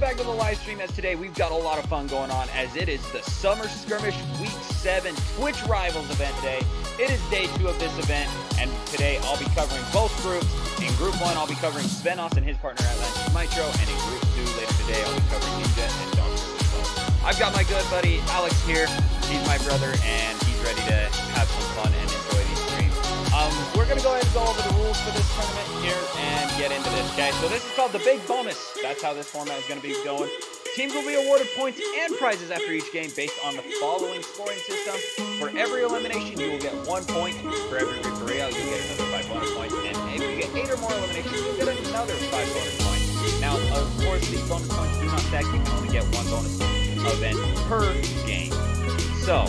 back to the live stream, as today we've got a lot of fun going on, as it is the Summer Skirmish Week 7 Twitch Rivals event day. It is day 2 of this event, and today I'll be covering both groups. In Group 1, I'll be covering Svennoss and his partner Atlantis Mitro, and in Group 2 later today, I'll be covering Ninja and DrLupo. I've got my good buddy Alex here. He's my brother, and he's ready to have some fun and enjoy these streams. We're going to go ahead and go over the rules for this tournament here and get into this, okay? So this is called the Big Bonus. That's how this format is going to be going. Teams will be awarded points and prizes after each game based on the following scoring system. For every elimination, you will get 1 point. For every victory, you'll get another 5 bonus points. And if you get 8 or more eliminations, you'll get another 5 bonus points. Now, of course, these bonus points do not stack. You can only get 1 bonus event per game. So,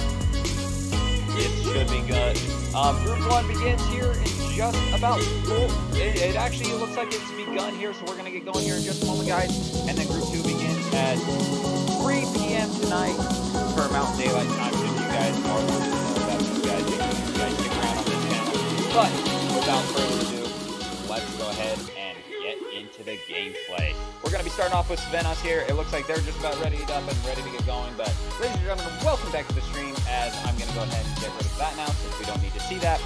it should be good. Group 1 begins here in just about it actually looks like it's begun here, so we're going to get going here in just a moment, guys. And then Group 2 begins at 3 p.m. tonight for Mountain Daylight Time. If you guys are wanting to know about you guys stick around on this channel. But without further ado, let's go ahead and get into the gameplay. We're going to be starting off with Svennoss here. It looks like they're just about ready up and ready to get going. But ladies and gentlemen, welcome back to the stream, as I'm going to go ahead and get rid of that now since we don't need to see that.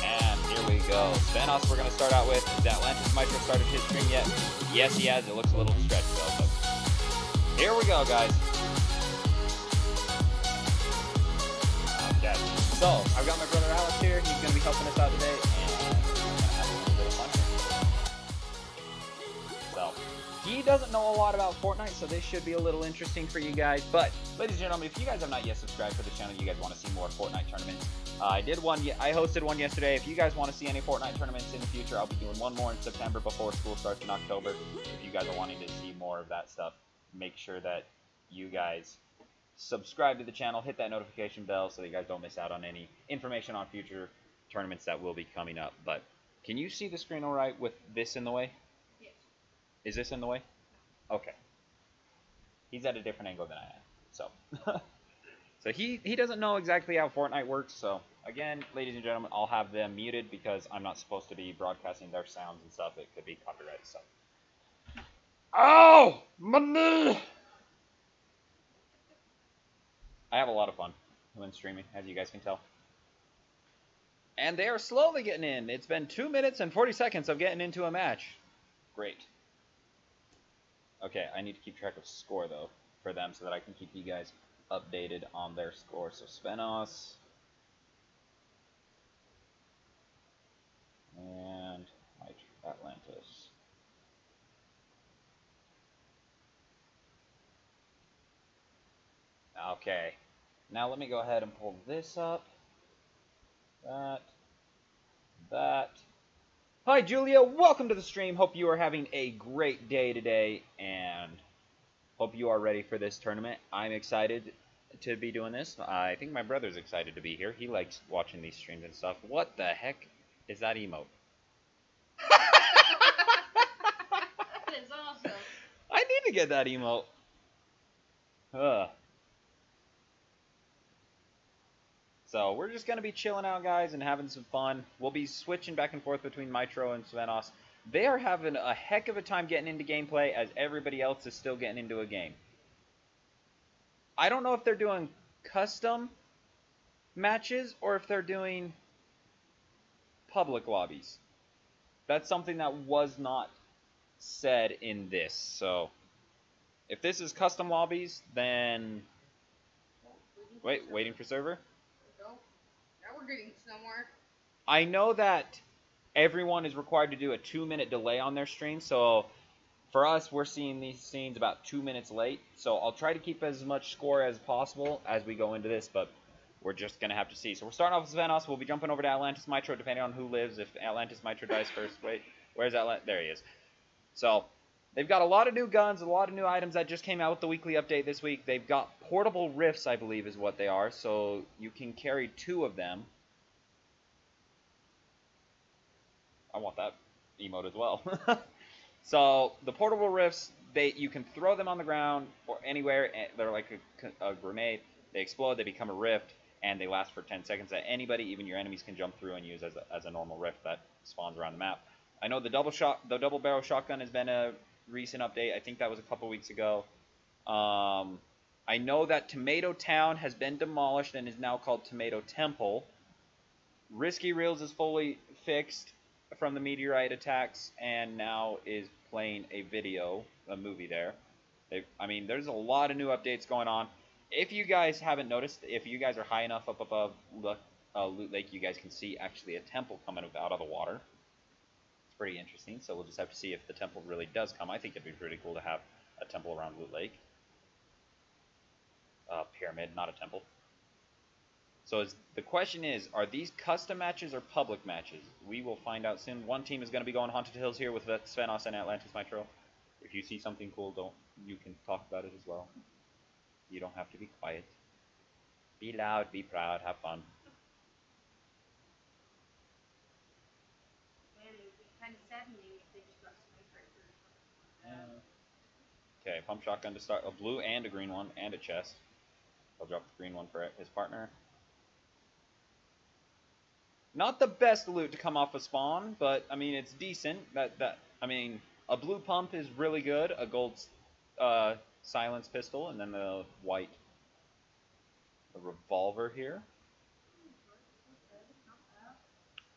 And here we go. Svennoss, we're going to start out with. Is Atlantis Mitro started his stream yet? Yes, he has. It looks a little stretched though. But here we go, guys. Okay. So, I've got my brother Alex here. He's going to be helping us out today. And we're going to have a little bit of fun here. So, he doesn't know a lot about Fortnite, so this should be a little interesting for you guys. But, ladies and gentlemen, if you guys have not yet subscribed to the channel, you guys want to see more Fortnite tournaments, I hosted one yesterday. If you guys want to see any Fortnite tournaments in the future, I'll be doing one more in September before school starts in October. If you guys are wanting to see more of that stuff, make sure that you guys subscribe to the channel, hit that notification bell so that you guys don't miss out on any information on future tournaments that will be coming up. But can you see the screen all right with this in the way? Yes. Is this in the way? Okay. He's at a different angle than I am, so. So he doesn't know exactly how Fortnite works, so again, ladies and gentlemen, I'll have them muted because I'm not supposed to be broadcasting their sounds and stuff. It could be copyrighted, so. Oh! My knee! I have a lot of fun when streaming, as you guys can tell. And they are slowly getting in. It's been 2 minutes and 40 seconds of getting into a match. Great. Okay, I need to keep track of score, though, for them so that I can keep you guys updated on their score. So Svennoss and Atlantis. Okay, now let me go ahead and pull this up. That. Hi Julia, welcome to the stream. Hope you are having a great day today, and hope you are ready for this tournament. I'm excited to be doing this. I think my brother's excited to be here. He likes watching these streams and stuff. What the heck is that emote? That is awesome. I need to get that emote. So we're just going to be chilling out, guys, and having some fun. We'll be switching back and forth between Mitro and Svennoss. They are having a heck of a time getting into gameplay as everybody else is still getting into a game. I don't know if they're doing custom matches or if they're doing public lobbies. That's something that was not said in this. So if this is custom lobbies, then waiting for server? Now we're getting somewhere. I know that everyone is required to do a 2-minute delay on their stream, so for us, we're seeing these scenes about 2 minutes late, so I'll try to keep as much score as possible as we go into this, but we're just going to have to see. So we're starting off with Svennoss. We'll be jumping over to Atlantis Mitro, depending on who lives. If Atlantis Mitro dies first, wait, where's Atlantis? There he is. So they've got a lot of new guns, a lot of new items that just came out with the weekly update this week. They've got portable rifts, I believe is what they are, so you can carry 2 of them. I want that emote as well. So the portable rifts, you can throw them on the ground or anywhere. They're like a grenade. They explode, they become a rift, and they last for 10 seconds that anybody, even your enemies, can jump through and use as a normal rift that spawns around the map. I know the double barrel shotgun has been a recent update. I think that was a couple weeks ago. I know that Tomato Town has been demolished and is now called Tomato Temple. Risky Reels is fully fixed from the meteorite attacks and now is playing a movie there. I mean, there's a lot of new updates going on. If you guys haven't noticed, if you guys are high enough up above Loot Lake, you guys can see actually a temple coming out of the water. It's pretty interesting, so we'll just have to see if the temple really does come. I think it'd be pretty cool to have a temple around Loot Lake. Pyramid, not a temple. So the question is, are these custom matches or public matches? We will find out soon. One team is going to be going Haunted Hills here with Svennoss and Atlantis Mitro. If you see something cool, you can talk about it as well. You don't have to be quiet. Be loud, be proud, have fun. Okay, pump shotgun to start. A blue and a green one, and a chest. I'll drop the green one for his partner. Not the best loot to come off a spawn, but I mean it's decent. I mean, a blue pump is really good. A gold silence pistol, and then the white revolver here.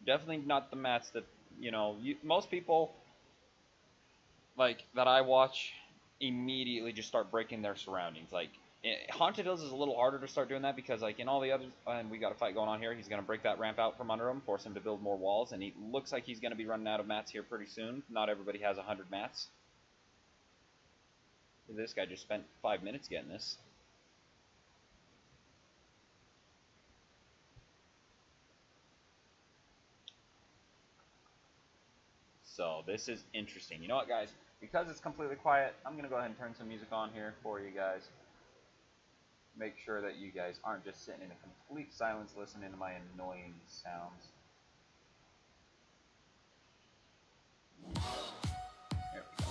Definitely not the mats that most people like that I watch immediately just start breaking their surroundings. Like Haunted Hills is a little harder to start doing that because like in all the others, and we got a fight going on here, he's going to break that ramp out from under him, force him to build more walls, and he looks like he's going to be running out of mats here pretty soon. Not everybody has 100 mats. This guy just spent 5 minutes getting this. So this is interesting. You know what, guys? Because it's completely quiet, I'm going to go ahead and turn some music on here for you guys. Make sure that you guys aren't just sitting in a complete silence listening to my annoying sounds. There we go.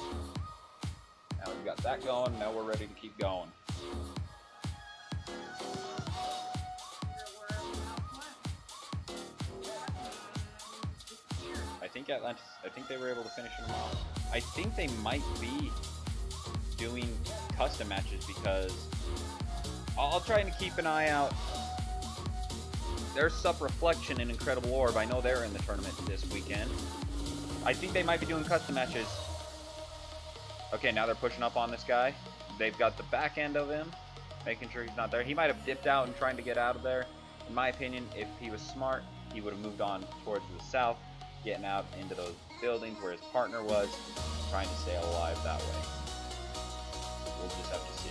Now we've got that going, now we're ready to keep going. I think Atlantis, I think they were able to finish them off. I think they might be doing custom matches because I'll try and keep an eye out. There's Sup Reflection and Incredible Orb. I know they're in the tournament this weekend. I think they might be doing custom matches. Okay, now they're pushing up on this guy. They've got the back end of him, making sure he's not there. He might have dipped out and trying to get out of there. In my opinion, if he was smart, he would have moved on towards the south, getting out into those buildings where his partner was, trying to stay alive that way. We'll just have to see.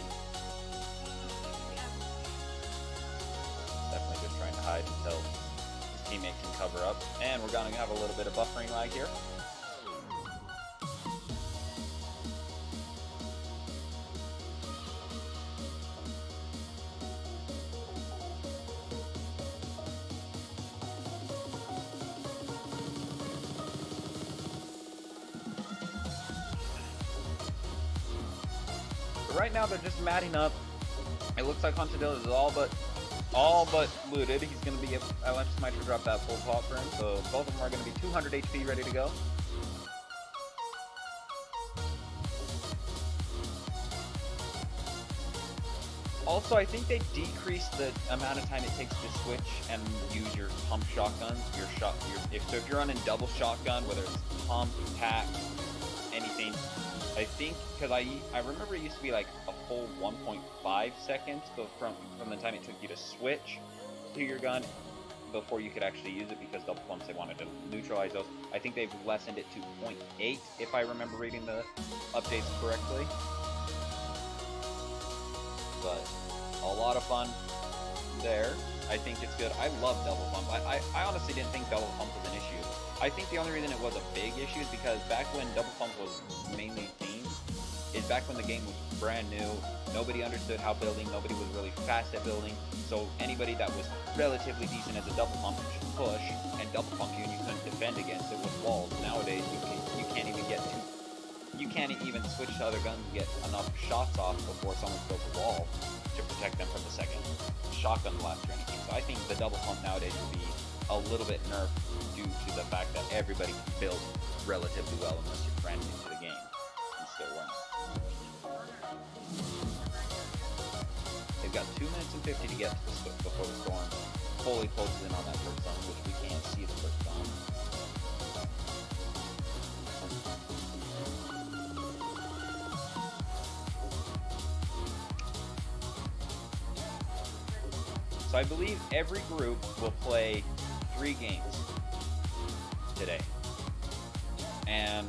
Definitely just trying to hide until his teammate can cover up. And we're going to have a little bit of buffering lag here. Right now they're just matting up. It looks like Haunted Hills is all but looted. He's going to be Atlantis might drop that full pop for him, so both of them are going to be 200 HP ready to go. Also, I think they decreased the amount of time it takes to switch and use your pump shotguns. If you're running double shotgun, whether it's pump, tack, anything. I think, because I remember it used to be like a full 1.5 seconds from the time it took you to switch to your gun before you could actually use it, because double pumps, they wanted to neutralize those. I think they've lessened it to 0.8 if I remember reading the updates correctly. But a lot of fun there. I think it's good. I love double pump. I honestly didn't think double pump was an issue. I think the only reason it was a big issue is because back when double pump was mainly themed, is back when the game was brand new, nobody understood how building, nobody was really fast at building, so anybody that was relatively decent as a double pump should push and double pump you, and you couldn't defend against it with walls. Nowadays, you can't even switch to other guns and get enough shots off before someone's built a wall to protect them from the second shotgun blast or anything. So I think the double pump nowadays would be a little bit nerfed due to the fact that everybody can build relatively well unless you're brand new to the game. still win. They've got 2 minutes and 50 to get to the before the storm fully closes in on that first zone, which we can't see the first zone. So I believe every group will play 3 games today. And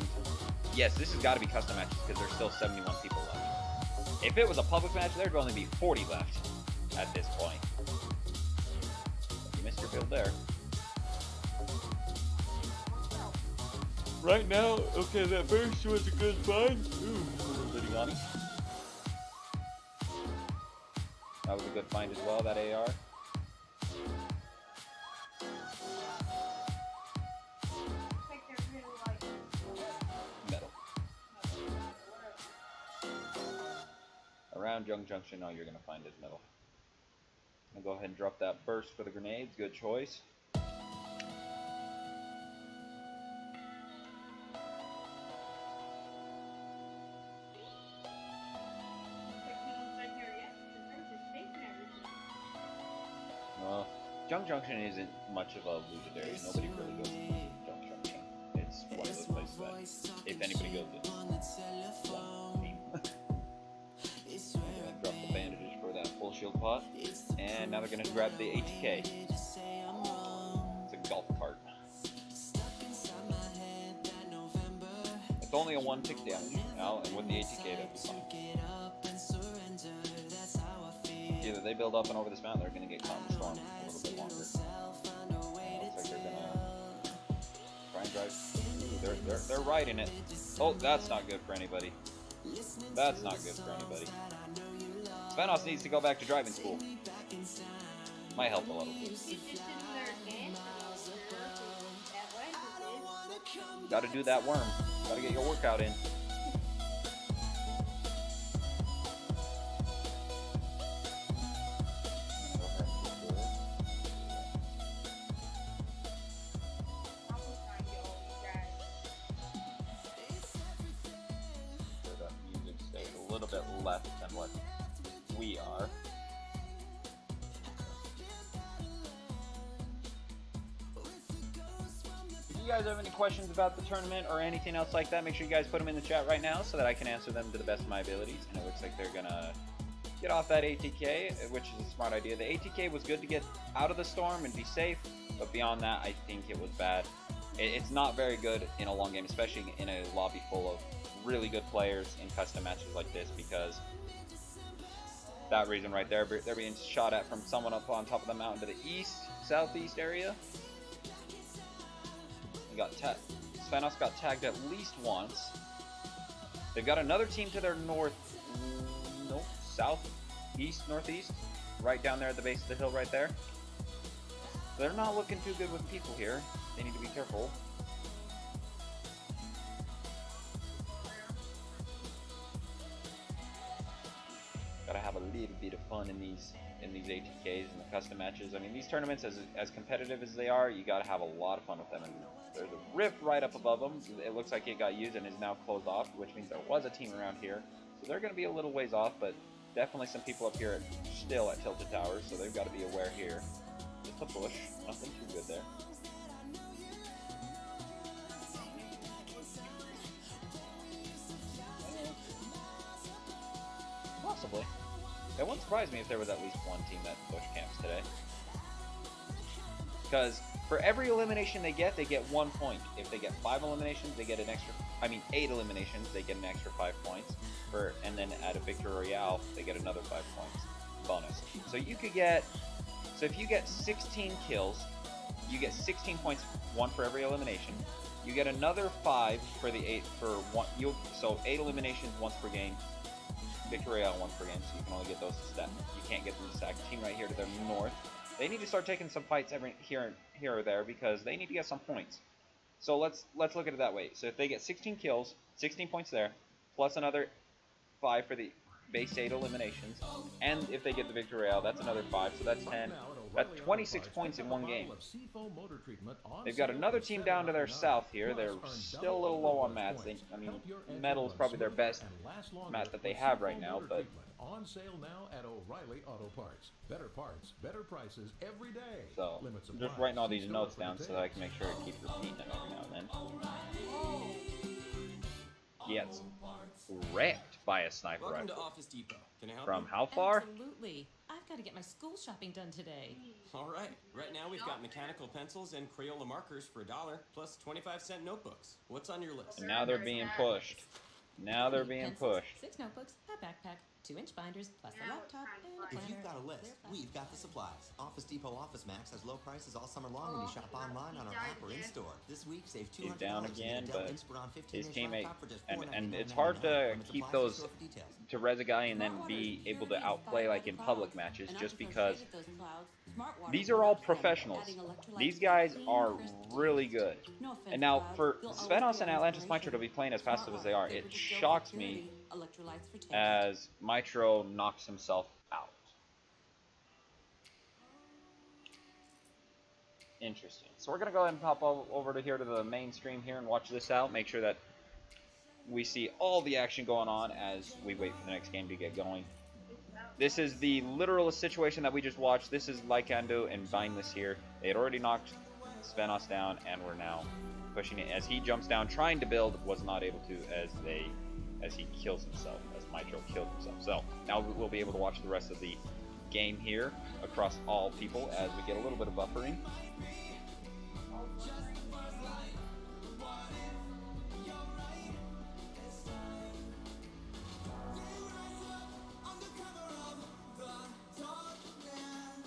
yes, this has got to be custom matches because there's still 71 people left. If it was a public match, there'd only be 40 left at this point. You missed your build there. Right now, okay, that first was a good find. Ooh, little on it. That was a good find as well, that AR. Metal. Around Young Junction, all you're going to find is metal. I'll go ahead and drop that burst for the grenades. Good choice. Well, Young Junction isn't much of a looted area. Nobody really goes to Young Junction. It's one of those places that, if anybody goes, it's one team. Drop the bandages for that full shield pot. And now they're going to grab the ATK. It's a golf cart. It's only a 1 tick damage now, and with the ATK that'll be fine. Either they build up and over this mountain, they're going to get caught in the storm a little bit longer. Looks like they're going to try and drive. Ooh, they're riding it. Oh, that's not good for anybody. That's not good for anybody. Svennoss needs to go back to driving school. Might help a little bit. Gotta do that worm. Gotta get your workout in. So that music stays a little bit less than what we are. If you guys have any questions about the tournament or anything else like that, make sure you guys put them in the chat right now so that I can answer them to the best of my abilities. And it looks like they're gonna get off that ATK, which is a smart idea. The ATK was good to get out of the storm and be safe, but beyond that, I think it was bad. It's not very good in a long game, especially in a lobby full of really good players in custom matches like this, because that reason right there, they're being shot at from someone up on top of the mountain to the east, southeast area. We got Svennoss got tagged at least once. They've got another team to their southeast, northeast, right down there at the base of the hill right there. They're not looking too good with people here. They need to be careful. Gotta have a little bit of fun in these ATKs and the custom matches. I mean, these tournaments, as competitive as they are, you gotta have a lot of fun with them. And there's a rift right up above them. It looks like it got used and is now closed off, which means there was a team around here. So they're gonna be a little ways off, but definitely some people up here still at Tilted Towers, so they've got to be aware here. Just a bush, nothing too good there. Possibly. It wouldn't surprise me if there was at least one team that bush camps today. Because for every elimination they get 1 point. If they get 5 eliminations, they get an extra, 8 eliminations, they get an extra 5 points. And then at a Victory Royale, they get another 5 points bonus. So you could get, so if you get 16 kills, you get 16 points, 1 for every elimination. You get another 5 for the 8 for one. So 8 eliminations once per game. Victory Royale once per game, so you can only get those to stack. You can't get them to stack. Team right here to their north. They need to start taking some fights every here or there because they need to get some points. So let's look at it that way. So if they get 16 kills, 16 points there, plus another 5 for the base 8 eliminations, and if they get the victory royale, that's another 5, so that's 10. That's 26 points in one game. They've got another team down to their south here. They're still a little low on mats. I mean, metal is probably their best mat that they have right now, but on sale now at O'Reilly Auto Parts. Better parts, better prices every day. So, I'm just writing all these notes down so that I can make sure to keep repeating it every now and then. Gets wrecked by a sniper Welcome to rifle. Office Depot. Can I help From you? how far? Absolutely. I've got to get my school shopping done today. All right. Right now we've got mechanical pencils and Crayola markers for $1, plus 25-cent notebooks. What's on your list? And now they're being pushed. Now they're being Pencils, pushed. 6 notebooks, a backpack, 2-inch binders, plus a laptop and a If planner. you've got a list, we've got the supplies. Office Depot Office Max has low prices all summer long when you shop online, on our app, or in store. This week, save $200 He's down again, Dell but Inspiron his 15-inch teammate, laptop for just and it's $499.99. hard to Limit keep supplies, those store for details. to res a guy and then be able to outplay like in public matches, just because these are all professionals. These guys are really good. And now for Svennoss and Atlantis Mitro to be playing as passive as they are, it shocks me as Mitro knocks himself out. Interesting. So we're going to go ahead and pop over to here to the main stream here and watch this out. Make sure that we see all the action going on as we wait for the next game to get going. This is the literal situation that we just watched. This is Lycando and Vineless here. They had already knocked Svennoss down, and we're now pushing it as he jumps down, trying to build, was not able to as he kills himself, as Mitro killed himself. So now we'll be able to watch the rest of the game here across all people as we get a little bit of buffering.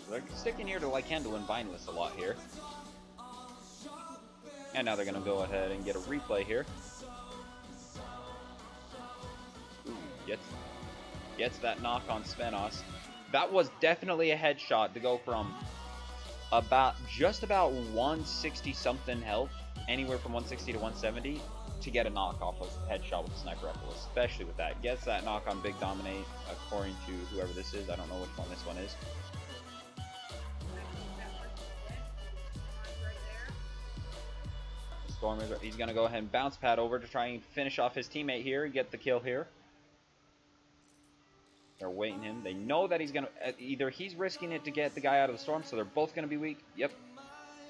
They're sticking here to Lycando and Vineless a lot here. And now they're going to go ahead and get a replay here. Ooh, gets that knock on Svennoss. That was definitely a headshot to go from just about 160 something health, anywhere from 160 to 170, to get a knock off of a headshot with a sniper rifle, especially with that. Gets that knock on Big Dominate, according to whoever this is. I don't know which one this one is. He's going to go ahead and bounce pad over to try and finish off his teammate here, get the kill here. They're waiting him. They know that he's going to, either he's risking it to get the guy out of the storm, so they're both going to be weak. Yep.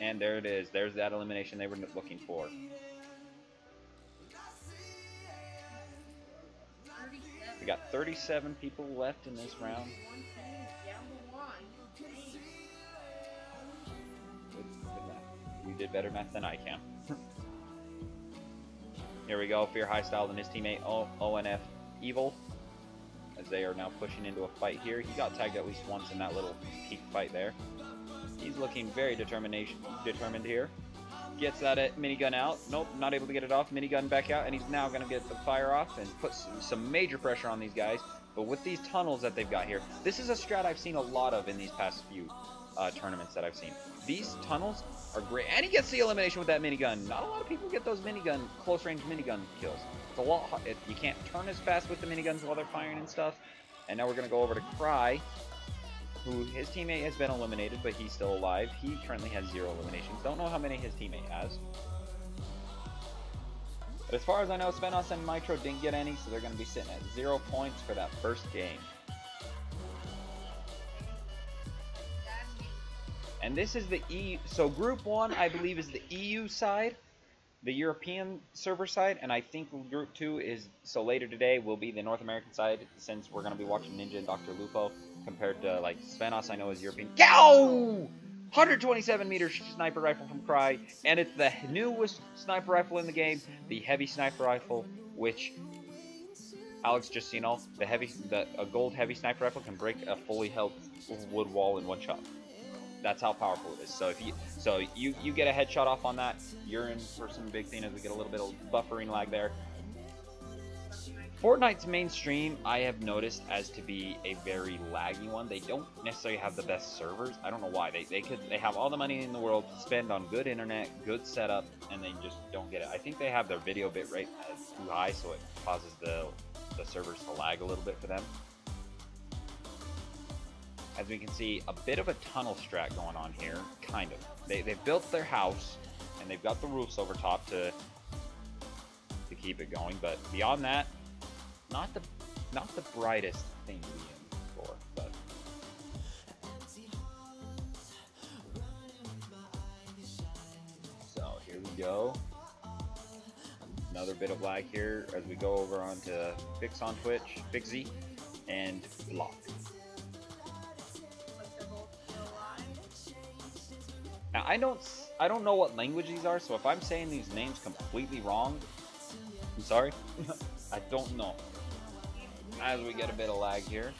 And there it is. There's that elimination they were looking for. We got 37 people left in this round. You did better math than I can. Here we go, Fear High Style and his teammate ONF Evil, as they are now pushing into a fight here. He got tagged at least once in that little peak fight there. He's looking very determined here. Gets that minigun out. Nope, not able to get it off. Minigun back out, and he's now going to get the fire off and put some major pressure on these guys. But with these tunnels that they've got here, this is a strat I've seen a lot of in these past few tournaments that I've seen. These tunnels are great, and he gets the elimination with that minigun. Not a lot of people get those close range minigun kills. It's a lot. You can't turn as fast with the miniguns while they're firing and stuff. And now we're gonna go over to Cry, who his teammate has been eliminated, but he's still alive. He currently has 0 eliminations. Don't know how many his teammate has. But as far as I know, Svennoss and Mitro didn't get any, so they're gonna be sitting at 0 points for that first game. And this is the EU, so Group 1, I believe, is the EU side, the European server side, and I think Group 2 is, so later today, will be the North American side, since we're going to be watching Ninja and DrLupo, compared to, like, Svennoss, I know is European. Ow! 127 meter sniper rifle from Cry, and it's the newest sniper rifle in the game, the heavy sniper rifle, which, Alex just seen all, a gold heavy sniper rifle can break a fully held wood wall in one shot. That's how powerful it is. So you get a headshot off on that, you're in for some big thing as we get a little bit of buffering lag there. Fortnite's mainstream I have noticed as to be a very laggy one. They don't necessarily have the best servers. I don't know why. They have all the money in the world to spend on good internet, good setup, and they just don't get it. I think they have their video bitrate too high, so it causes the servers to lag a little bit for them. As we can see, a bit of a tunnel strat going on here, kind of. They've built their house, and they've got the roofs over top to keep it going, but beyond that, not the brightest thing to be in for, but so here we go. Another bit of lag here as we go over onto Fix on Twitch, Fixzy, and Block. Now I don't know what language these are, so if I'm saying these names completely wrong, I'm sorry. I don't know. As we get a bit of lag here.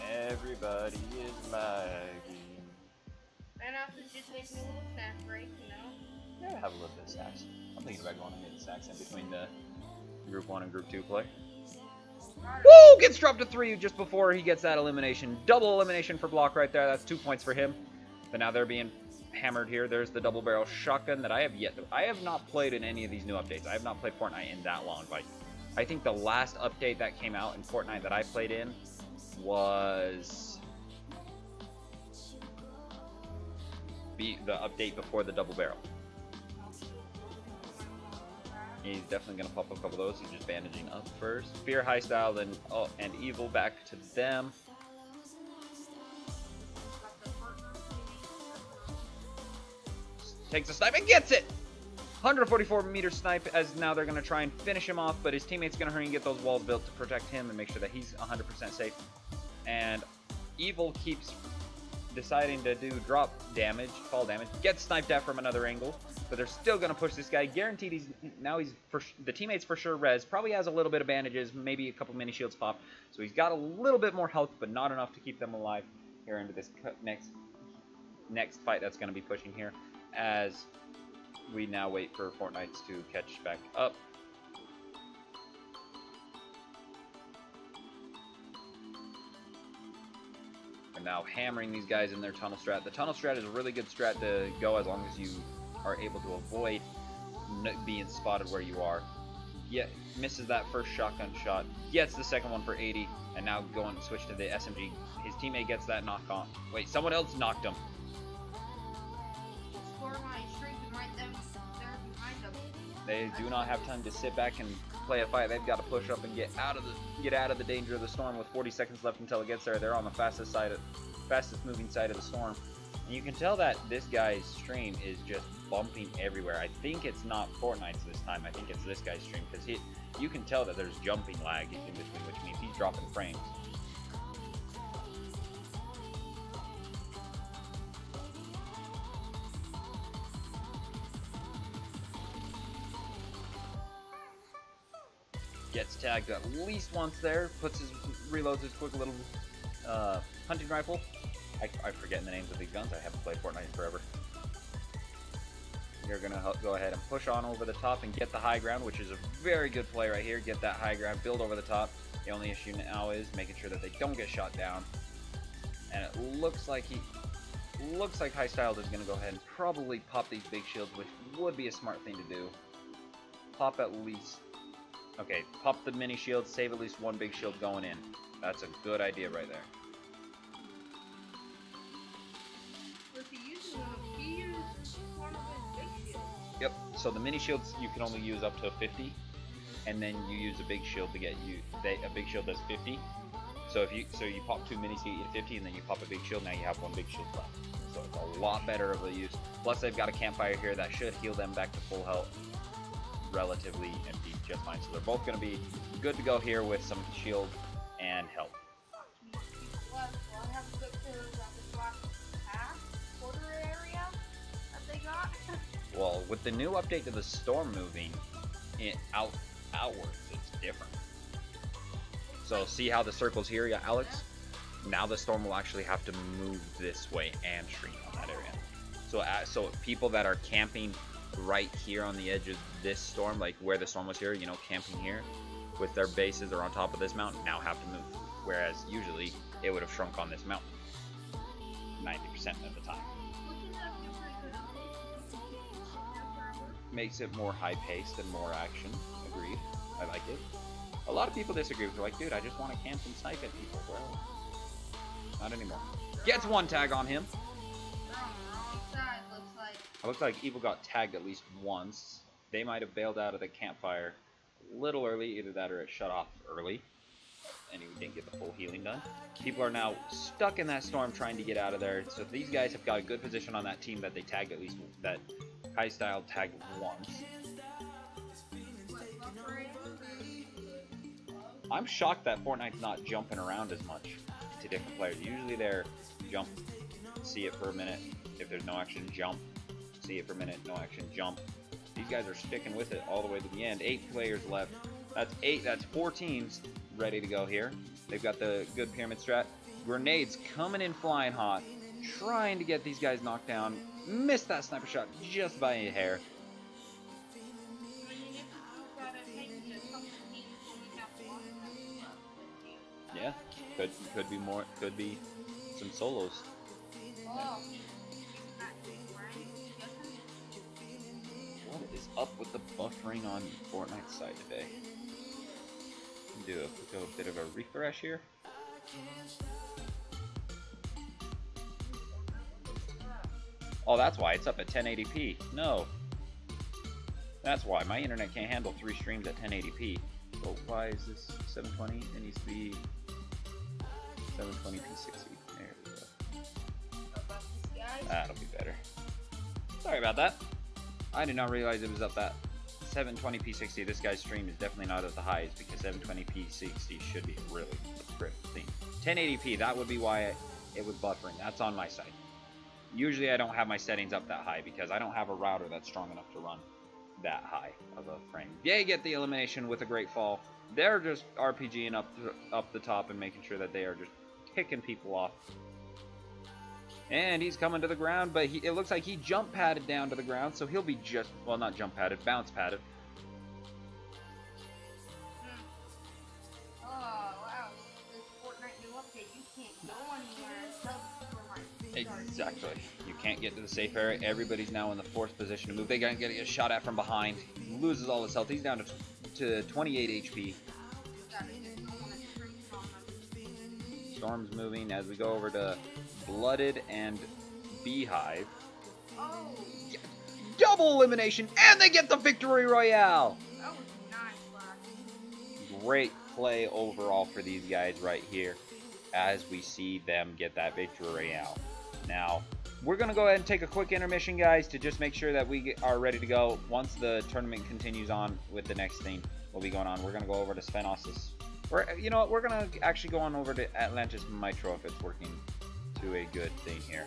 Everybody is lagging. And also just make me a little snack break, you know? Yeah, have a little bit of snacks. I'm thinking about going and getting snacks in between the Group 1 and Group 2 play. Woo! Gets dropped to 3 just before he gets that elimination. Double elimination for Block right there. That's 2 points for him. But now they're being hammered here. There's the double barrel shotgun that I have not played in any of these new updates. I have not played Fortnite in that long. Like, I think the last update that came out in Fortnite that I played in was the update before the double barrel. He's definitely going to pop up a couple of those. He's just bandaging up first. Fear, High Style, then and Evil back to them. Takes a snipe and gets it! 144 meter snipe, as now they're going to try and finish him off, but his teammate's going to hurry and get those walls built to protect him and make sure that he's 100% safe. And Evil keeps deciding to do drop damage, fall damage, gets sniped at from another angle, but they're still going to push this guy. Guaranteed the teammate's for sure res, probably has a little bit of bandages, maybe a couple mini shields pop, so he's got a little bit more health, but not enough to keep them alive here into this next fight that's going to be pushing here, as we now wait for Fortnite to catch back up. And now hammering these guys in their tunnel strat. The tunnel strat is a really good strat to go as long as you are able to avoid being spotted where you are. Yet misses that first shotgun shot, gets the second one for 80, and now going to switch to the SMG. His teammate gets that knock on. Wait, someone else knocked him. They do not have time to sit back and play a fight. They've got to push up and get out of the danger of the storm with 40 seconds left until it gets there. They're on the fastest moving side of the storm. And you can tell that this guy's stream is just bumping everywhere. I think it's not Fortnite's this time. I think it's this guy's stream, because you can tell that there's jumping lag in between, which means he's dropping frames. Gets tagged at least once there, reloads his quick little hunting rifle. I'm forgetting the names of these guns. I haven't played Fortnite in forever. You're going to go ahead and push on over the top and get the high ground, which is a very good play right here. Get that high ground, build over the top. The only issue now is making sure that they don't get shot down. And it looks like High Styled is going to go ahead and probably pop these big shields, which would be a smart thing to do. Pop at least... Okay, pop the mini shield, save at least one big shield going in. That's a good idea right there. Yep, so the mini shields you can only use up to 50, and then you use a big shield to get a big shield does 50. So you pop 2 minis to get 50, and then you pop a big shield, now you have 1 big shield left. So it's a lot better of a use. Plus they've got a campfire here that should heal them back to full health relatively and be just fine. So they're both going to be good to go here with some shield and health. Well, with the new update to the storm moving outwards, it's different. So see how the circle's here, yeah, Alex? Now the storm will actually have to move this way and shrink on that area. So people that are camping right here on the edge of this storm, like where the storm was here, you know, camping here with their bases or on top of this mountain, now have to move. Whereas usually it would have shrunk on this mountain 90% of the time. makes it more high-paced and more action. Agreed. I like it. A lot of people disagree. They're like, dude, I just want to camp and snipe at people. Well, not anymore. Gets one tag on him. Wrong side, looks like. It looks like Evil got tagged at least once. They might have bailed out of the campfire a little early. Either that or it shut off early. And he didn't get the full healing done. People are now stuck in that storm trying to get out of there. So these guys have got a good position on that team that they tagged at least, that High Style tagged once. I'm shocked that Fortnite's not jumping around as much to different players. Usually they're jump, see it for a minute. If there's no action, jump. See it for a minute, no action, jump. These guys are sticking with it all the way to the end. 8 players left. That's 4 teams ready to go here. They've got the good pyramid strat. Grenades coming in flying hot. Trying to get these guys knocked down. Missed that sniper shot just by a hair. Yeah, could be more, could be some solos. What is up with the buffering on Fortnite's side today? Do a bit of a refresh here. Oh, that's why it's up at 1080p. No, that's why my internet can't handle 3 streams at 1080p. But why is this 720? It needs to be 720p60. There we go. That'll be better. Sorry about that. I did not realize it was up at 720p60. This guy's stream is definitely not at the highest because 720p60 should be a really critical thing. 1080p, that would be why it was buffering. That's on my side. Usually I don't have my settings up that high because I don't have a router that's strong enough to run that high of a frame. They get the elimination with a great fall. They're just RPGing up the top and making sure that they are just ticking people off. And he's coming to the ground, but it looks like he jump padded down to the ground, so he'll be just, well, not jump padded, bounce padded. Oh, wow. This Fortnite new update, you can't go anywhere until the Fortnite starts. Exactly. You can't get to the safe area. Everybody's now in the forced position to move. They gotta get shot at from behind. He loses all his health. He's down to 28 HP. Storm's moving as we go over to Blooded and Beehive. Oh. Double elimination, and they get the victory royale. That was nice, Black. Great play overall for these guys right here as we see them get that victory royale. Now, we're going to go ahead and take a quick intermission, guys, to just make sure that we are ready to go. Once the tournament continues on with the next thing will be going on, we're going to go over to Svennoss's. Or, you know what, we're going to actually go on over to Atlantis Mitro if it's working to a good thing here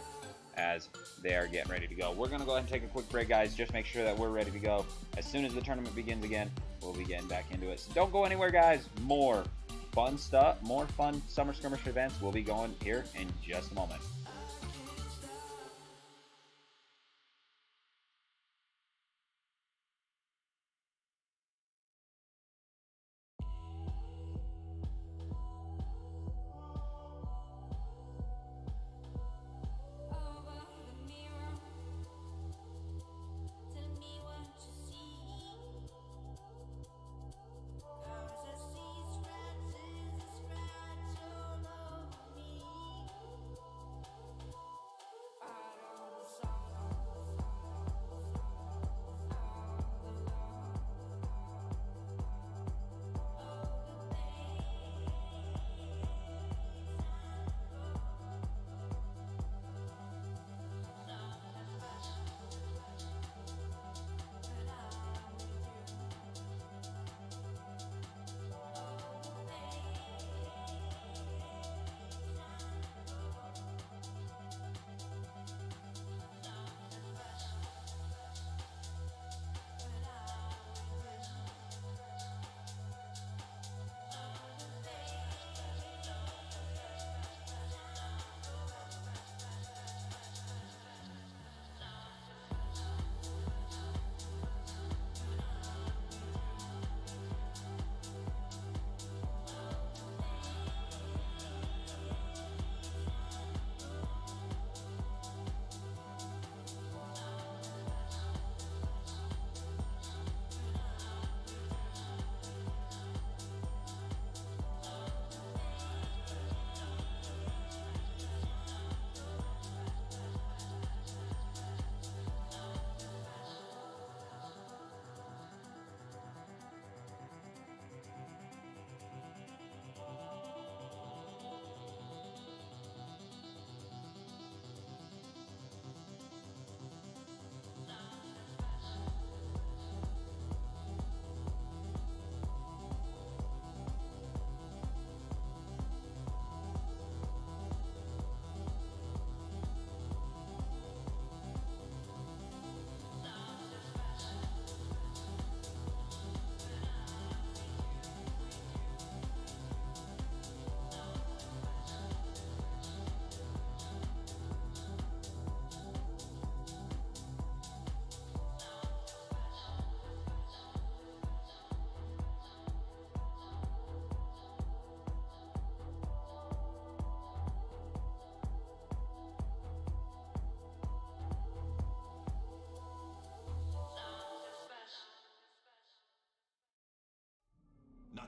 as they are getting ready to go. We're going to go ahead and take a quick break, guys. Just make sure that we're ready to go. As soon as the tournament begins again, we'll be getting back into it. So don't go anywhere, guys. More fun stuff, more fun Summer Skirmish events will be going here in just a moment.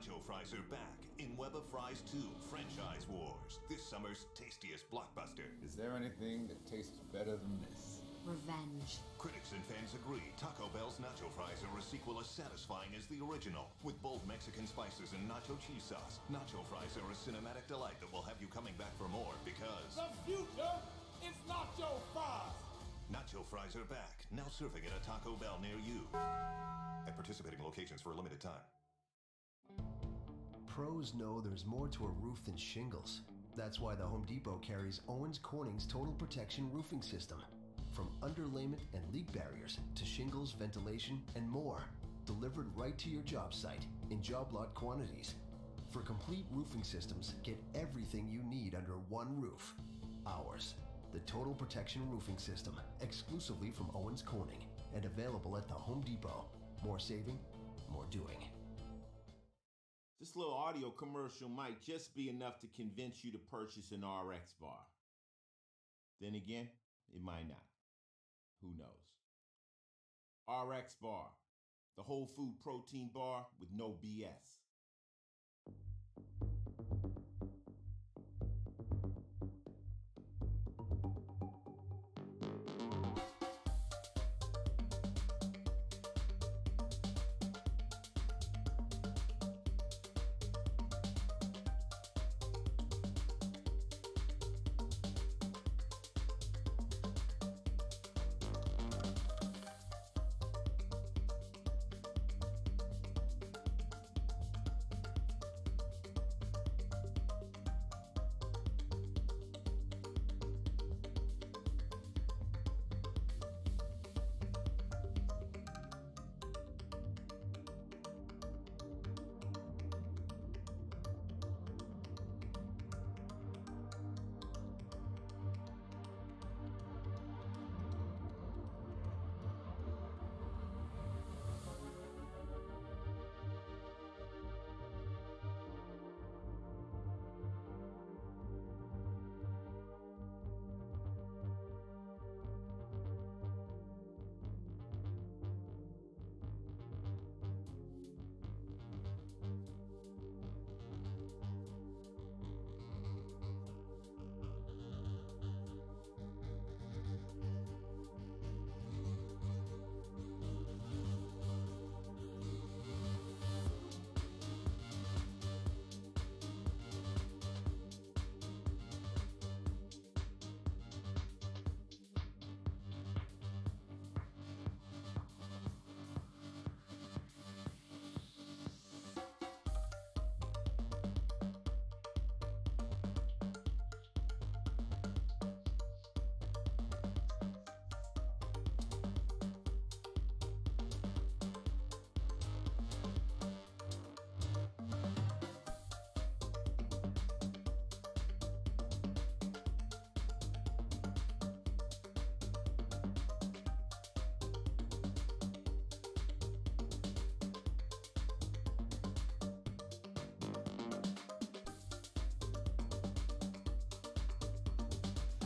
Nacho Fries are back in Web of Fries 2 Franchise Wars, this summer's tastiest blockbuster. Is there anything that tastes better than this? Revenge. Critics and fans agree Taco Bell's Nacho Fries are a sequel as satisfying as the original. With bold Mexican spices and nacho cheese sauce, Nacho Fries are a cinematic delight that will have you coming back for more because... The future is Nacho Fries! Nacho Fries are back, now serving at a Taco Bell near you. At participating locations for a limited time. Pros know there's more to a roof than shingles. That's why the Home Depot carries Owens Corning's Total Protection Roofing System. From underlayment and leak barriers to shingles, ventilation, and more. Delivered right to your job site in job lot quantities. For complete roofing systems, get everything you need under one roof. Ours. The Total Protection Roofing System, exclusively from Owens Corning, and available at the Home Depot. More saving, more doing. This little audio commercial might just be enough to convince you to purchase an RX bar. Then again, it might not. Who knows? RX bar, the whole food protein bar with no BS.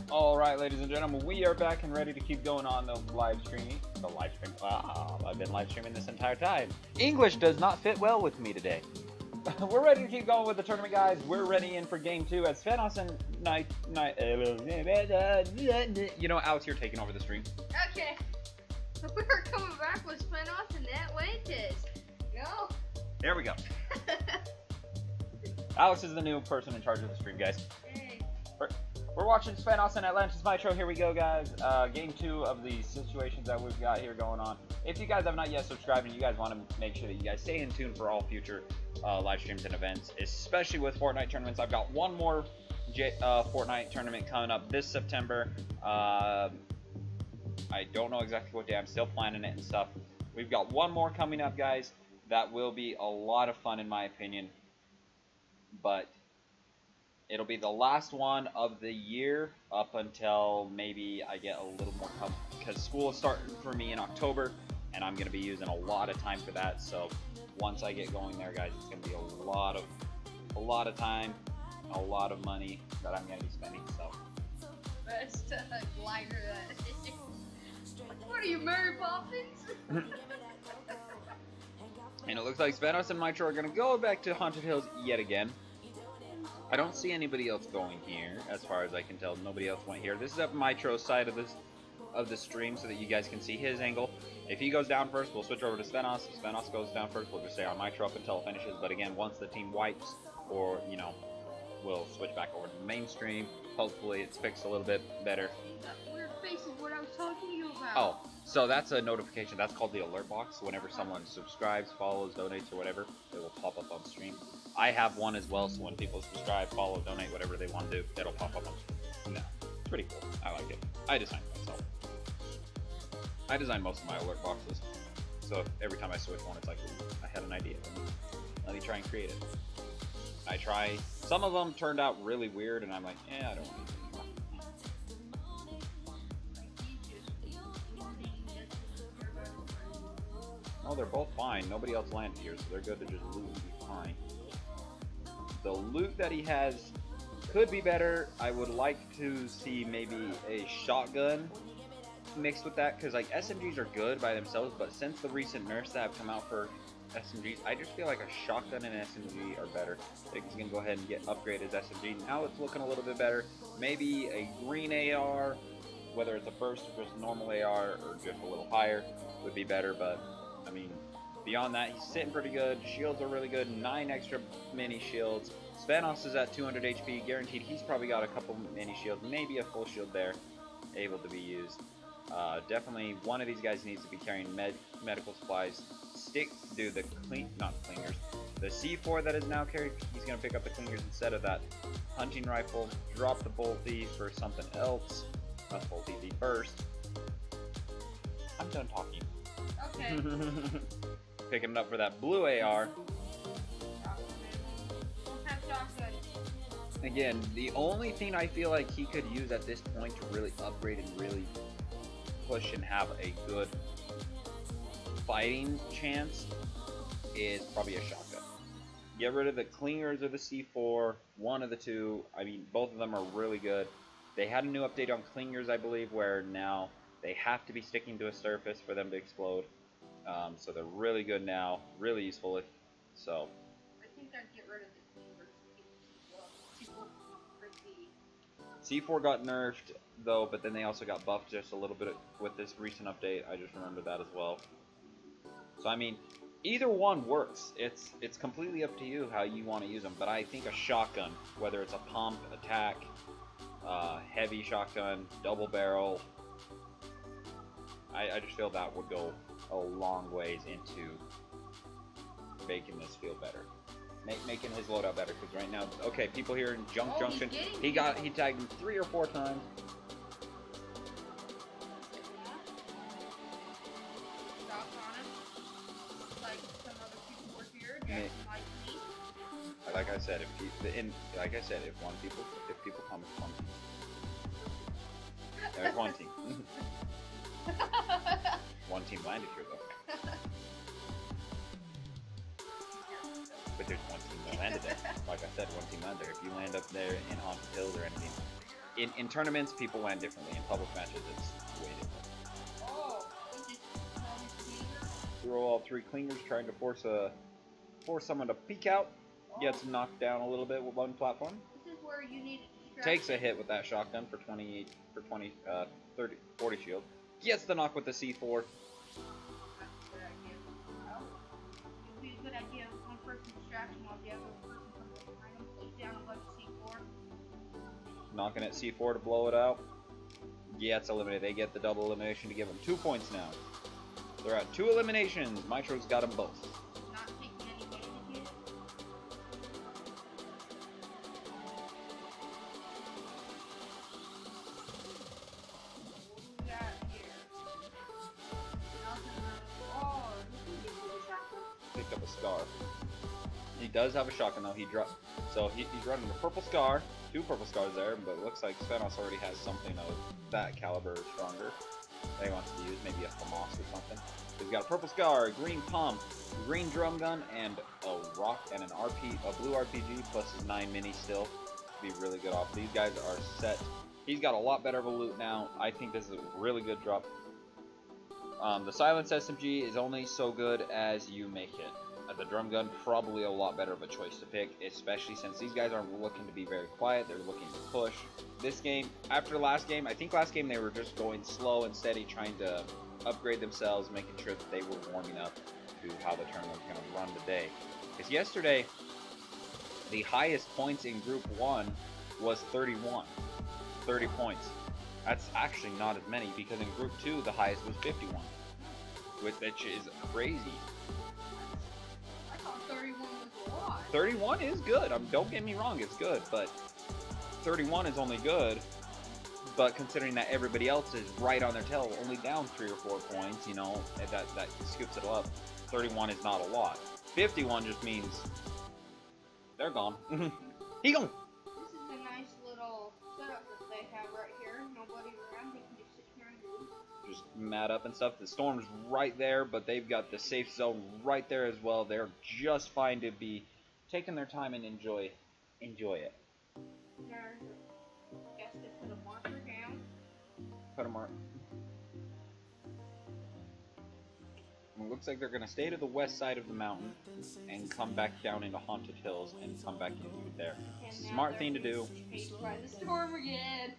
All right, ladies and gentlemen, we are back and ready to keep going on the live streaming. I've been live streaming this entire time. English does not fit well with me today. We're ready to keep going with the tournament, guys. We're ready in for game 2 as Svennoss and you know, Alex, you're taking over the stream. Okay. We're coming back with Svennoss and that Lantis. Go. There we go. Alex is the new person in charge of the stream, guys. Hey. We're watching Svennoss and Atlantis Nitro. Here we go, guys. Game 2 of the situations that we've got here going on. If you guys have not yet subscribed and you guys want to make sure that you guys stay in tune for all future live streams and events, especially with Fortnite tournaments. I've got one more Fortnite tournament coming up this September. I don't know exactly what day. I'm still planning it and stuff. We've got one more coming up, guys. That will be a lot of fun in my opinion. But it'll be the last one of the year up until maybe I get a little more help because school is starting for me in October and I'm going to be using a lot of time for that. So once I get going there, guys, it's going to be a lot of time, a lot of money that I'm going to be spending. So Best glider that. What are you, Mary Poppins? And it looks like Svennoss and Mitro are going to go back to Haunted Hills yet again. I don't see anybody else going here, as far as I can tell. Nobody else went here. This is up Mitro's side of the stream so that you guys can see his angle. If he goes down first, we'll switch over to Svennoss. If Svennoss goes down first, we'll just stay on Mitro up until it finishes. But again, once the team wipes, or, you know, we'll switch back over to the main stream. Hopefully it's fixed a little bit better. That weird face is what I was talking to you about. Oh, so that's a notification. That's called the alert box. Whenever someone subscribes, follows, donates, or whatever, it will pop up on stream. I have one as well, so when people subscribe, follow, donate, whatever they want to do, it'll pop up on stream. No, it's pretty cool. I like it. I designed it myself. I design most of my alert boxes. So every time I switch one, it's like, ooh, I had an idea. Let me try and create it. I try. Some of them turned out really weird, and I'm like, I don't want to. Oh, they're both fine. Nobody else landed here, so they're good to just loot and be fine. The loot that he has could be better. I would like to see maybe a shotgun mixed with that, because like SMGs are good by themselves, but since the recent nerfs that have come out for SMGs, I just feel like a shotgun and an SMG are better. He's gonna go ahead and get upgraded SMG. Now it's looking a little bit better. Maybe a green AR, whether it's a burst or just a normal AR or just a little higher, would be better. But I mean, beyond that, he's sitting pretty good. Shields are really good. 9 extra mini shields. Svennoss is at 200 HP, guaranteed. He's probably got a couple mini shields, maybe a full shield there, able to be used. Definitely one of these guys needs to be carrying medical supplies. Do the clingers. The C4 that is now carried, he's going to pick up the clingers instead of that hunting rifle. Drop the bolty for something else. Not bolty, the burst. I'm done talking. Okay. Picking it up for that blue AR. Again, the only thing I feel like he could use at this point to really upgrade and really push and have a good fighting chance is probably a shotgun. Get rid of the clingers or the C4, one of the two. I mean, both of them are really good. They had a new update on clingers, I believe, where now they have to be sticking to a surface for them to explode. So they're really good now, really useful. So I think I'd get rid of the clingers. C4 got nerfed though, but then they also got buffed just a little bit with this recent update. I just remember that as well. So I mean, either one works. It's completely up to you how you want to use them. But I think a shotgun, whether it's a pump, attack, heavy shotgun, double barrel, I just feel that would go a long ways into making this feel better. Making his loadout better, because right now, okay, people here in Junction, he tagged him 3 or 4 times. Like I said, if people come, it's one team. There's one team. One team landed here though. But there's one team that landed there. Like I said, one team landed there. If you land up there in Haunted Hills or anything, in tournaments people land differently. In public matches, it's way different. Throw all 3 clingers, trying to force someone to peek out. Gets knocked down a little bit with one platform. This is where you need takes a hit with that shotgun for 30, 40 shield. Gets the knock with the C4. It would be a good idea. One person distraction while the other person comes behind him, plays down a bunch of C4. Knocking at C4 to blow it out. Gets eliminated. They get the double elimination to give them 2 points now. They're at 2 eliminations. Mitro's got them both. Not taking any damage. What do we got here? Oh, did he get a shotgun? Picked up a scar. He does have a shotgun though. He's running a purple scar. 2 purple scars there, but it looks like Svennoss already has something of that caliber or stronger that he wants to use, maybe a FAMAS or something. He's got a purple scar, a green pump, a green drum gun, and a rock and a blue RPG plus his 9 mini still. Be really good off. These guys are set. He's got a lot better of a loot now. I think this is a really good drop. The silence SMG is only so good as you make it. the drum gun, probably a lot better of a choice to pick, especially since these guys aren't looking to be very quiet. They're looking to push. This game, after last game, I think last game they were just going slow and steady, trying to upgrade themselves, making sure that they were warming up to how the tournament was going to run today. Because yesterday, the highest points in Group 1 was 31. 30 points. That's actually not as many, because in Group 2, the highest was 51. Which is crazy. I thought 31 was a lot. 31 is good. Don't get me wrong, it's good, but 31 is only good. But considering that everybody else is right on their tail, only down 3 or 4 points, you know, that scoops it up. 31 is not a lot. 51 just means they're gone. He gone. This is a nice little setup that they have right here. Nobody around. They can just sit here and do. Just mat up and stuff. The storm's right there, but they've got the safe zone right there as well. They're just fine to be taking their time and enjoy it. There's, I guess they put a marker down. Put a mark. It looks like they're going to stay to the west side of the mountain and come back down into Haunted Hills and come back into it there. Smart thing to do. Chased by the storm again.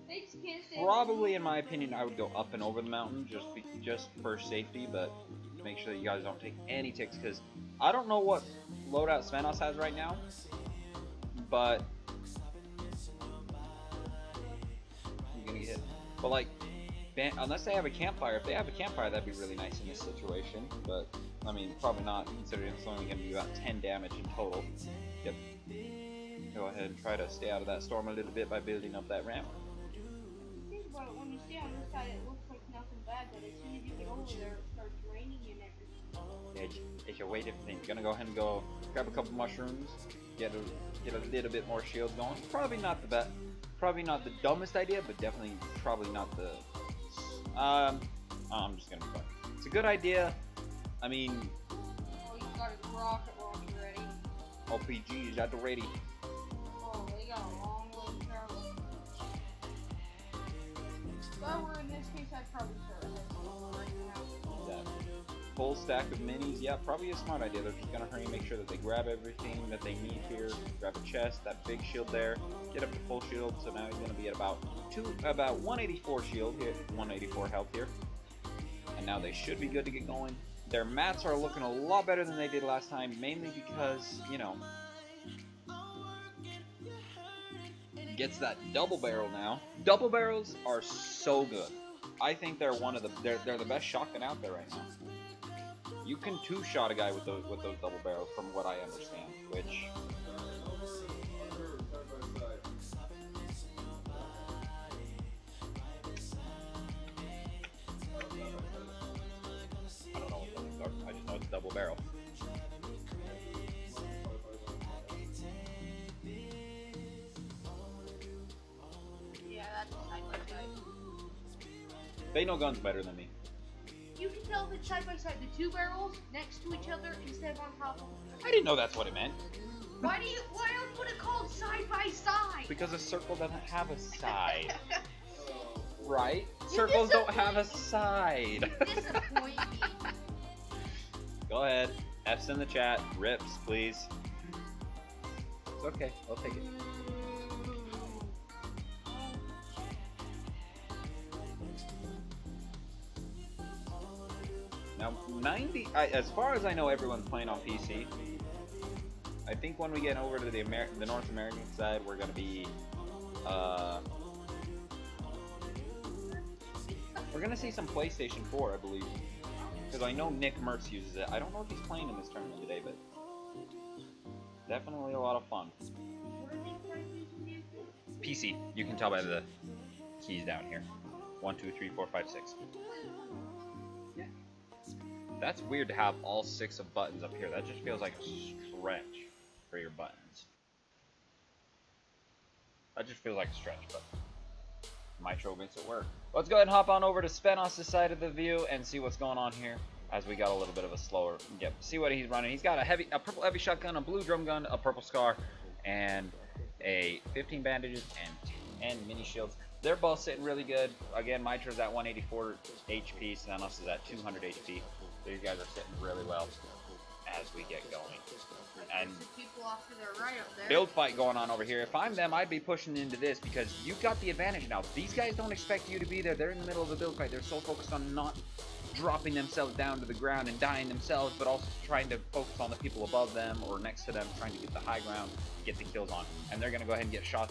They just can't stay. Probably, in my opinion, I would go up and over the mountain just for safety, but make sure that you guys don't take any ticks, because I don't know what loadout Svennoss has right now, but you're gonna get hit. But like, unless they have a campfire. If they have a campfire, that'd be really nice in this situation. But I mean, probably not, considering it's only going to be about 10 damage in total. Yep. Go ahead and try to stay out of that storm a little bit by building up that ramp. Think about it, when you stay on this side, it looks like nothing bad, but as soon as you get over there, it starts raining and everything. It's a way different thing. You're gonna go ahead and go grab a couple mushrooms, get a little bit more shield going. Probably not the dumbest idea, but definitely probably not the. I'm just gonna be fun. It's a good idea. I mean, Oh, he's got his rocket launcher ready. LPG is at the ready. Oh, they got a long way to travel. If I were in this case, I'd probably start heading right now. That full stack of minis, yeah, probably a smart idea. They're just gonna hurry and make sure that they grab everything that they need here. Grab a chest, that big shield there, get up to full shield. So now he's gonna be at about 184 shield here, 184 health here, and now they should be good to get going. Their mats are looking a lot better than they did last time, mainly because, you know, gets that double barrel now. Double barrels are so good. I think they're they're the best shotgun out there right now. You can two-shot a guy with those double barrels, from what I understand, which. I don't know what those are. I just know it's double barrel. Yeah, that's side by side. They know guns better than me. You can tell if it's side by side, the two barrels next to each other instead of on top of them. I didn't know that's what it meant. Why else would it call side by side? Because a circle doesn't have a side. Right? Circles don't have a side. You disappoint me. Go ahead. F's in the chat. Rips, please. It's okay. I'll take it. Now, as far as I know, everyone's playing on PC. I think when we get over to the North American side, we're gonna be, we're gonna see some PlayStation 4, I believe, because I know Nick Mertz uses it. I don't know if he's playing in this tournament today, but definitely a lot of fun. PC. You can tell by the keys down here. 1, 2, 3, 4, 5, 6. Yeah. That's weird to have all 6 of buttons up here. That just feels like a stretch for your buttons. That just feels like a stretch, but Mitro makes it work. Let's go ahead and hop on over to Svennoss' side of the view and see what's going on here, as we got a little bit of a slower. Yep. See what he's running. He's got a purple heavy shotgun, a blue drum gun, a purple scar, and a 15 bandages and 10 mini shields. They're both sitting really good. Again, Mitro's at 184 HP, Svennoss is at 200 HP. These guys are sitting really well. as we get going. And people off to their right up there. build fight going on over here. If I'm them, I'd be pushing into this because you've got the advantage now. These guys don't expect you to be there. They're in the middle of a build fight. They're so focused on not dropping themselves down to the ground and dying themselves, but also trying to focus on the people above them or next to them, trying to get the high ground, get the kills on. And they're going to go ahead and get shot.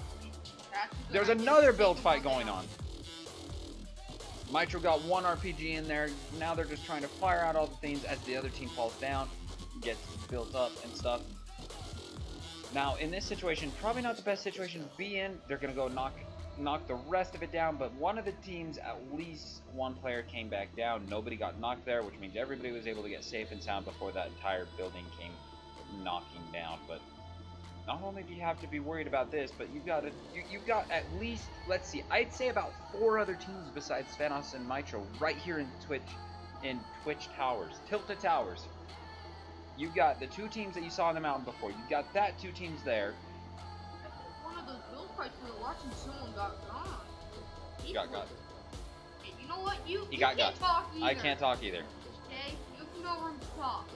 There's another build fight going on. Mitro got one RPG in there. Now they're just trying to fire out all the things as the other team falls down, gets built up and stuff. Now, in this situation, probably not the best situation to be in. They're going to go knock the rest of it down, but one of the teams, at least one player came back down. Nobody got knocked there, which means everybody was able to get safe and sound before that entire building came knocking down. But not only do you have to be worried about this, but you've got at least, let's see, I'd say about 4 other teams besides Svennoss and Mitro right here in Twitch Towers, Tilted Towers. You've got the 2 teams that you saw on the mountain before. You've got that 2 teams there. One of those build fights we were watching, someone got gone. He got. Hey, you know what? You can't talk either. I can't talk either. Okay? You have no room to talk.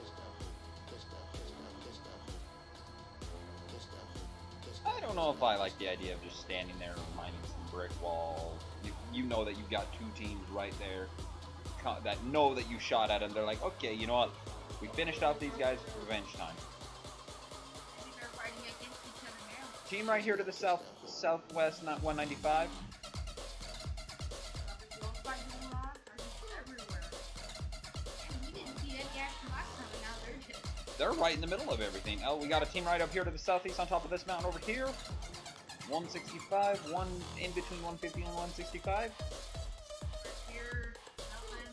I don't know if I like the idea of just standing there mining some brick walls. You know that you've got 2 teams right there that know that you shot at them. They're like, okay, you know what? We finished off these guys. Revenge time. They're fighting against each other now. Team right here to the southwest, not 195. Build fight going on. Everywhere. And we didn't see any action last time, and now they're just... They're right in the middle of everything. Oh, we got a team right up here to the southeast on top of this mountain over here. 165, one in between 150 and 165. Here, nothing.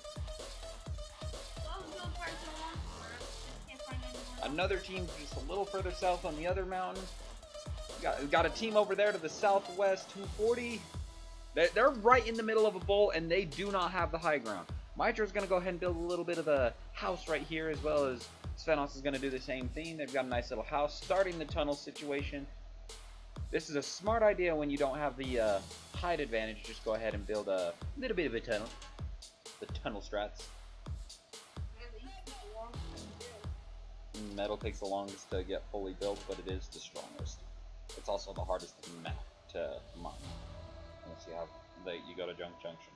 Those build fights go on. Can't find anyone. Another team just a little further south on the other mountain. We got a team over there to the southwest, 240. They're right in the middle of a bowl, and they do not have the high ground. Mitro's going to go ahead and build a little bit of a house right here, as well as Svennoss is going to do the same thing. They've got a nice little house, starting the tunnel situation. This is a smart idea when you don't have the height advantage. Just go ahead and build a little bit of a tunnel. The tunnel strats. Metal takes the longest to get fully built, but it is the strongest. It's also the hardest map to mine. Unless you have you go to Junk Junction.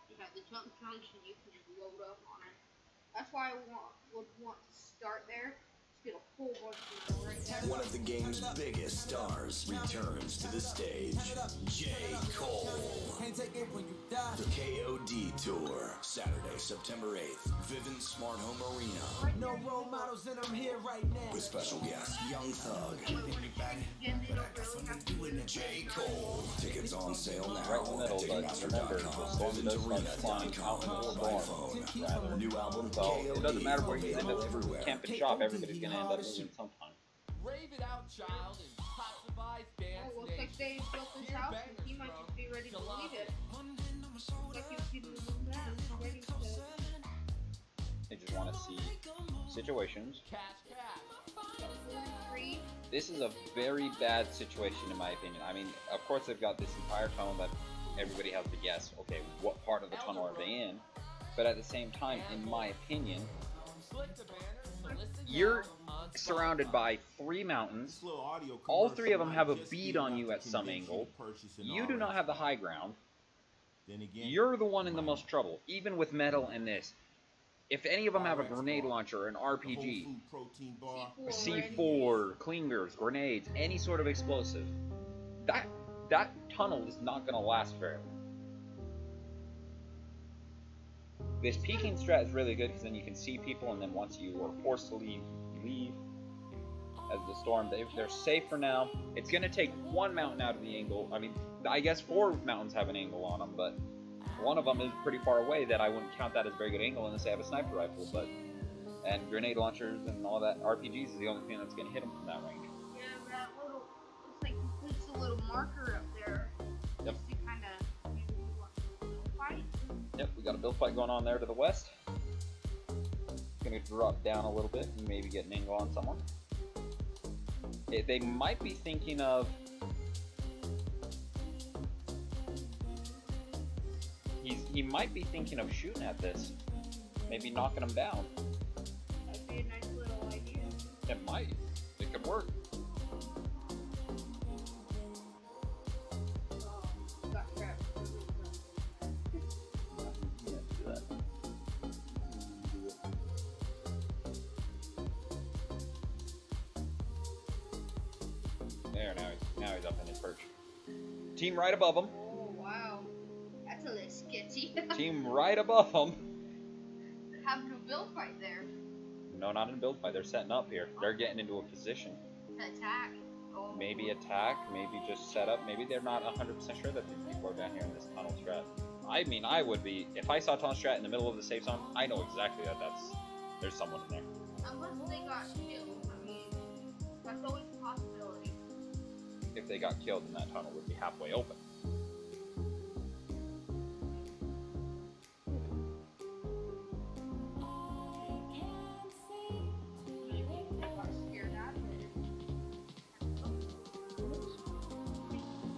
Yeah, the Junk Junction you can just load up on it. That's why I would want to start there. Get a whole bunch of people right now. One of the game's biggest stars returns to the stage. J. Cole. The KOD Tour. Saturday, September 8th. Vivint Smart Home Arena. No role models and I'm here right now. With special guest, Young Thug. J. Cole. Tickets on sale now at Ticketmaster.com. Vivint Arena.com. By phone. New album, KOD. It doesn't matter where you end up everywhere. camp and shop, everybody's going to end up moving sometime. Rave it out, child, and pop the dance. Oh, looks like they built this house and he might just be ready to leave it. Looks like he's moving that. Ready to... They just want to see situations. This is a very bad situation in my opinion. I mean, of course they've got this entire tunnel that everybody has to guess, okay, what part of the tunnel are they in? But at the same time, in my opinion, you're surrounded by 3 mountains. All 3 of them have a bead on you at some angle. You do not have the high ground. You're the one in the most trouble, even with metal and this. If any of them have a grenade launcher, an RPG, a C4, clingers, grenades, any sort of explosive, that tunnel is not going to last very long. This peeking strat is really good because then you can see people, and then once you are forced to leave, you leave. As the storm, they're safe for now. It's going to take 1 mountain out of the angle. I mean, I guess 4 mountains have an angle on them, but one of them is pretty far away that I wouldn't count that as a very good angle unless they have a sniper rifle. And grenade launchers and all that, RPGs is the only thing that's going to hit them from that range. Yeah, that little, looks like it's a little marker up there. Yep. Just to kind of maybe want to fight. Yep, we got a build fight going on there to the west. Gonna drop down a little bit and maybe get an angle on someone. They might be thinking of... He might be thinking of shooting at this. Maybe knocking him down. That'd be a nice little idea. It might. It could work. Got trapped. There, now he's up in his perch. Team right above him. Oh, wow. That's a little sketchy. Team right above him. They're having a build fight there. No, not in a build fight. They're setting up here. They're getting into a position. Attack. Oh. Maybe attack, maybe just set up. Maybe they're not 100% sure that these people are down here in this tunnel strat. I mean, I would be. If I saw tunnel strat in the middle of the safe zone, I know exactly that there's someone in there. Unless they got killed. I mean, that's always a possibility. If they got killed, then that tunnel would be halfway open.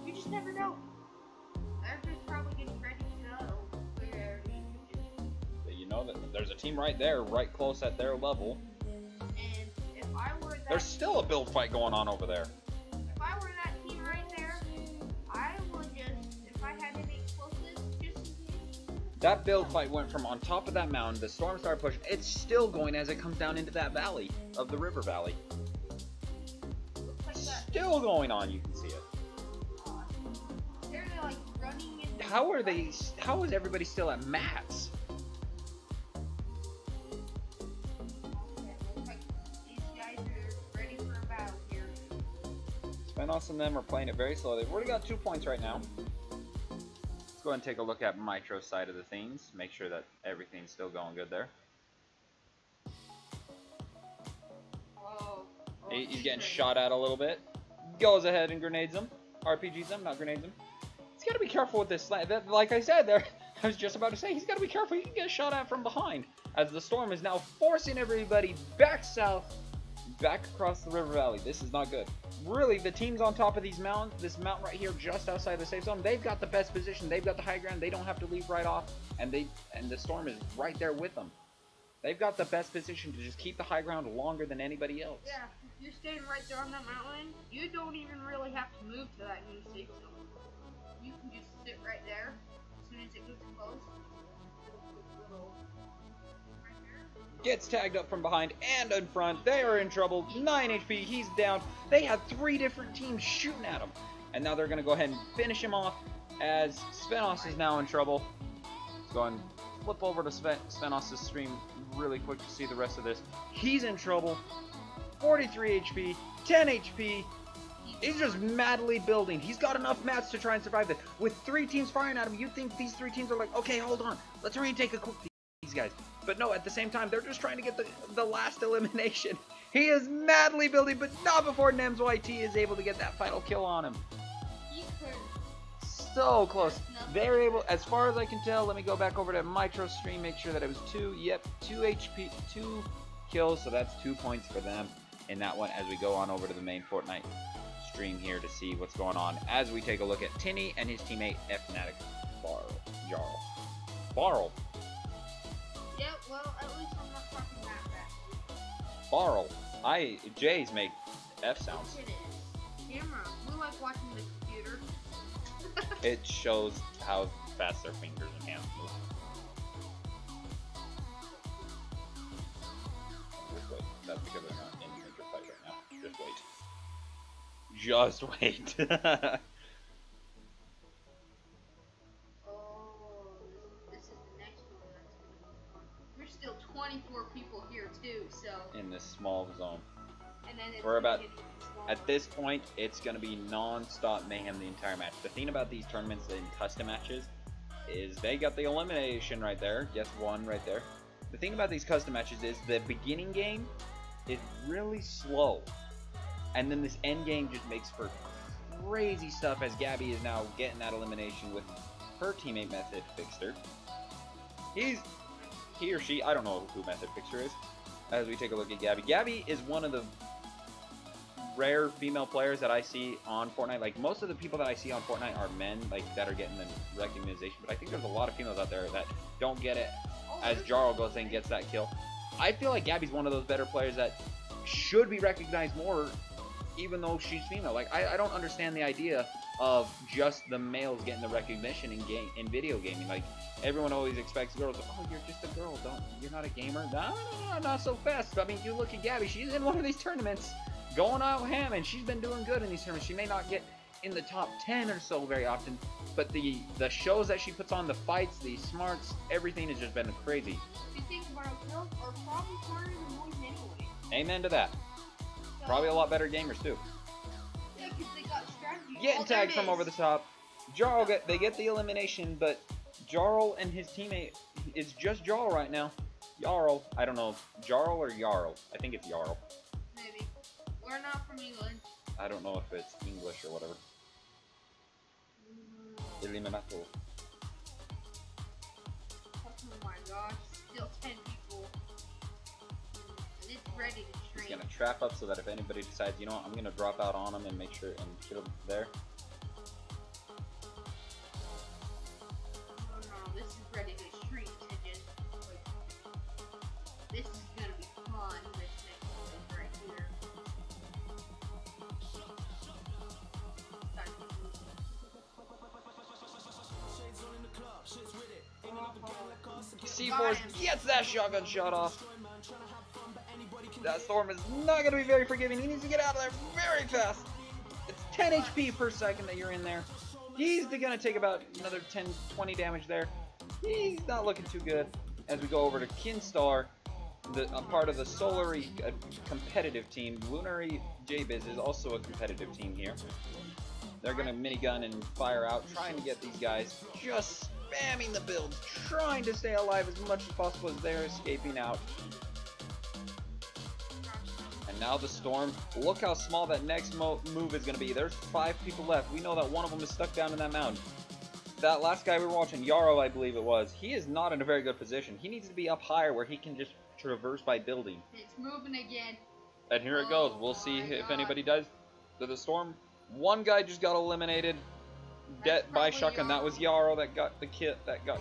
You just never know. They're just probably getting ready to go. But you know that there's a team right there, right close at their level. And if I were that There's still a build fight going on over there. If I were that team right there, I would just, if I had any explosives, just in case. That build fight went from on top of that mountain, the storm started pushing. It's still going as it comes down into that valley of the river valley. Looks like that. Still going on, you can see it. They're like running in. How is everybody still at max? Okay, looks like these guys are ready for a battle here. Svennoss and them are playing it very slow. They've already got 2 points right now. Let's go ahead and take a look at Mitro's side of the things. Make sure that everything's still going good there. Oh, He's getting shot at a little bit. Goes ahead and grenades him. RPGs him, not grenades him. He's got to be careful with this. Like I said there, I was just about to say, he's got to be careful. He can get shot at from behind. As the storm is now forcing everybody back south, back across the river valley. This is not good. Really, the teams on top of these mountains, this mountain right here just outside the safe zone, they've got the best position. They've got the high ground. They don't have to leave right off. And the storm is right there with them. They've got the best position to just keep the high ground longer than anybody else. Yeah, if you're staying right there on that mountain, you don't even really have to move to that new safe zone. You can just sit right there. As soon as it gets close, right there. Gets tagged up from behind and in front. They are in trouble. 9 HP. He's down. They had 3 different teams shooting at him. And now they're going to go ahead and finish him off as Svennoss is now in trouble. Let's go and flip over to Svennoss' stream really quick to see the rest of this. He's in trouble. 43 HP. 10 HP. He's just madly building. He's got enough mats to try and survive this. With 3 teams firing at him, you'd think these 3 teams are like, okay, hold on. Let's retake a quick these guys. But no, at the same time, they're just trying to get the last elimination. He is madly building, but not before Nems YT is able to get that final kill on him. So close. They're able, as far as I can tell, let me go back over to Mitro's stream, make sure that it was 2. Yep, 2 HP, 2 kills, so that's 2 points for them in that one as we go on over to the main Fortnite stream here to see what's going on as we take a look at Tinny and his teammate Fnatic Barl. Yeah, well, at least I'm not talking that fast. Barl. J's make F sounds. It is. Camera. We like watching the computer. It shows how fast their fingers and hands move. Just wait. That's because they're not in major fight right now. Just wait. Just wait. Oh, this is the next one that's going to be fun. There's still 24 people here too, so. In this small zone. And then it's We're about, getting smaller. at this point, it's going to be non-stop mayhem the entire match. The thing about these tournaments and custom matches is they got the elimination right there. Guess 1 right there. The thing about these custom matches is the beginning game is really slow. And then this end game just makes for crazy stuff as Gabby is now getting that elimination with her teammate Method Fixer. He or she, I don't know who Method Fixer is, as we take a look at Gabby. Gabby is one of the rare female players that I see on Fortnite. Like, most of the people that I see on Fortnite are men, like, that are getting the recognition, but I think there's a lot of females out there that don't get it as Jarl goes and gets that kill. I feel like Gabby's one of those better players that should be recognized more, even though she's female. Like, I don't understand the idea of just the males getting the recognition in video gaming. Like, everyone always expects girls, oh, you're just a girl, you're not a gamer. No, not so fast. I mean, you look at Gabby, she's in one of these tournaments, going out ham, and she's been doing good in these tournaments. She may not get in the top 10 or so very often, but the shows that she puts on, the fights, the smarts, everything has just been crazy. If you think about it, girls are probably smarter than boys anyway. Amen to that. So, probably a lot better gamers too. Yeah, because they got strategy. Getting tagged from over the top. Jarl, they get the elimination, but Jarl and his teammate, it's just Jarl right now. Jarl, I don't know, Jarl or Jarl? I think it's Jarl. Maybe. We're not from England. I don't know if it's English or whatever. Eliminato. Oh my gosh, still 10 people. And it's ready to train. He's gonna trap up so that if anybody decides, you know what, I'm gonna drop out on him and make sure and kill him there. Oh no, this is ready to treat attention. Like, this is gonna be fun, this next one right here. C4 gets that shotgun shot off. That Storm is not going to be very forgiving. He needs to get out of there very fast. It's 10 HP per second that you're in there. He's going to take about another 10, 20 damage there. He's not looking too good. As we go over to Kinstar, a part of the Solary competitive team. Lunary JBiz is also a competitive team here. They're going to minigun and fire out, trying to get these guys just spamming the builds, trying to stay alive as much as possible as they're escaping out. And now the Storm, look how small that next move is going to be. There's 5 people left. We know that one of them is stuck down in that mountain. That last guy we were watching, Yarrow, I believe it was, he is not in a very good position. He needs to be up higher where he can just traverse by building. It's moving again. And here it goes. We'll see if anybody does. To the Storm, one guy just got eliminated. Dead by shotgun. That was Yarrow that got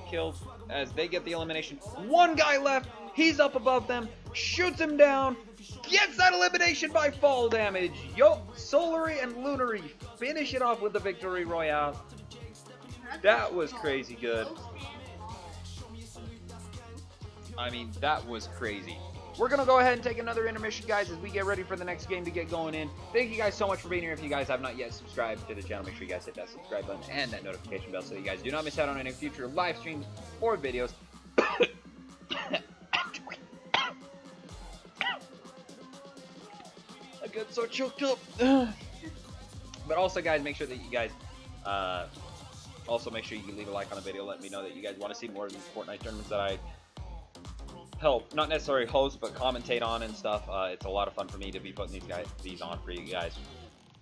killed. As they get the elimination, one guy left. He's up above them, shoots him down, gets that elimination by fall damage. Yo, Solary and Lunary finish it off with the victory royale. That was crazy good. I mean, that was crazy. We're going to go ahead and take another intermission, guys, as we get ready for the next game to get going in. Thank you guys so much for being here. If you guys have not yet subscribed to the channel, make sure you guys hit that subscribe button and that notification bell so you guys do not miss out on any future live streams or videos. I got so choked up. But also, guys, make sure that you guys... also, make sure you leave a like on the video. Let me know that you guys want to see more of these Fortnite tournaments that I help, not necessarily host, but commentate on and stuff. It's a lot of fun for me to be putting these on for you guys.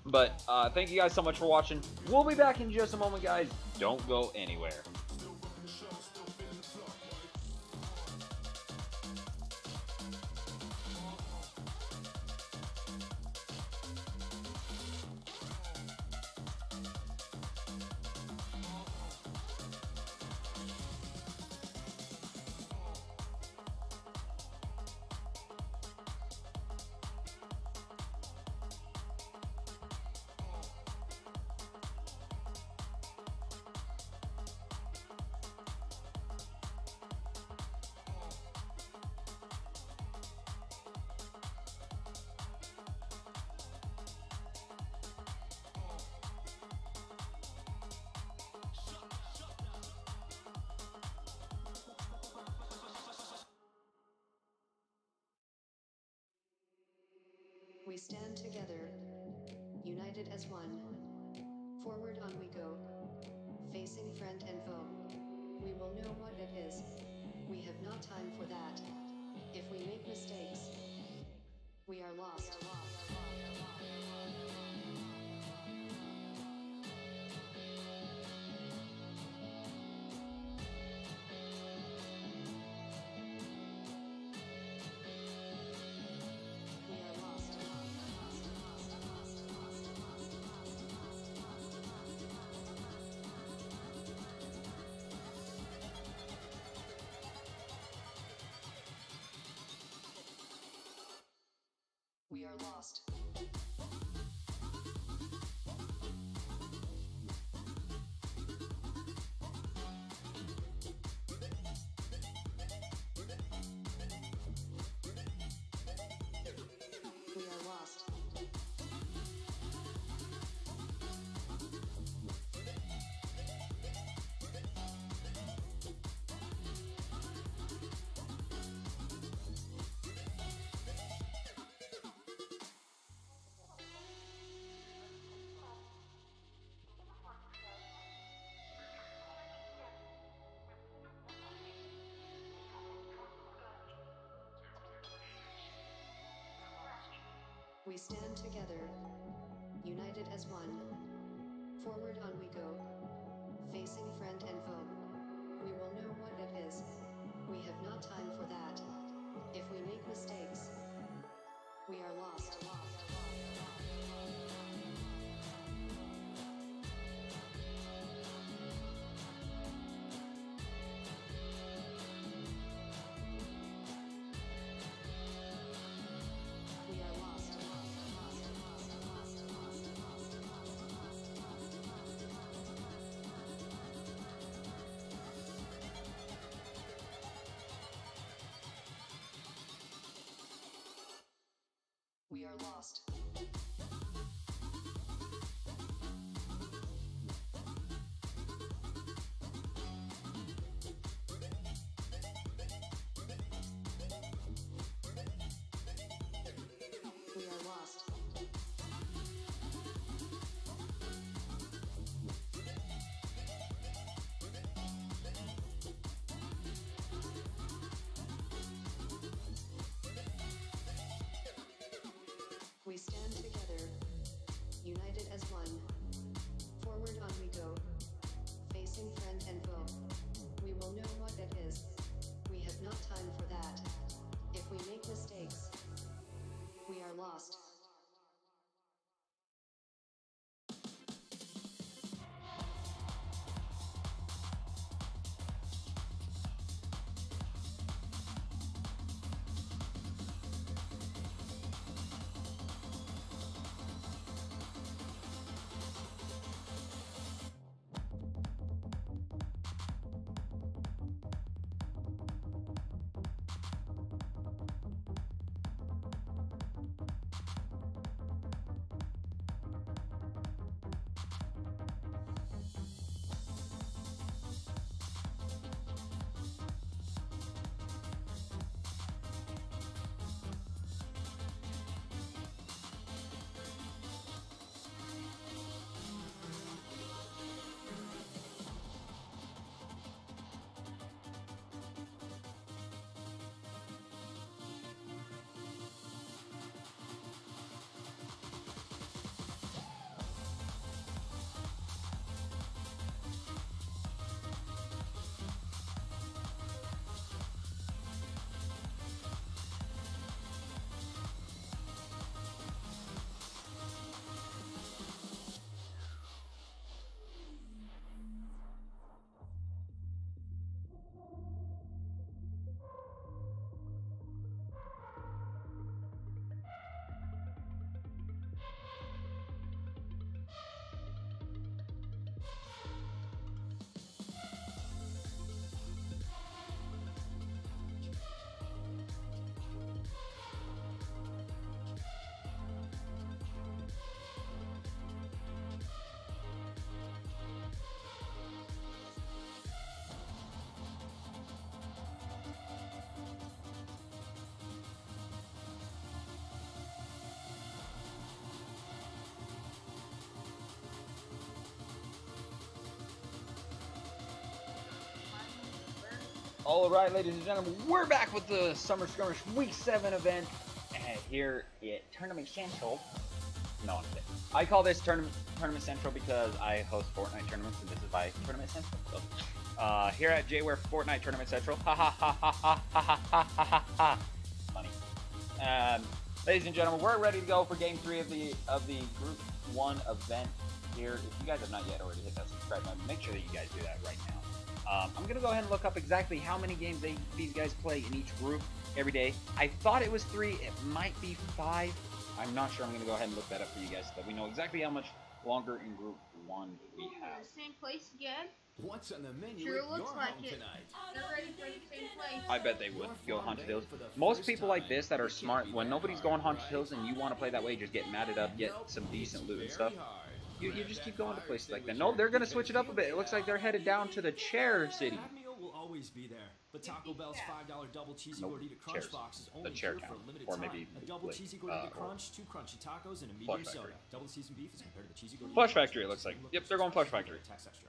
But thank you guys so much for watching. We'll be back in just a moment, guys. Don't go anywhere. We stand together, united as one. Forward on we go, facing friend and foe. We will know what it is. We have not time for that. If we make mistakes, we are lost. We We stand together, united as one. Forward on we go, facing friend and foe. We will know what it is. We have not time for that. If we make mistakes, we are lost. We are lost. We are lost. We stand together, united as one. Forward on we go, facing friend and foe. We will know what it is. We have not time for that. If we make mistakes, we are lost. All right, ladies and gentlemen, we're back with the Summer Skirmish Week 7 event here at Tournament Central. No, I'm kidding. I call this Tournament Central because I host Fortnite tournaments, and this is by Tournament Central. So, here at JWare Fortnite Tournament Central. Ha ha ha ha ha ha ha ha ha. Funny. Ladies and gentlemen, we're ready to go for Game 3 of the Group 1 event here. If you guys have not yet already hit that subscribe button, make sure that you guys do that right now. I'm going to go ahead and look up exactly how many games these guys play in each group every day. I thought it was 3. It might be 5. I'm not sure. I'm going to go ahead and look that up for you guys so that we know exactly how much longer in Group 1 we have. The same place again? What's on the menu Sure at looks your like home it. tonight? They're ready for the same place. I bet they would go Haunted Hills. Most people like this that are smart, when nobody's going Haunted Hills and you want to play that way, just get matted up, get some decent loot and stuff. You just keep going to places like that. No, they're going to switch it up a bit. It looks like they're headed down to the Chair City. That meal will always be there, but Taco Bell's $5 double cheesy gordita crunch Chairs. box is The only Chair here for Town. a limited Or time. maybe A double like, cheesy gordita crunch, 2 crunchy tacos, and a medium Plush soda. Factory. Double seasoned beef is compared to the cheesy gordita. Plush Factory, it looks like. Yep, they're going Plush Factory. Tax extra.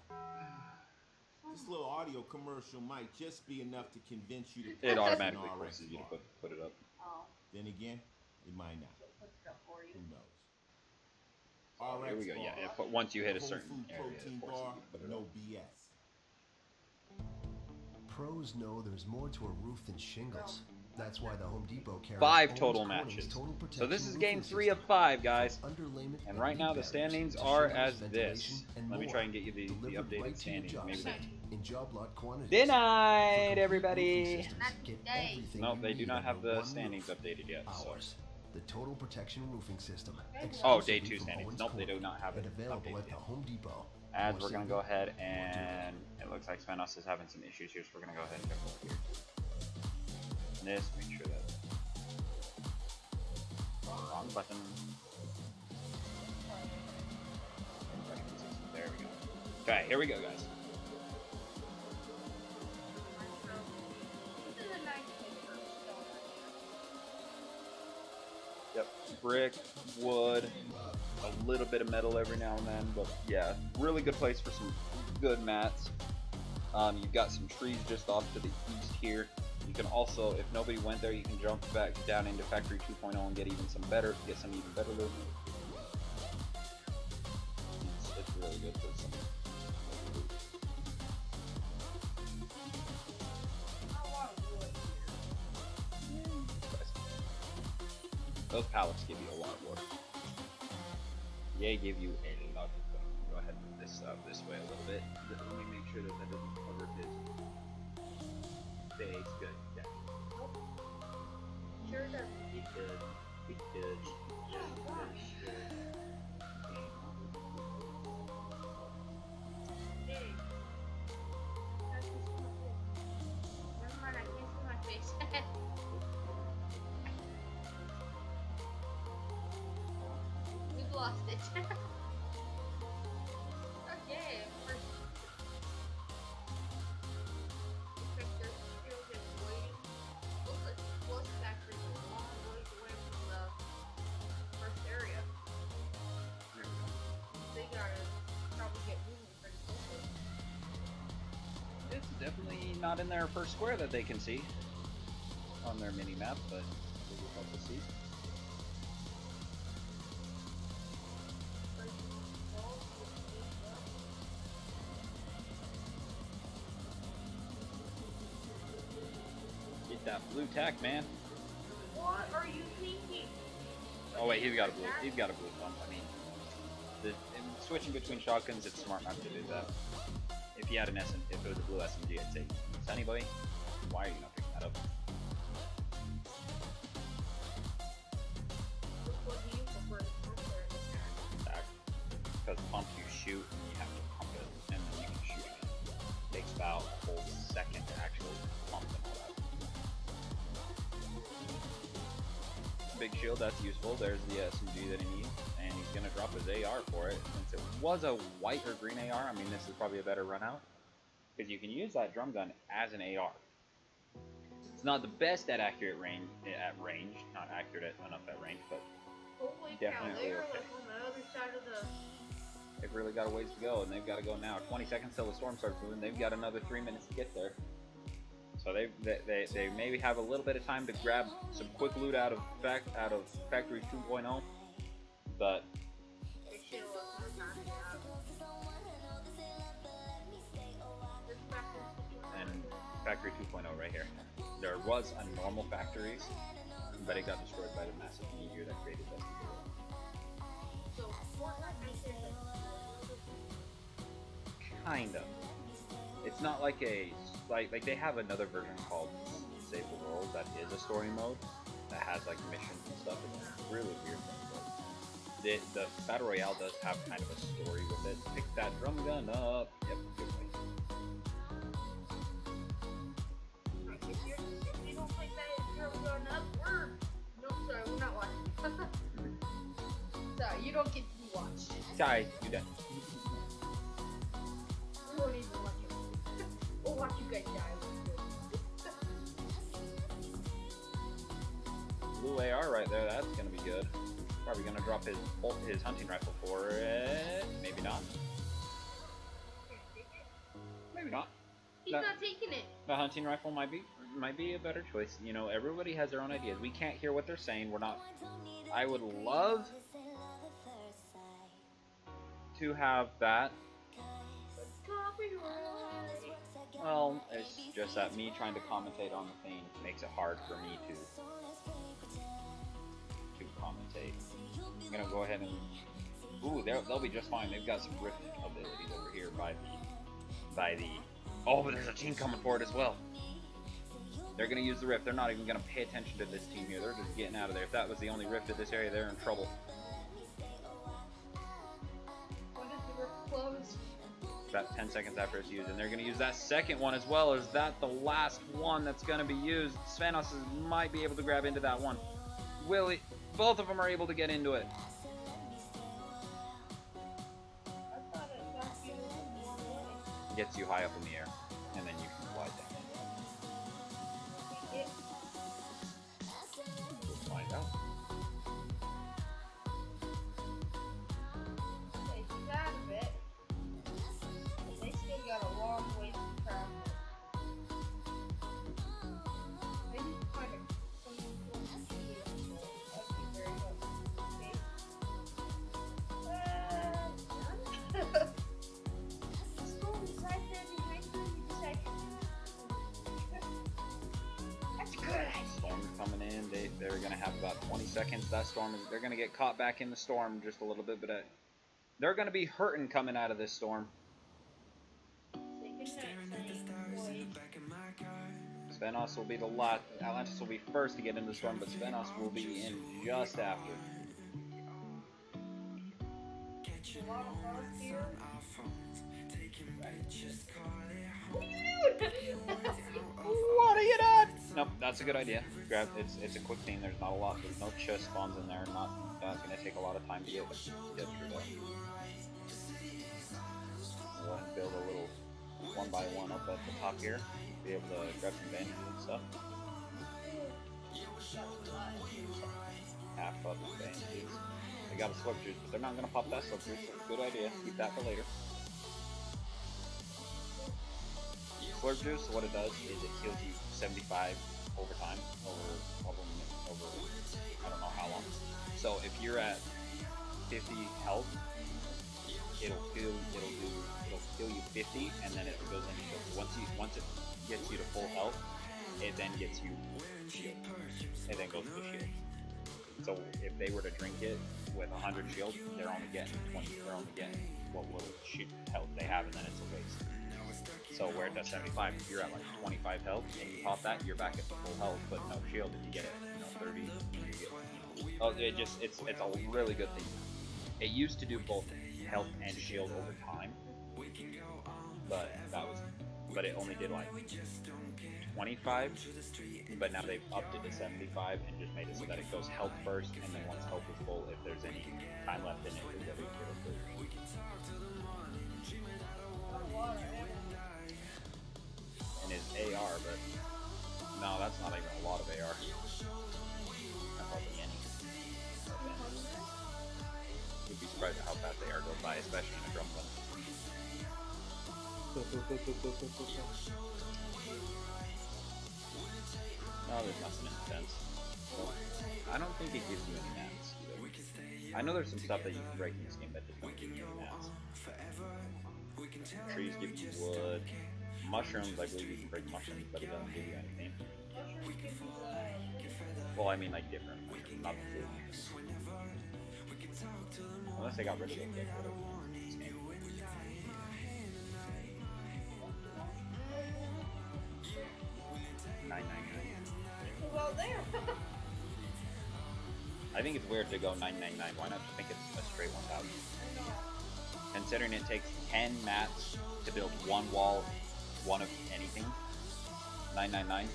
This little audio commercial might just be enough to convince you to It purchase automatically an RX forces you to bar. put it up. Oh. Then again, It might not. Who knows? Oh, here we go. Yeah, RX but once you hit a Whole certain food area, protein it forces bar, you to put it no up. BS. Pros know there's more to a roof than shingles. That's why the Home Depot carries 5 Owens total Corning's matches. Total So Protection this is game roofing 3 of system. 5, guys. From underlayment And right now the leak standings barriers are to as shingles, this. ventilation, and Let me more. try and get you the Delivered updated right to your standings. job Maybe site in job lot quantities. Good For night, complete everybody. roofing systems, get everything No, you they do need not have under the one standings roof. updated yet. So. Ours, the Total Protection Roofing System. Oh, day exclusively 2 from standings. Owens Nope, they do Corning, not have it and available updated at the yet. Home Depot. As More we're going to simple, go ahead more and it looks like Svennoss is having some issues here, so we're going to go ahead and go here. This, make sure that wrong button. There we go. Okay, here we go, guys. Yep, brick, wood, a little bit of metal every now and then, but yeah, really good place for some good mats. You've got some trees just off to the east here. You can also, if nobody went there, you can jump back down into Factory 2.0 and get even some better, even better loot. It's really good for some loot. Those pallets give you a lot of wood. They give you a lot of wood. Go ahead and move this this way a little bit. Let me make sure that that doesn't cover his face. Good. Yeah. Sure does. It does. It does. Hey. Never mind, I can't see my face. We've lost it. Okay, first. Looks like there's still just waiting. Looks like Plus Factory's a long ways away from the first area. They gotta probably get moving pretty quickly. It's definitely not in their first square that they can see on their mini map, but we will have to see. Get that blue tack, man. What are you thinking? Oh wait, he's got a blue. He's got a blue pump. I mean, in switching between shotguns, it's smart not to do that. If he had an if it was a blue SMG, I'd say, Sonny boy, why are you not picking that up? Tack. Because pump you shoot, and you have to pump it, and then you can shoot it. It takes about a whole second to actually pump and all that. Big shield, that's useful. There's the SMG that he needs, and he's gonna drop his AR for it. Since it was a white or green AR, I mean this is probably a better run out, because you can use that drum gun as an AR. It's not the best at accurate range, not accurate enough at range, but Holy cow, definitely they are okay. like on the other side of the... They've really got a ways to go, and they've got to go now. 20 seconds till the storm starts moving. They've got another 3 minutes to get there. So they maybe have a little bit of time to grab some quick loot out of Factory 2.0, but and Factory 2.0 right here. There was a normal factories, but it got destroyed by the massive meteor that created that. Kind of. It's not like like they have another version called Save the World that is a story mode that has like missions and stuff. It's a really weird thing. The Battle Royale does have kind of a story with it. Pick that drum gun up. Yep, good place. If you don't pick that drum gun up, no, sorry, we're not watching. Sorry, you don't get to be watched. Sorry, you done. We won't even watch you. We'll watch you guys die. Blue AR right there, that's gonna be good. Probably gonna drop his hunting rifle for it. Maybe not. Maybe not. He's not taking it. The hunting rifle might be might be a better choice. You know, everybody has their own ideas. We can't hear what they're saying. We're not. I would love to have that. Well, it's just that me trying to commentate on the thing makes it hard for me to commentate. I'm gonna go ahead and. Ooh, they'll be just fine. They've got some rift abilities over here by the. Oh, but there's a team coming for it as well. They're gonna use the rift. They're not even gonna pay attention to this team here. They're just getting out of there. If that was the only rift in this area, they're in trouble. When does the rift close? About 10 seconds after it's used, and they're gonna use that second one as well. Is that the last one that's gonna be used? Svennoss might be able to grab into that one. Will he? Both of them are able to get into it. Gets you high up in the air, and then you can fly down. We'll find out. Okay, he's out of it. But they still got a long way to travel. They need to find someone who wants to see it. That'd be very helpful. Okay. Storm's coming in. They're gonna have about 20 seconds. That storm is. They're gonna get caught back in the storm just a little bit, but they're gonna be hurting coming out of this storm. Svennoss will be the last. Atlantis will be first to get into the storm, but Svennoss will be in just after. What are you doing? Nope, that's a good idea. Grab it's a quick thing. There's not a lot. There's no chest spawns in there. That's gonna take a lot of time to get through that. Go ahead and build a little one by one up at the top here. Be able to grab some bandages and stuff. Half up with bandages. They got a slurp juice, but they're not gonna pop that slurp juice. So good idea. Keep that for later. Slurp juice, what it does is it heals you 75 over time, over I don't know how long. So if you're at 50 health, it'll heal you 50, and then it goes into shield. Once it gets you to full health, it then gets you shield. It then goes to shield. So if they were to drink it with 100 shield, they're only getting 20. They're only getting what little health they have, and then it's a waste. So where it does 75, if you're at like 25 health and you pop that, you're back at the full health, but no shield. If you get it, 30, you get. Oh, it's a really good thing. It used to do both health and shield over time, but it only did like 25. But now they've upped it to 75 and just made it so that it goes health first, and then once health is full, if there's any time left in it, it'll go first. And his AR, but no, that's not even a lot of AR. Not hardly any. You'd be surprised at how fast AR goes by, especially in a drum gun. No, there's nothing intense. So, I don't think it gives you any mats either. I know there's some stuff that you can break in this game that just don't give you any mats. Trees give you wood. Mushrooms, I believe you can break mushrooms, but it doesn't give you anything. Well, I mean like different mushrooms, not the food. Unless they got rid of it. Well, there. I think it's weird to go 999. Why not just make it a straight 1000? Considering it takes 10 mats to build one wall, one of anything. 999.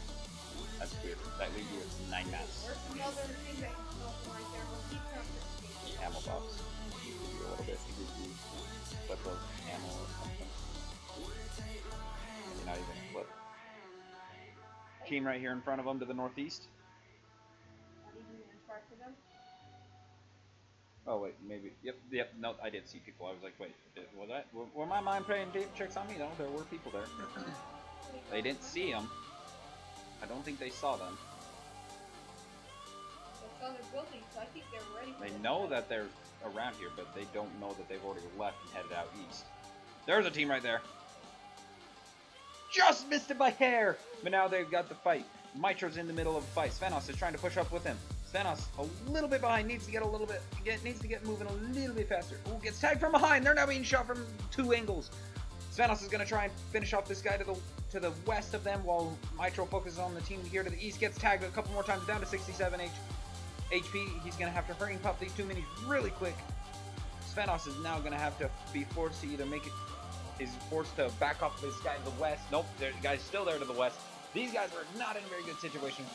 That's weird. That leaves you with 9 mats. There's another thing that you can open right there. We'll keep confiscating. Ammo box. Give you a little bit. Give you flip of ammo or something. Maybe not even flip. Team right here in front of them to the northeast. Not even in front of them. Oh wait, maybe. Yep. No, I did see people. I was like, wait, was that? Were my mind playing deep tricks on me? No, there were people there. They didn't see them. I don't think they saw them. They saw their building, so I think they're ready for They this know fight. that they're around here, but they don't know that they've already left and headed out east. There's a team right there. Just missed it by hair! But now they've got the fight. Mitro's in the middle of the fight. Svennoss is trying to push up with him. Svennoss a little bit behind, needs to get a little bit, needs to get moving a little bit faster. Ooh, gets tagged from behind. They're now being shot from 2 angles. Svennoss is gonna try and finish off this guy to the west of them, while Mitro focuses on the team here to the east. Gets tagged a couple more times, down to 67 HP. He's gonna have to hurry and pop these 2 minis really quick. Svennoss is now gonna have to be forced to either make it. Is forced to back off this guy to the west. Nope, the guy's still there to the west. These guys are not in a very good situation.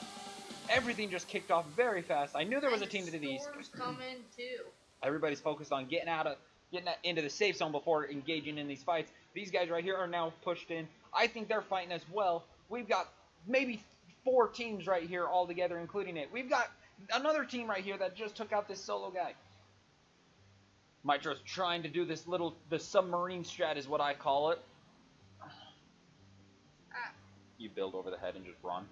Everything just kicked off very fast. I knew there was a team to the east. Storm's coming too. Everybody's focused on getting into the safe zone before engaging in these fights. These guys right here are now pushed in. I think they're fighting as well. We've got maybe 4 teams right here all together, including it. We've got another team right here that just took out this solo guy. Mitro's trying to do this the submarine strat is what I call it. You build over the head and just run.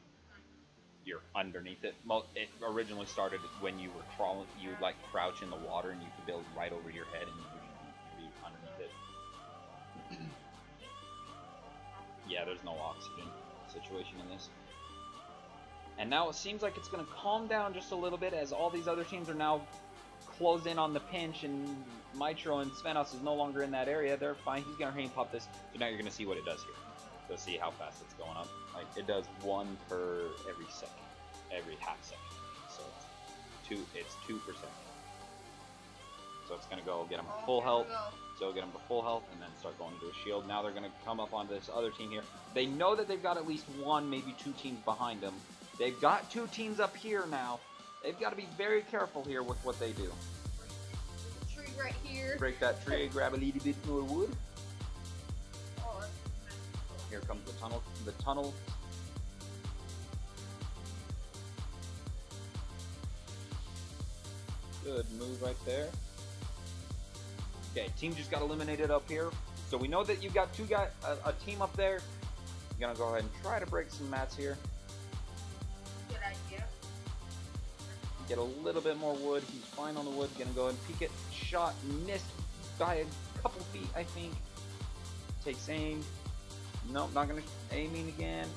You're underneath it. Well, it originally started when you were crawling. You would like crouch in the water and you could build right over your head and you'd be underneath it. Yeah, there's no oxygen situation in this. And now it seems like it's going to calm down just a little bit as all these other teams are now closed in on the pinch, and Mitro and Svennoss is no longer in that area. They're fine. He's going to hang pop this. So now you're going to see what it does here. So see how fast it's going up. Like, it does 1 per every second. Every half second. So it's 2 per second. So it's going to go get him to full health. So get him to full health and then start going into a shield. Now they're going to come up onto this other team here. They know that they've got at least 1, maybe 2 teams behind them. They've got 2 teams up here now. They've got to be very careful here with what they do. Tree right here. Break that tree, grab a little bit more wood. Here comes the tunnel. The tunnel. Good move right there. Okay, team just got eliminated up here. So we know that you've got a team up there. You're gonna go ahead and try to break some mats here. Good idea. Get a little bit more wood. He's fine on the wood. Gonna go ahead and peek it. Shot, missed by a couple feet, I think. Takes aim. Nope, not gonna aiming again.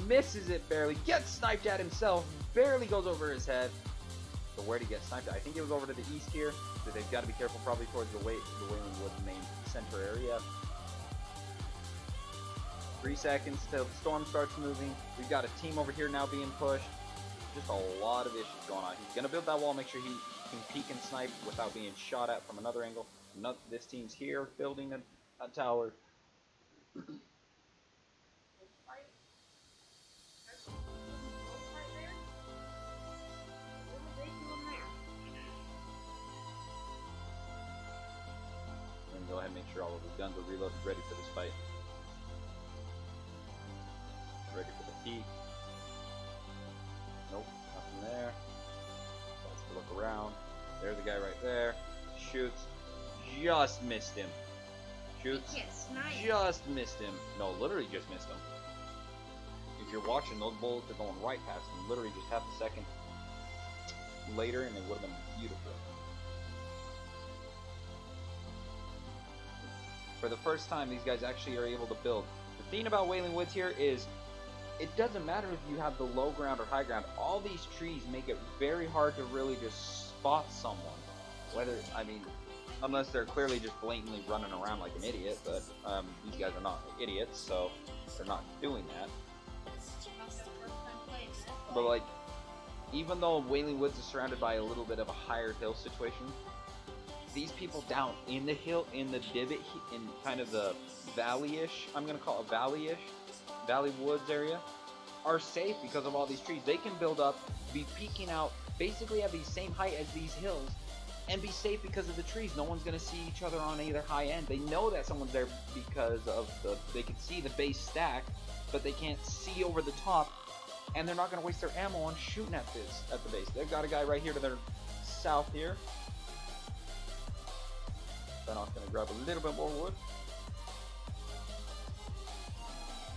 Misses it barely. Gets sniped at himself. Barely goes over his head. So where did he get sniped at? I think it was over to the east here. So they've got to be careful, probably towards the Wailing Woods main center area. 3 seconds till the storm starts moving. We've got a team over here now being pushed. Just a lot of issues going on. He's gonna build that wall, make sure he can peek and snipe without being shot at from another angle. This team's here building a tower. And go ahead and make sure all of his guns are reloaded, ready for this fight. Ready for the peek. Nope, nothing there. Let's look around. There's a guy right there. Shoots. Just missed him. Shoots. Just missed him. No, literally just missed him. If you're watching, those bullets are going right past him. Literally just half a second later, and it would have been beautiful. For the first time, these guys actually are able to build. The thing about Wailing Woods here is, it doesn't matter if you have the low ground or high ground. All these trees make it very hard to really just spot someone. Whether, I mean, unless they're clearly just blatantly running around like an idiot, but these guys are not idiots, so they're not doing that. But like, even though Wailing Woods is surrounded by a little bit of a higher hill situation, these people down in the hill, in the divot, in kind of the valley-ish, I'm going to call it valley-ish, Valley Woods area, are safe because of all these trees. They can build up, be peeking out, basically have the same height as these hills, and be safe because of the trees. No one's going to see each other on either high end. They know that someone's there because of they can see the base stack, but they can't see over the top, and they're not going to waste their ammo on shooting at the base. They've got a guy right here to their south here. Svennoss going to grab a little bit more wood.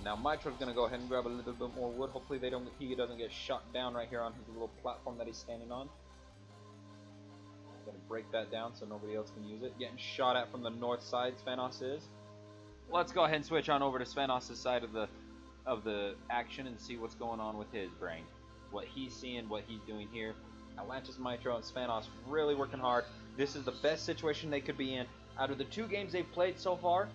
Now Mitro's going to go ahead and grab a little bit more wood. Hopefully he doesn't get shot down right here on his little platform that he's standing on. Gonna break that down so nobody else can use it. Getting shot at from the north side, Svennoss is. Let's go ahead and switch on over to Svennoss' side of the action and see what's going on with his brain. What he's seeing, what he's doing here. Atlantis, Mitro, and Svennoss really working hard. This is the best situation they could be in. Out of the 2 games they've played so far,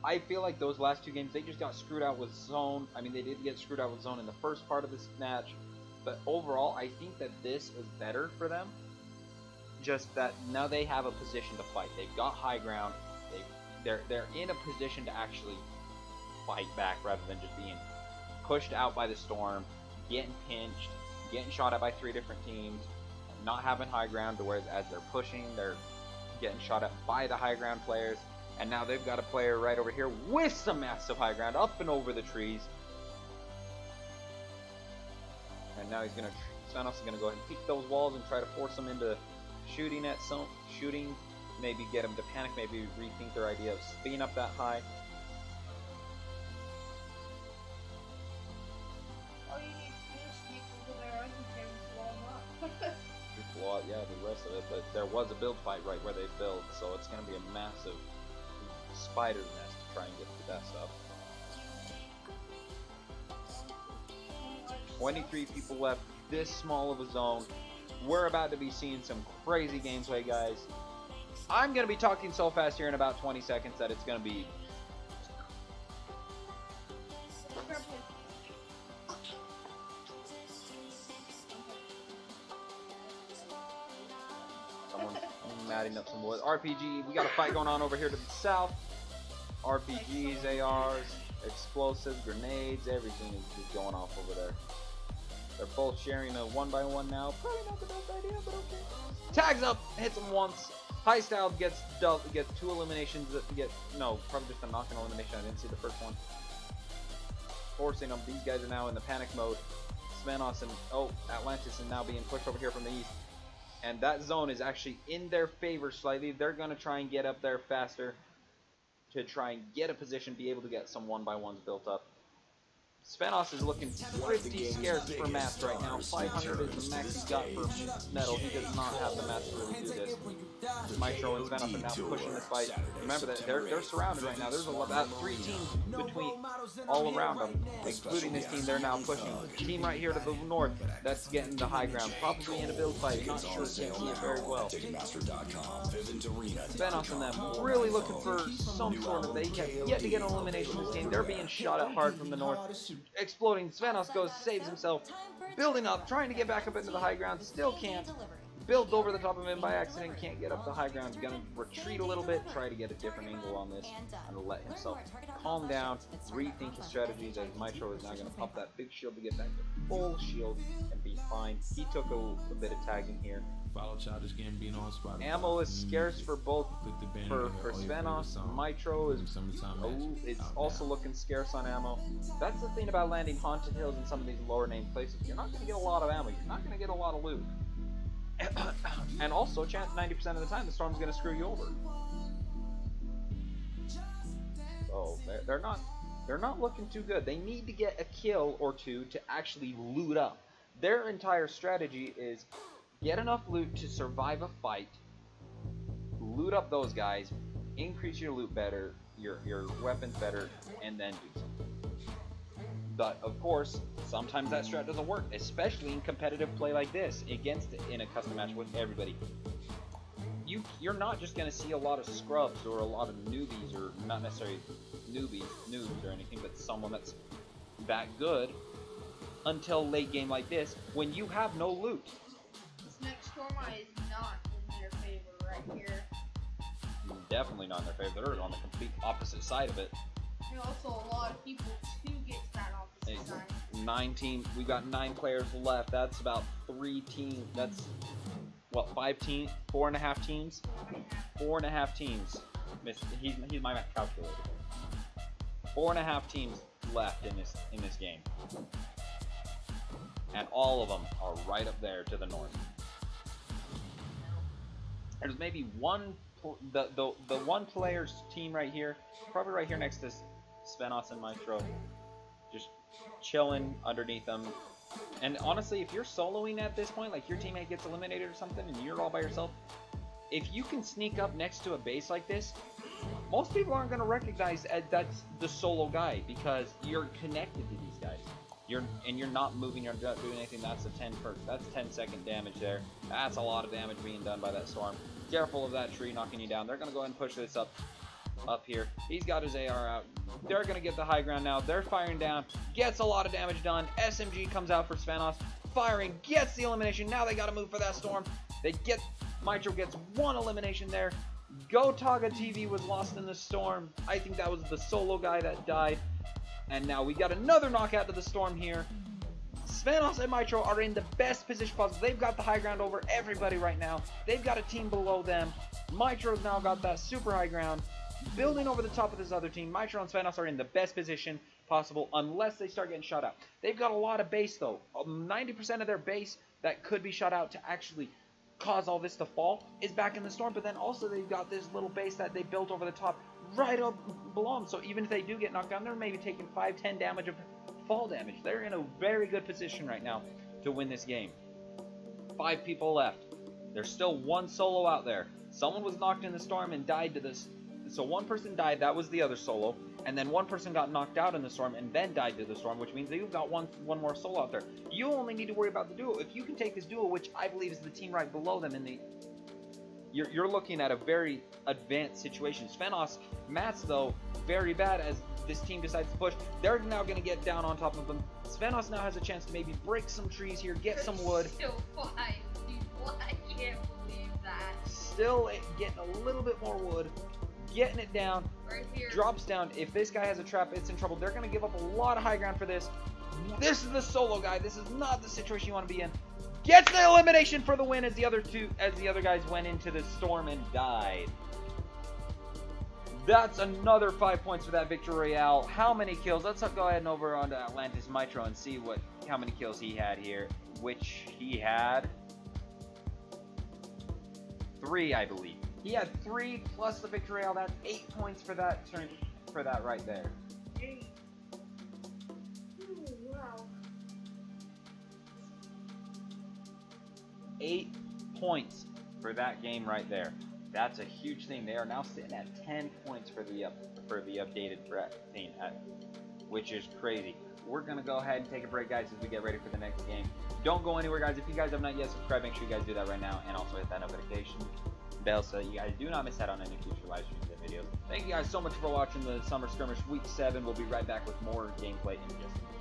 I feel like those last 2 games, they just got screwed out with zone. I mean, they did get screwed out with zone in the first part of this match. But overall, I think that this is better for them. Just that now they have a position to fight. They've got high ground. They're in a position to actually fight back rather than just being pushed out by the storm, getting pinched, getting shot at by 3 different teams, not having high ground to where as they're pushing, they're getting shot at by the high ground players. And now they've got a player right over here with some massive high ground up and over the trees. And now Svennoss is going to go ahead and peek those walls and try to force them into shooting at shooting, maybe get them to panic, maybe rethink their idea of speeding up that high. All you need to do is sneak over there and blow them up. Blow out, yeah, the rest of it, but there was a build fight right where they built, so it's going to be a massive spider's nest to try and get to that stuff. 23 people left, this small of a zone. We're about to be seeing some crazy gameplay, guys. I'm going to be talking so fast here in about 20 seconds that it's going to be... Someone's matting up some wood. RPG, we got a fight going on over here to the south. RPGs, ARs, explosives, grenades, everything is going off over there. They're both sharing a 1x1 now. Probably not the best idea, but okay. Tags up, hits him once. High style gets 2 eliminations. Probably just a knock-in elimination. I didn't see the first one. Forcing them. These guys are now in the panic mode. Svennoss and Atlantis is now being pushed over here from the east. And that zone is actually in their favor slightly. They're going to try and get up there faster to try and get a position, be able to get some 1x1s built up. Svennoss is looking pretty scarce for mats right now. 500 is the max he's got for metal. He does not have the mats to really do this. Mitro and Svennoss are now pushing this fight. Remember that they're surrounded right now. There's about 3 teams between all around them, including this team. They're now pushing. Team right here to the north, that's getting the high ground. Probably in a build fight. Not sure, can't see it very well. Svennoss and them really looking for some sort of... They have yet to get an elimination in this game. They're being shot at hard from the north. Exploding. Svennoss goes, saves himself, building up, trying to get back up into the high ground, still can't. Builds over the top of him by accident, can't get up the high ground. He's gonna retreat a little bit, try to get a different angle on this, and let himself calm down, rethink his strategies, as Mitro is now gonna pop that big shield to get back to full shield and be fine. He took a bit of tagging here. Follow Childish Gambino on Spotify. Ammo is scarce for both, for Svennoss. Mitro is also looking scarce on ammo. That's the thing about landing Haunted Hills in some of these lower named places. You're not going to get a lot of ammo. You're not going to get a lot of loot. And also, 90% of the time, the storm's going to screw you over. So they're not looking too good. They need to get a kill or 2 to actually loot up. Their entire strategy is get enough loot to survive a fight, loot up those guys, increase your loot better, your weapons better, and then do something. But of course, sometimes that strat doesn't work, especially in competitive play like this, in a custom match with everybody. You're not just going to see a lot of scrubs or a lot of newbies, or not necessarily noobs or anything, but someone that's that good until late game like this, when you have no loot. This next Stormeye is not in their favor right here. Definitely not in their favor. They're on the complete opposite side of it. And also a lot of people to get to that opposite side. 9 teams. We've got 9 players left. That's about 3 teams. That's what, 5 teams? 4.5 teams? 4.5 teams. He's my calculator. 4.5 teams left in this game. And all of them are right up there to the north. There's maybe the one player's team right here, probably right here next to Svennoss and Mitro. just chilling underneath them. And honestly, if you're soloing at this point, like your teammate gets eliminated or something and you're all by yourself, if you can sneak up next to a base like this, most people aren't going to recognize that's the solo guy because you're connected to these guys. You're not moving, you're not doing anything. That's a 10-second damage there. That's a lot of damage being done by that storm. Careful of that tree knocking you down. They're going to go ahead and push this up here. He's got his AR out. They're going to get the high ground now. They're firing down. Gets a lot of damage done. SMG comes out for Svennoss. Firing. Gets the elimination. Now they got to move for that storm. Mitro gets one elimination there. Gotaga TV was lost in the storm. I think that was the solo guy that died. And now we got another knockout to the storm here. Svennoss and Mitro are in the best position possible. They've got the high ground over everybody right now. They've got a team below them. Mitro's now got that super high ground. Building over the top of this other team. Mitro and Svennoss are in the best position possible unless they start getting shot out. They've got a lot of base though. 90% of their base that could be shot out to actually cause all this to fall is back in the storm, but then also they've got this little base that they built over the top right up below them. So even if they do get knocked down, they're maybe taking 5-10 damage of fall damage. They're in a very good position right now to win this game. 5 people left. There's still one solo out there. Someone was knocked in the storm and died to this. So one person died, that was the other solo, and then one person got knocked out in the storm and then died to the storm, which means that you've got one more solo out there. You only need to worry about the duo. If you can take this duo, which I believe is the team right below them, you're looking at a very advanced situation. Svennoss, Mats though, very bad as this team decides to push. They're now going to get down on top of them. Svennoss now has a chance to maybe break some trees here, get some wood. Still 5, dude. What? I can't believe that. Still getting a little bit more wood. Getting it down, right here. Drops down. If this guy has a trap, it's in trouble. They're going to give up a lot of high ground for this. This is the solo guy. This is not the situation you want to be in. Gets the elimination for the win as the other guys went into the storm and died. That's another 5 points for that victory royale. How many kills? Let's go ahead and over on to Atlantis Mitro and see how many kills he had here. Which he had 3, I believe. He had 3 plus the victory royale. That's 8 points for that turn, for that right there. 8. Ooh, wow. 8 points for that game right there. That's a huge thing. They are now sitting at 10 points for the updated thing, which is crazy. We're gonna go ahead and take a break, guys, as we get ready for the next game. Don't go anywhere, guys. If you guys have not yet subscribed, make sure you guys do that right now, and also hit that notification bell so you guys do not miss out on any future live streams and videos. Thank you guys so much for watching the Summer Skirmish Week 7. We'll be right back with more gameplay in just a minute.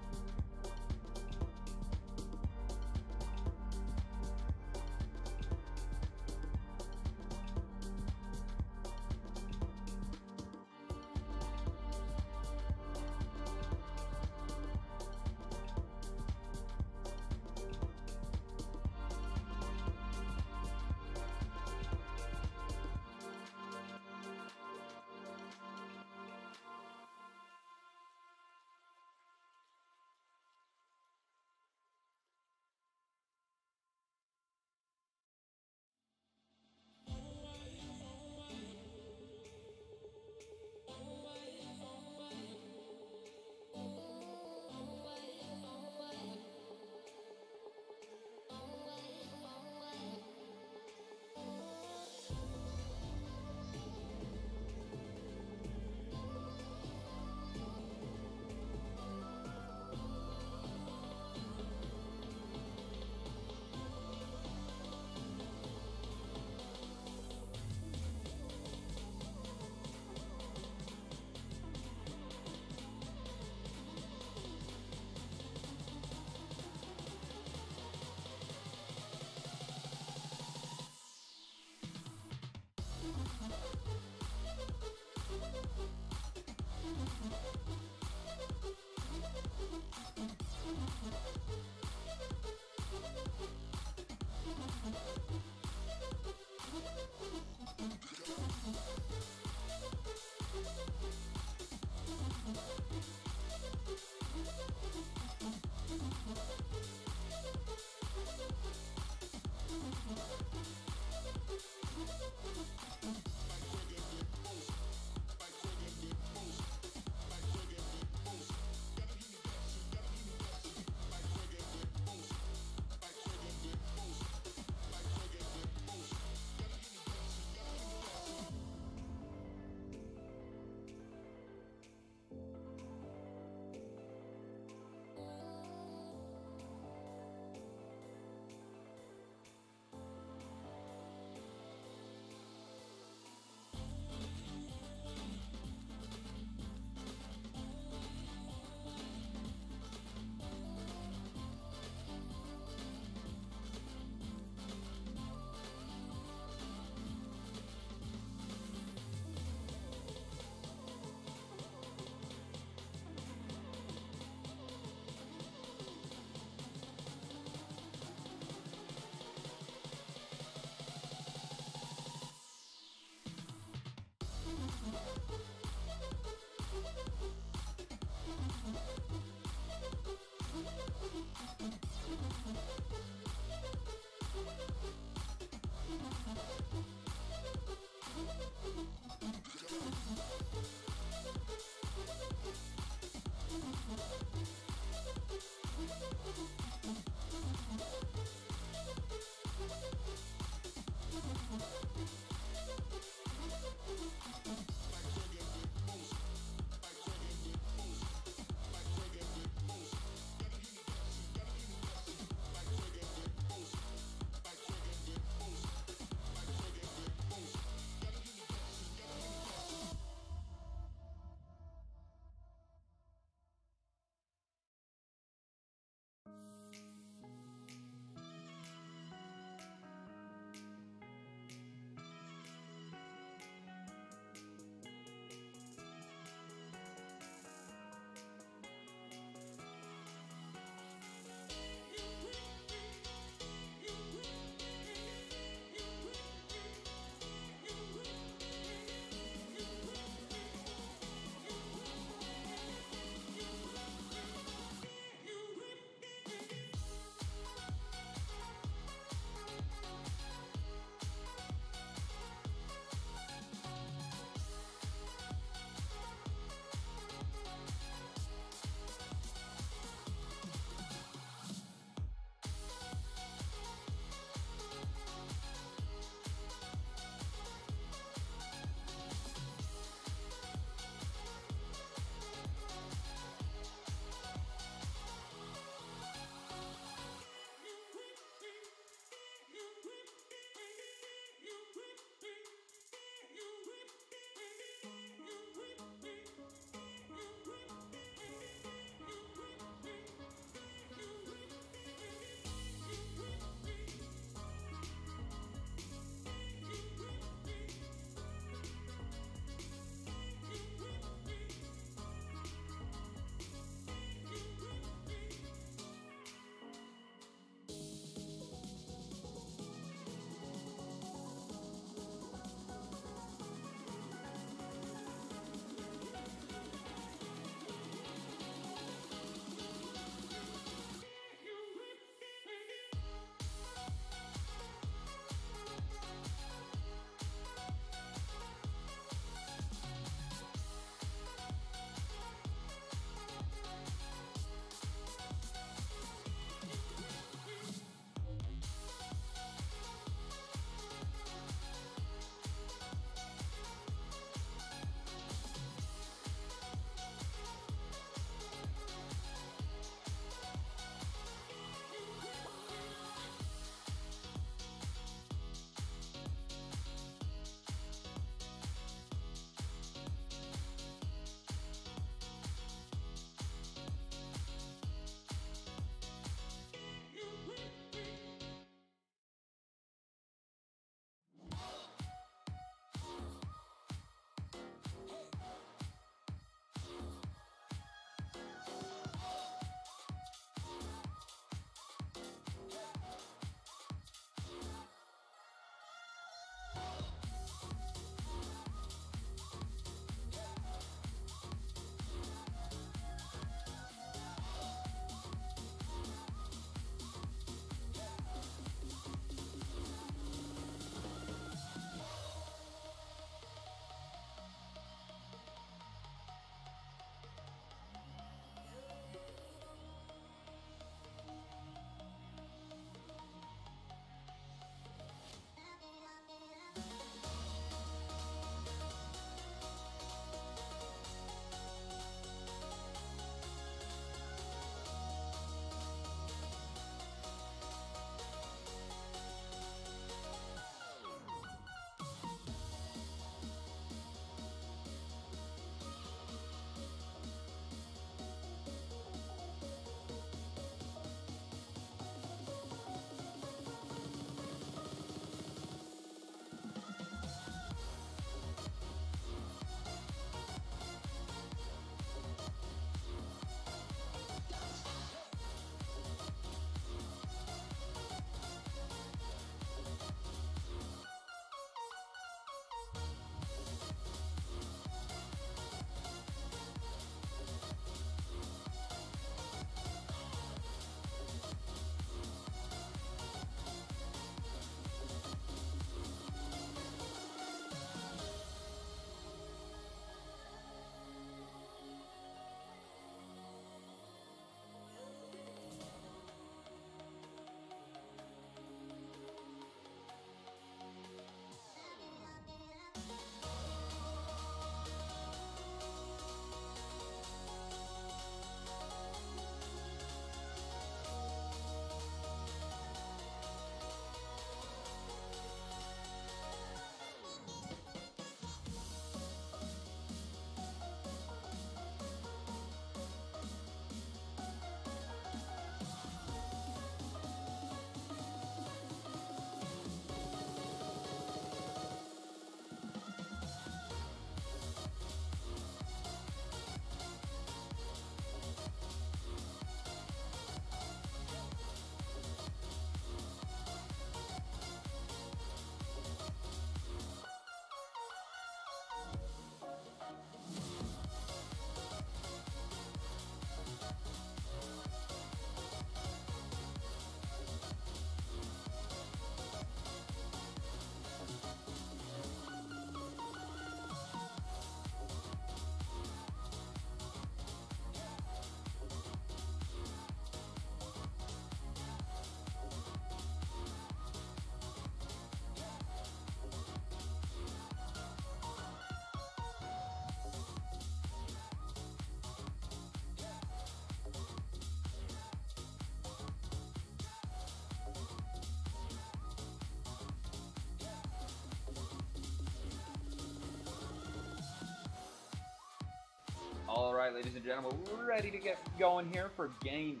Alright, ladies and gentlemen, we're ready to get going here for Game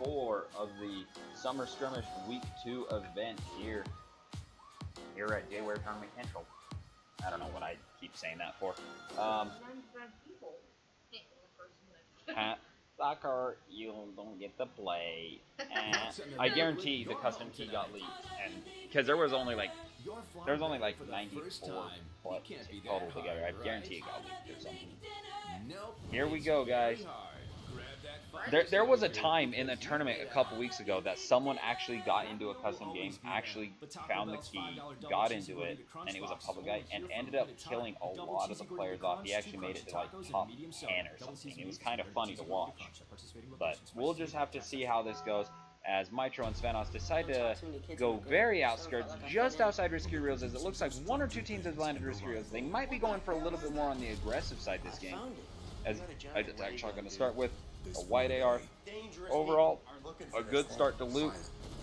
4 of the Summer Skirmish Week 2 event here at J-Ware Tournament Central. I don't know what I keep saying that for. Soccer, you don't get to play. I guarantee the custom key got leaked, and because there was only like 94 total together. I guarantee it got leaked or something. Here we go, guys. There was a time in the tournament a couple weeks ago that someone actually got into a custom game, actually found the key, got into it, and it was a public guy, and ended up killing a lot of the players off. He actually made it to like top 10 or something. It was kind of funny to watch. But we'll just have to see how this goes, as Mitro and Svennoss decide to go very outskirts, just outside Risky Reels, as it looks like one or two teams have landed Risky Reels. They might be going for a little bit more on the aggressive side this game. As I attack shotgun to start with, a white AR. Overall, a good start to loot.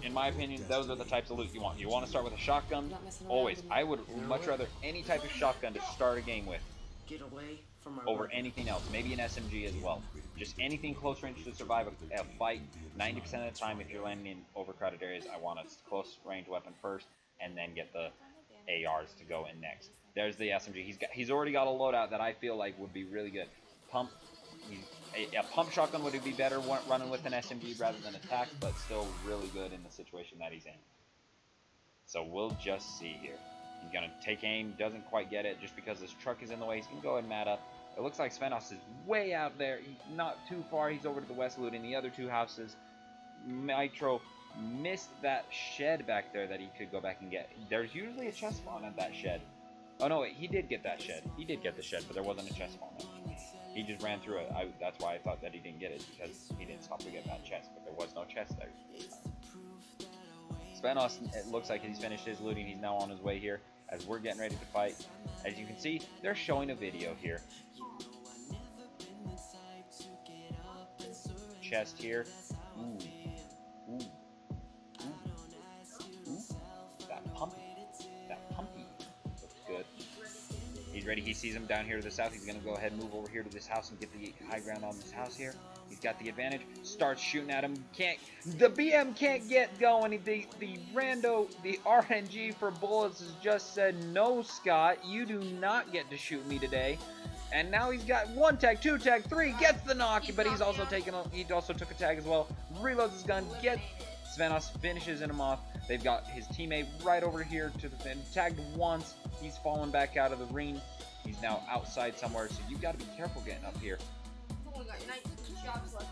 In my opinion, those are the types of loot you want. You want to start with a shotgun, always. I would much rather any type of shotgun to start a game with over anything else. Maybe an SMG as well. Just anything close range to survive a fight. 90% of the time, if you're landing in overcrowded areas, I want a close range weapon first, and then get the ARs to go in next. There's the SMG. He's already got a loadout that I feel like would be really good. A pump shotgun would be better running with an SMG rather than attack, but still really good in the situation that he's in. So we'll just see here. He's going to take aim, doesn't quite get it just because his truck is in the way. He's going to go ahead and mat up. It looks like Svennoss is way out there. He's not too far. He's over to the west looting the other two houses. Mitro missed that shed back there that he could go back and get. There's usually a chest spawn at that shed. Oh no, wait, he did get that shed. He did get the shed, but there wasn't a chest spawn. He just ran through it. That's why I thought that he didn't get it, because he didn't stop to get that chest, but there was no chest there. Svennoss, it looks like he's finished his looting. He's now on his way here as we're getting ready to fight. As you can see, they're showing a video here. Chest here. Ooh. Ooh. Ooh. Ooh. That pumpy. Looks good. He's ready. He sees him down here to the south. He's going to go ahead and move over here to this house and get the high ground on this house here. He's got the advantage. Starts shooting at him. The BM can't get going. The RNG for bullets has just said, no, Scott, you do not get to shoot me today. And now he's got 1 tag, 2 tag, 3, gets the knock, but he also took a tag as well. Reloads his gun, Svennoss finishes him off. They've got his teammate right over here to the fin, tagged once. He's fallen back out of the ring. He's now outside somewhere, so you've got to be careful getting up here. Only got 19 shots left.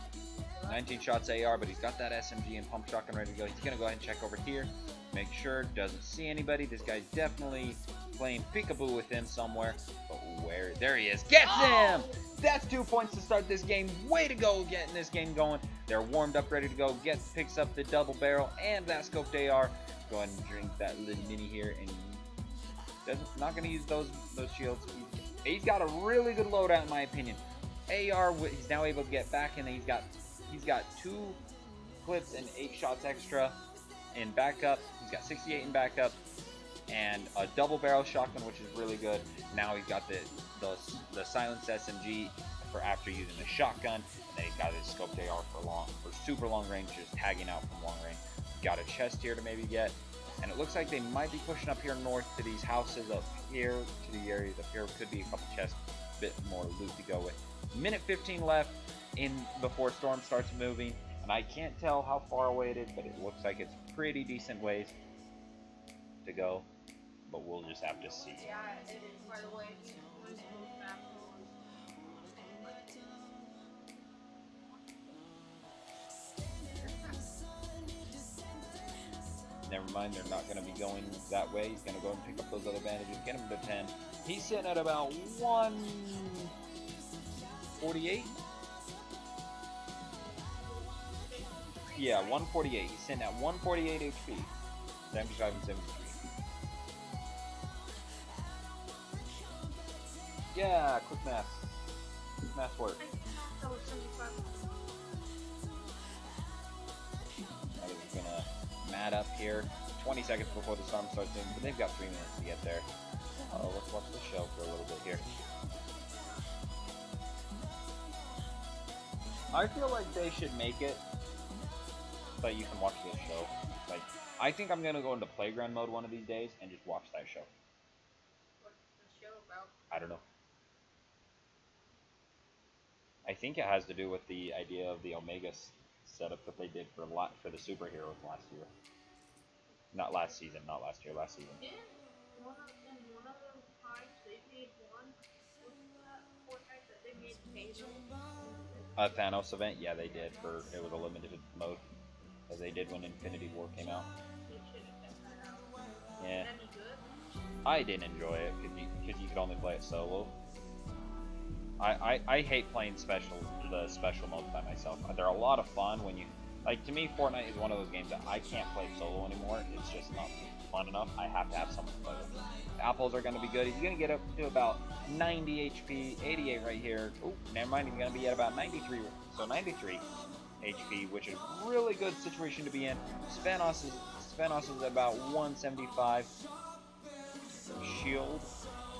19 shots AR, but he's got that SMG and pump shotgun ready to go. He's going to go ahead and check over here. Make sure, doesn't see anybody. This guy's definitely playing peekaboo with him somewhere. But where? There he is. Gets him! That's 2 points to start this game. Way to go getting this game going. They're warmed up, ready to go. Picks up the double barrel and that scoped AR. Go ahead and drink that little mini here, and not going to use those shields. He's got a really good loadout in my opinion. AR, he's now able to get back, and he's got 2 clips and 8 shots extra in backup. He's got 68 in backup and a double barrel shotgun, which is really good. Now he's got the silenced SMG for after using the shotgun, and then he's got his scoped AR for super long range, just tagging out from long range. Got a chest here to maybe get, and it looks like they might be pushing up here north to these houses up here, to the areas up here. Could be a couple chests, a bit more loot to go with. Minute 15 left before Storm starts moving, and I can't tell how far away it is, but it looks like it's pretty decent ways to go, but we'll just have to see. Yeah, it is quite a way. Never mind, they're not going to be going that way. He's going to go and pick up those other bandages, get him to 10. He's sitting at about 148. Yeah, 148. He's sitting at 148 HP. 75 and 73. Yeah, quick math. Quick math work. That was 75. Now we're going to mat up here. 20 seconds before the storm starts moving, but they've got 3 minutes to get there. Let's watch the show for a little bit here. I feel like they should make it so you can watch the show. Like, I think I'm gonna go into playground mode one of these days and just watch that show. What's the show about? I don't know. I think it has to do with the idea of the Omega setup that they did for the superheroes last year. Not last season, not last year, last season. Didn't one of those times they made one, wasn't that Fortnite that they made Thanos? A Thanos event? Yeah, they did. It was a limited mode, as they did when Infinity War came out. They should have kept that out. Yeah. Was that any good? I didn't enjoy it because you could only play it solo. I hate playing the special modes by myself. They're a lot of fun when you like. To me, Fortnite is one of those games that I can't play solo anymore. It's just not fun enough. I have to have someone to play with. Apples are going to be good. He's going to get up to about 90 HP, 88 right here. Oh, never mind. He's going to be at about 93. So 93 HP, which is a really good situation to be in. Svennoss is at about 175 shield.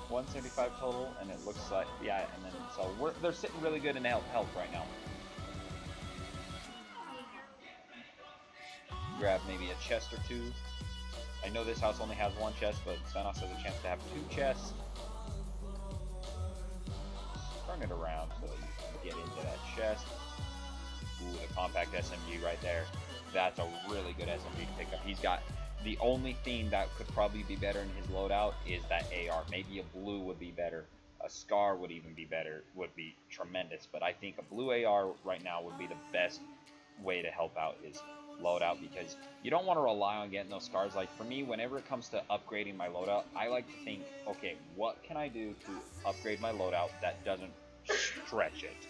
175 total, and it looks like, yeah, and then, so they're sitting really good in health right now. Grab maybe a chest or two. I know this house only has one chest, but Svennoss has a chance to have two chests. Turn it around so you can get into that chest. Ooh, the compact SMG right there. That's a really good SMG to pick up. He's got the only thing that could probably be better in his loadout is that AR. Maybe a blue would be better. A SCAR would even be better, would be tremendous. But I think a blue AR right now would be the best way to help out his loadout, because you don't want to rely on getting those SCARs. Like for me, whenever it comes to upgrading my loadout, I like to think, okay, what can I do to upgrade my loadout that doesn't stretch it?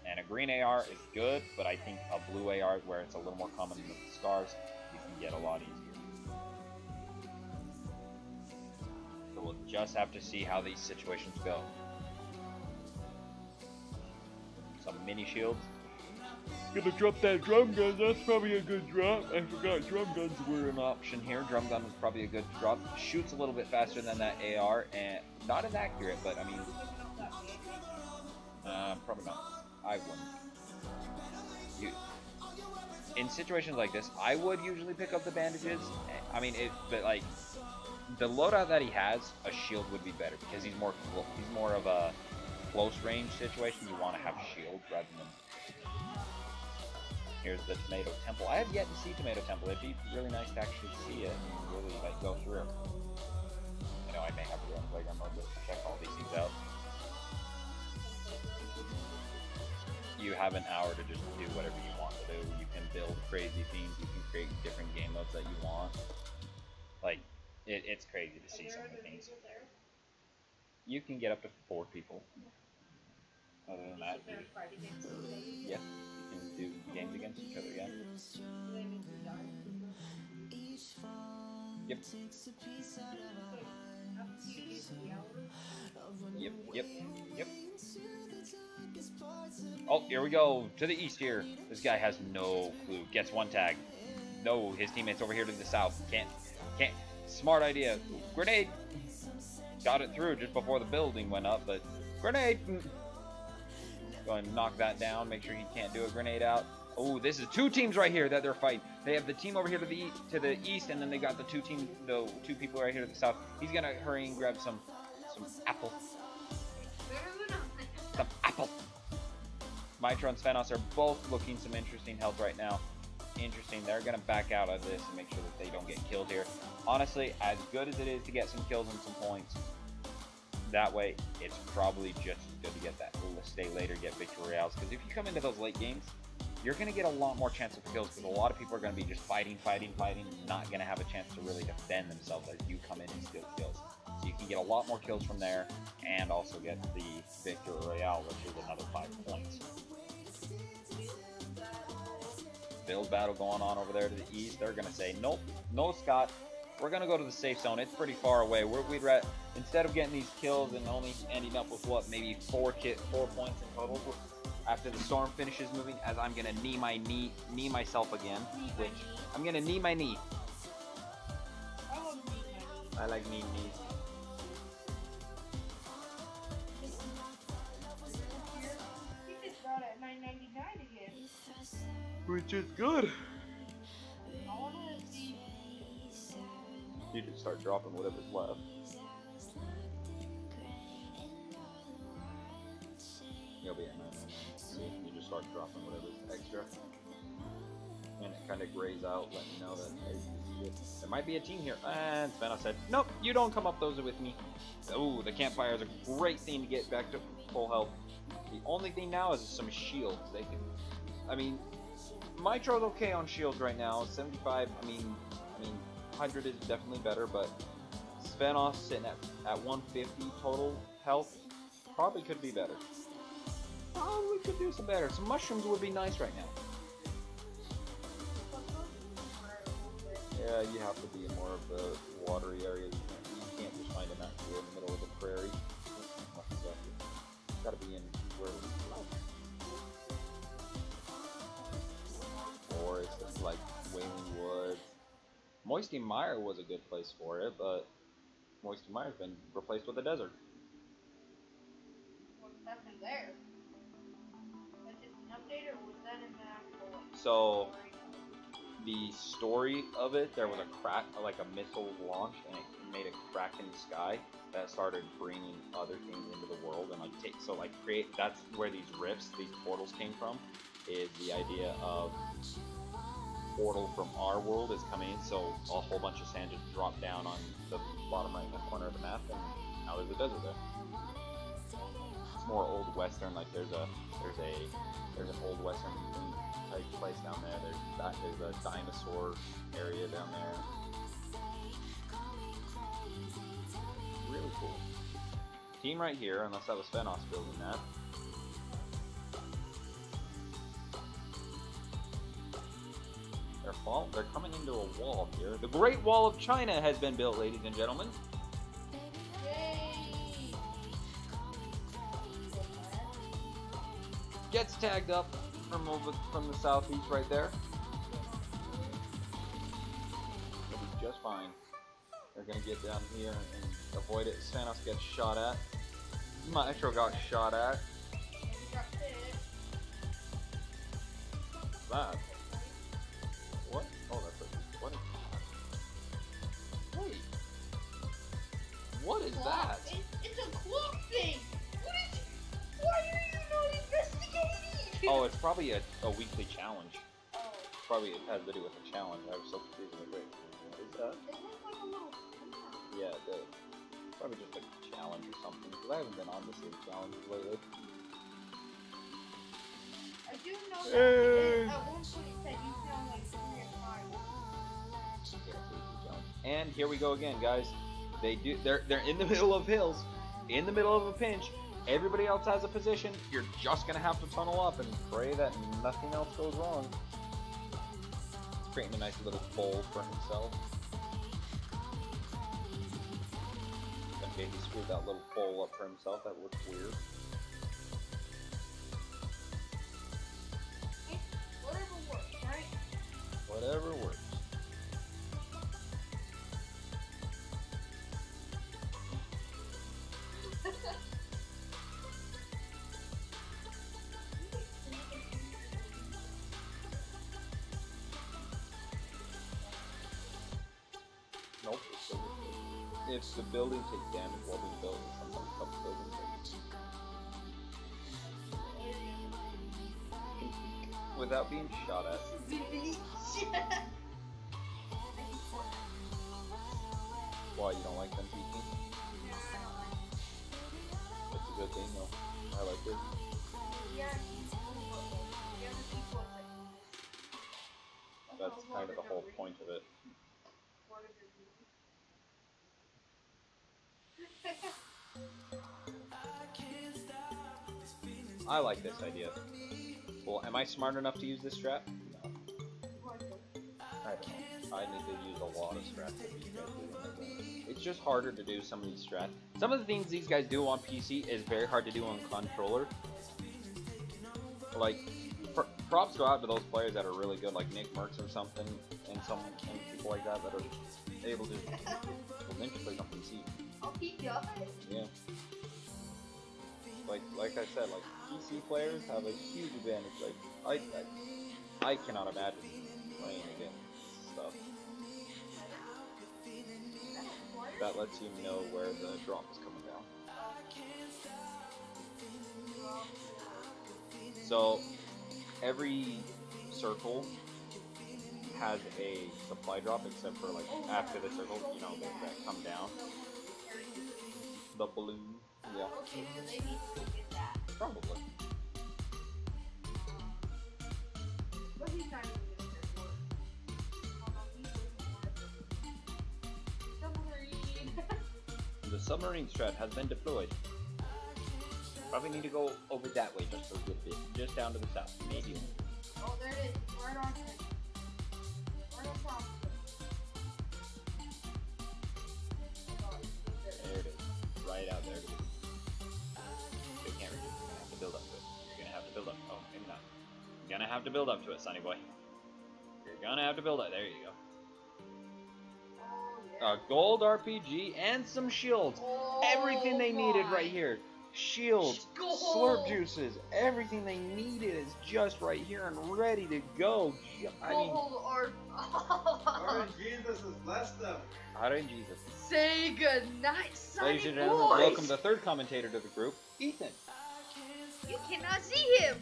And a green AR is good, but I think a blue AR, where it's a little more common with the SCARs, you can get a lot easier. So we'll just have to see how these situations go. Some mini shields. Gonna drop that drum gun, that's probably a good drop. I forgot drum guns were an option here. Drum gun was probably a good drop. Shoots a little bit faster than that AR, and not as accurate, but I mean, probably not. I wouldn't. In situations like this, I would usually pick up the bandages. I mean, but like, the loadout that he has, a shield would be better, because he's more of a close range situation. You want to have a shield rather than. Here's the Tomato Temple. I have yet to see Tomato Temple. It'd be really nice to actually see it and really like go through. You know, I may have to go on playground mode to check all these things out. You have an hour to just do whatever you want to do. You can build crazy things. You can create different game modes that you want. Like, it's crazy to see some of the things. You can get up to 4 people. Other than that, yeah, you can do games against each other, yeah. Yep. Yep. Oh, here we go, to the east here. This guy has no clue. Gets one tag. No, his teammates over here to the south. Can't. Smart idea. Grenade. Got it through just before the building went up, but grenade. Go and knock that down. Make sure he can't do a grenade out. Oh, this is 2 teams right here that they're fighting. They have the team over here to the east, and then they got the 2 people right here to the south. He's gonna hurry and grab some apple. Some apple. Mitra and Svennoss are both looking some interesting health right now. Interesting. They're gonna back out of this and make sure that they don't get killed here. Honestly, as good as it is to get some kills and some points, that way it's probably just as good to get that stay later, get victory royales, because if you come into those late games, you're going to get a lot more chance of kills, because a lot of people are going to be just fighting, not going to have a chance to really defend themselves as you come in and steal kills. So you can get a lot more kills from there, and also get the victory royale, which is another 5 points. Build battle going on over there to the east. They're going to say, nope, no Scott. We're going to go to the safe zone. It's pretty far away. Instead of getting these kills and only ending up with, what, maybe 4 points in total after the storm finishes moving, as I'm going to knee myself again. I'm going to knee my knee. I like knees. He just got it at $9.99. which is good. You just start dropping whatever's left. You'll be at 999. See, you just start dropping whatever's extra. And it kind of grays out, letting you know that hey, there might be a team here. And Svennoss said, nope, you don't come up those with me. Ooh, the campfire is a great thing to get back to full health. The only thing now is some shields. They can, I mean, Mitro's okay on shields right now. 75, I mean, 100 is definitely better, but Svennoss sitting at 150 total health probably could be better. Oh, we could do some better. Some mushrooms would be nice right now. Yeah, you have to be in more of the watery areas. You can't just find them out here in the middle of the prairie. Got to be in where forests, like Wailing Woods. Moisty Mire was a good place for it, but Moisty Mire's been replaced with a desert. What happened there? Was it an update or was that in the actual? So the story of it, there was a crack, like a missile launched, and it made a crack in the sky that started bringing other things into the world, and like create. That's where these rifts, these portals came from. Is the idea of portal from our world is coming in, so a whole bunch of sand just dropped down on the bottom right hand corner of the map, and now there's a desert there. It's more old western, like there's an old western type place down there. There's a dinosaur area down there. Really cool. Team right here, unless that was Svennoss building that. They're coming into a wall here. The Great Wall of China has been built, ladies and gentlemen. Yay! Gets tagged up from the southeast right there. It'll be just fine. They're gonna get down here and avoid it. Svennoss gets shot at. Mitro got shot at. What's that? What? Oh, that's a... What is that? Wait. What is that? It's a clock thing! Why are you not investigating? Oh, it's probably a weekly challenge. Oh. Probably it has to do with a challenge. I was so confused with it. What is that? It looks like a little... Yeah, it does. Probably just a challenge or something, because I haven't been on this challenges lately. I do know that at one point it said you found like 3 or 5. And here we go again, guys. They're in the middle of hills, in the middle of a pinch. Everybody else has a position. You're just gonna have to tunnel up and pray that nothing else goes wrong. He's creating a nice little bowl for himself. Okay, he screwed that little bowl up for himself. That looks weird. Whatever works, right? Whatever works. Nope. If the building takes damage while being built, sometimes helps the building without being shot at. Why, you don't like them peeking? It's a good thing though. I like it. That's kind of the whole point of it. I like this idea. Well, am I smart enough to use this strat? No. I don't know. I need to use a lot of strats. It's just harder to do some of these strats. Some of the things these guys do on PC is very hard to do on controller. Like, props go out to those players that are really good, like Nick Merckx or something, and people like that are able to play on PC. I'll keep you up. Yeah. Like I said, like PC players have a huge advantage. Like I cannot imagine playing against stuff that lets you know where the drop is coming down. So every circle has a supply drop except for like after the circle, you know, that come down. The balloon. Yeah. Okay, so they need to get that. Probably. But he's not even gonna care for it. Submarine. The submarine strat has been deployed. Probably need to go over that way just a little bit. Just down to the south. Maybe. Oh, there it is. Right on it. Right on top. There it is. Right out there. They can't reach it. You're gonna have to build up to it. You're gonna have to build up. Oh, maybe not. You're gonna have to build up to it, sonny boy. You're gonna have to build up. There you go. A gold RPG and some shields. Everything they needed right here. Shields, slurp juices, everything they needed is just right here and ready to go. I mean, Jesus has blessed them. Aaron Jesus. Say goodnight, sonny Ladies and gentlemen, boys. welcome the third commentator to the group, Ethan. You cannot see him.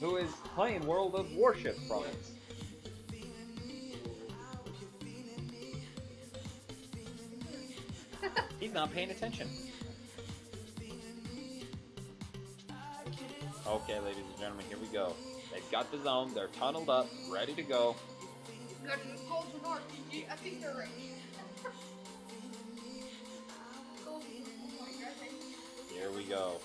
Who is playing World of Warship from us. He's not paying attention. Okay, ladies and gentlemen, here we go. They've got the zone. They're tunneled up, ready to go. Got a golden RPG. I think they're right. Here we go.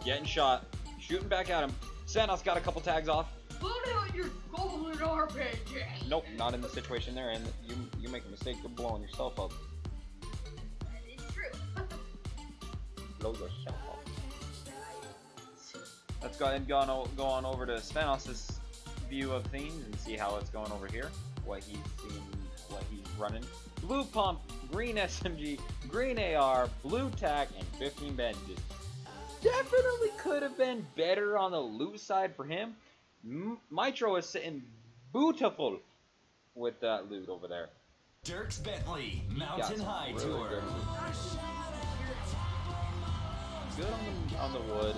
Getting shot. Shooting back at him. Svennoss got a couple tags off. Put out your golden RPG. Nope, not in the situation they're in. You make a mistake, you're blowing yourself up. That is true. Blow yourself up. Let's go ahead and go on over to Svennoss's view of things and see how it's going over here. What he's seeing, what he's running. Blue pump, green SMG, green AR, blue tack, and 15 bandages. Definitely could have been better on the loot side for him. Mitro is sitting beautiful with that loot over there. Dirks Bentley, Mountain High Tour. Good on the wood.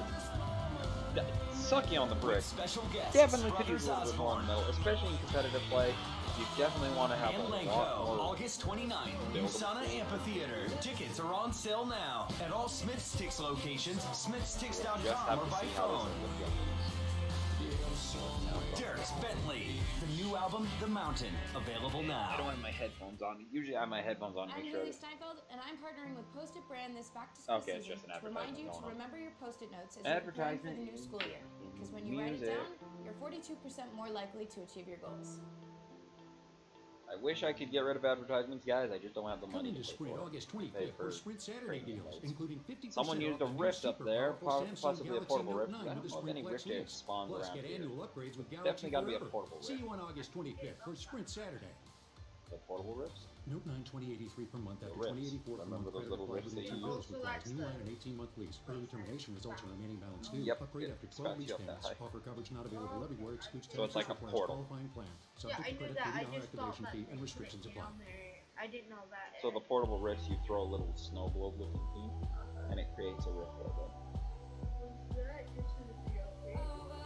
Sucky on the brick. Special guests, Definitely could use a little bit more on the metal, especially in competitive play. You definitely want to have a lot more. August 29th, USANA Amphitheater. Tickets are on sale now at all Smith Sticks locations, smithsticks.com or by phone. Dirks Bentley, the new album, The Mountain, available now. I don't have my headphones on. Usually I have my headphones on to make I'm sure. Haley Steinfeld, and I'm partnering with Post-it Brand this back-to-school Okay, it's season just an to remind you advertisement to going on. remember your Post-it notes as you're preparing for the new school year. Because when you write it down, you're 42% more likely to achieve your goals. I wish I could get rid of advertisements, guys. I just don't have the money Coming to Sprint August 25th for Sprint Saturday deals, including 50% Someone used a off the new Rift up super there, powerful possibly Samsung a portable Galaxy Rift. Note I 9 don't with know the if any Sprint Rift Flex Apes spawns Plus, around get here. annual upgrades with Galaxy Definitely got to be a Forever. portable See Rift. you on August 25th for Sprint Saturday. The portable Rifts? Note 9 2083 per month after Rifts. 2084 per Remember month. those little Rifts that you bills use? requires new line and 18-month lease. Early termination results in remaining balance due. Yep, Upgrade it after 12 scratched lease you up that payments. high. Offer coverage not available everywhere. Excludes So it's like a requires portal. qualifying plan. Yeah, Subject I to knew credit, that. I $80 just thought activation that fee and restrictions apply. on there. I didn't know that. So the portable Rifts, you throw a little snow globe looking thing, and it creates a Rift logo.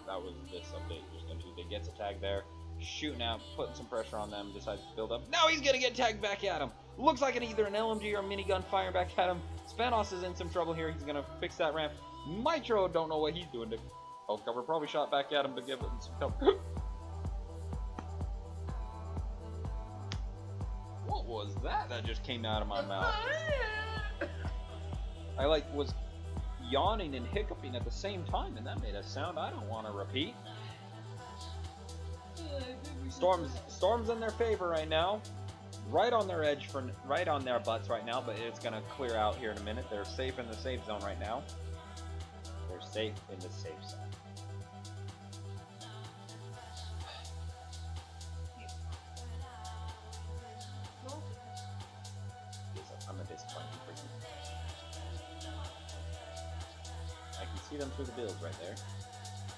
That was this update just gonna do. It gets a tag there, shooting out, putting some pressure on them, decides to build up. Now he's gonna get tagged back at him. Looks like either an LMG or a minigun firing back at him. Svennoss is in some trouble here. He's gonna fix that ramp. Mitro don't know what he's doing. Oh, cover probably shot back at him to give him some cover. What was that just came out of my mouth? I was yawning and hiccuping at the same time, and that made a sound I don't want to repeat. Storm's in their favor right now. Right on their edge, right on their butts right now, but it's gonna clear out here in a minute. They're safe in the safe zone right now. They're safe in the safe zone. I'm a disappointing person. I can see them through the bills right there.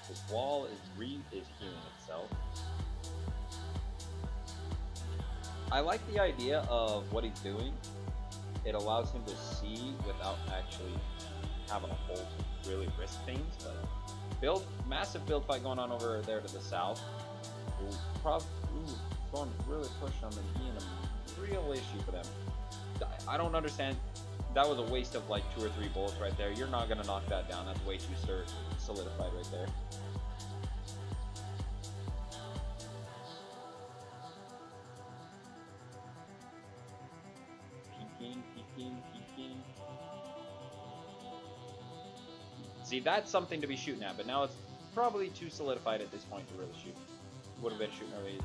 His wall is healing itself. I like the idea of what he's doing. It allows him to see without actually having a hole to really risk things. But massive build fight going on over there to the south. Storm really pushed on them, being a real issue for them. I don't understand. That was a waste of like 2 or 3 bullets right there. You're not gonna knock that down. That's way too solidified right there. Peeking. See, that's something to be shooting at, but now it's probably too solidified at this point to really shoot. Would have been shooting early.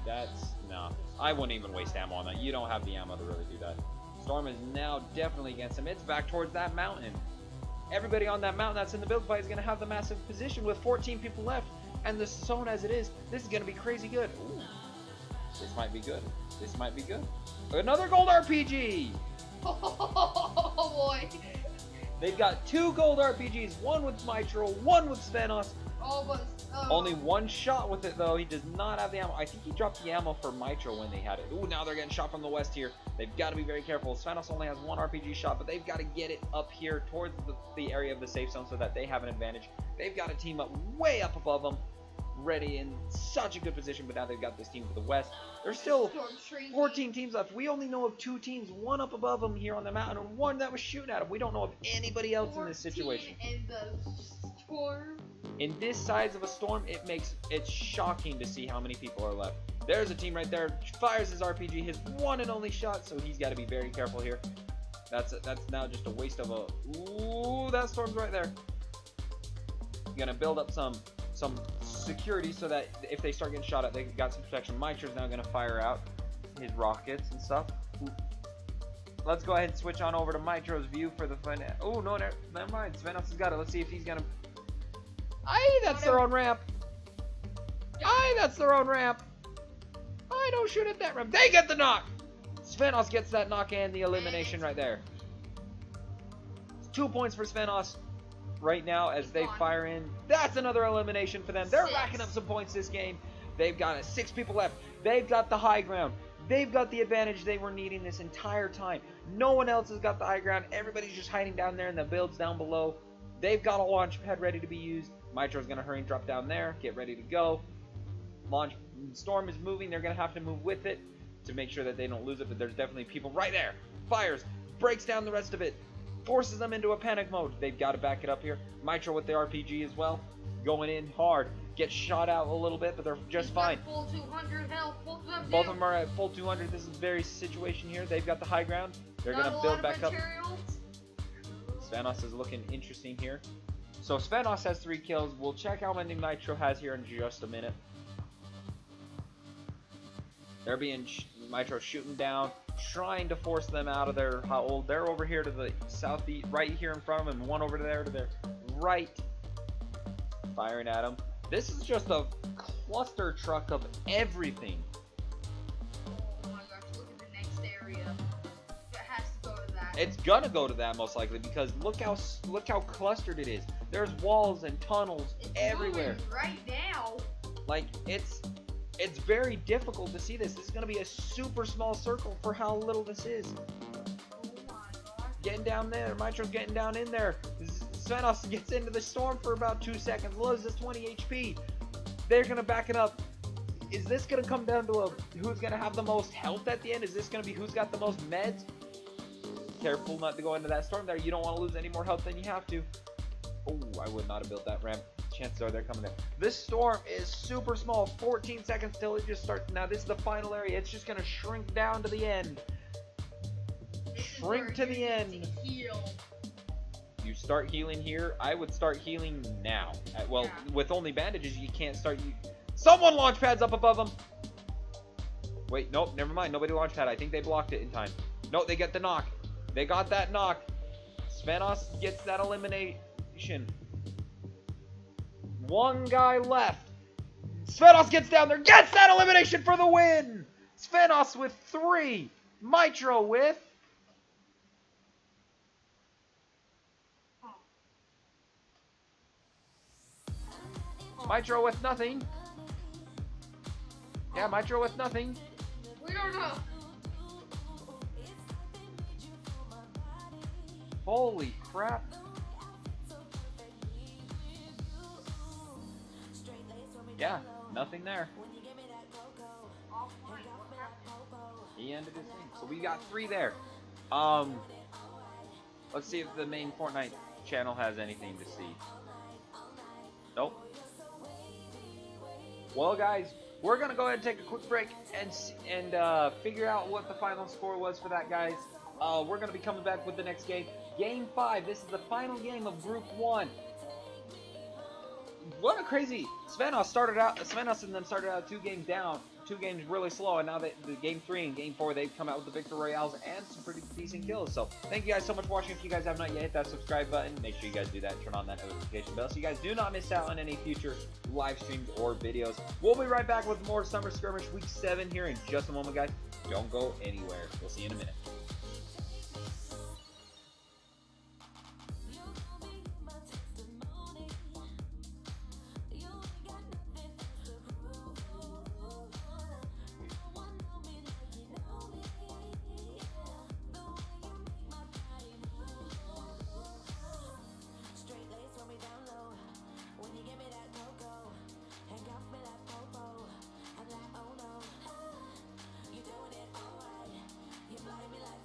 No. I wouldn't even waste ammo on that. You don't have the ammo to really do that. Storm is now definitely against him. It's back towards that mountain. Everybody on that mountain that's in the build fight is going to have the massive position with 14 people left. And the zone as it is, this is going to be crazy good. Ooh. This might be good. This might be good. Another gold RPG! Oh boy. They've got 2 gold RPGs, one with Mitro, one with Svennoss. Oh, but only 1 shot with it though. He does not have the ammo. I think he dropped the ammo for Mitro when they had it. Ooh, now they're getting shot from the west here. They've got to be very careful. Svennoss only has 1 RPG shot, but they've got to get it up here towards the area of the safe zone so that they have an advantage. They've got a team up way up above them, ready in such a good position, but now they've got this team to the west. There's still 14 teams left. We only know of 2 teams, 1 up above them here on the mountain, and 1 that was shooting at them. We don't know of anybody else in this situation. In the storm. In this size of a storm, it's shocking to see how many people are left. There's a team right there. Fires his RPG, his 1 and only shot, so he's got to be very careful here. That's now just a waste of a. Ooh, that storm's right there. Gonna build up some security so that if they start getting shot at, they've got some protection. Mitro's now gonna fire out his rockets and stuff. Ooh. Let's go ahead and switch on over to Mitro's view for the fun. Oh no, never mind. Svennoss has got it. Let's see if he's gonna. Aye, that's their own ramp. Aye, that's their own ramp. I don't shoot at that ramp. They get the knock. Svennoss gets that knock and the elimination right there. 2 points for Svennoss right now as they fire in. That's another elimination for them. They're racking up some points this game. They've got 6 people left. They've got the high ground. They've got the advantage they were needing this entire time. No one else has got the high ground. Everybody's just hiding down there in the builds down below. They've got a launch pad ready to be used. Mitro's going to hurry and drop down there. Get ready to go. Storm is moving. They're going to have to move with it to make sure that they don't lose it. But there's definitely people right there. Fires. Breaks down the rest of it. Forces them into a panic mode. They've got to back it up here. Mitro with the RPG as well. Going in hard. Gets shot out a little bit, but they're just fine. Full 200 health. Both of them are at full 200. This is a very situation here. They've got the high ground. They're going to build back up. Svennoss is looking interesting here. So Svennoss has 3 kills. We'll check how many Mitro has here in just a minute. They're being Mitro shooting down, trying to force them out of their hole. They're over here to the southeast, right here in front of them, and 1 over there to their right, firing at them. This is just a cluster truck of everything. Oh my gosh! Look at the next area. It has to go to that. It's gonna go to that most likely because look how clustered it is. There's walls and tunnels everywhere. Right now. Like it's very difficult to see this. This is gonna be a super small circle for how little this is. Oh my gosh. Getting down there. Mitro's getting down in there. Svennoss gets into the storm for about 2 seconds. Loses 20 HP. They're gonna back it up. Is this gonna come down to who's gonna have the most health at the end? Is this gonna be who's got the most meds? Careful not to go into that storm there. You don't want to lose any more health than you have to. Oh, I would not have built that ramp. Chances are they're coming in. This storm is super small. 14 seconds till it just starts. Now this is the final area. It's just gonna shrink down to the end. Shrink to the end. You start healing here. I would start healing now. Well, with only bandages, you can't start. Someone launch pads up above them. Wait, nope, never mind. Nobody launch pad. I think they blocked it in time. No, they get the knock. They got that knock. Svennoss gets that elimination. 1 guy left. Svennoss gets down there, gets that elimination for the win. Svennoss with 3. Mitro with. Mitro with nothing. Yeah, Mitro with nothing. We don't know. Holy crap. Yeah, nothing there. He ended his thing. So we got 3 there. Let's see if the main Fortnite channel has anything to see. Nope. Well, guys, we're gonna go ahead and take a quick break and figure out what the final score was for that, guys. We're gonna be coming back with the next game, Game 5. This is the final game of Group 1. What a crazy! Svennoss and them started out 2 games down, 2 games really slow, and now that the Game 3 and Game 4, they've come out with the Victory Royales and some pretty decent kills. So thank you guys so much for watching. If you guys have not yet hit that subscribe button, make sure you guys do that and turn on that notification bell so you guys do not miss out on any future live streams or videos. We'll be right back with more Summer Skirmish Week 7 here in just a moment, guys. Don't go anywhere. We'll see you in a minute. You doing it alright. You fly me like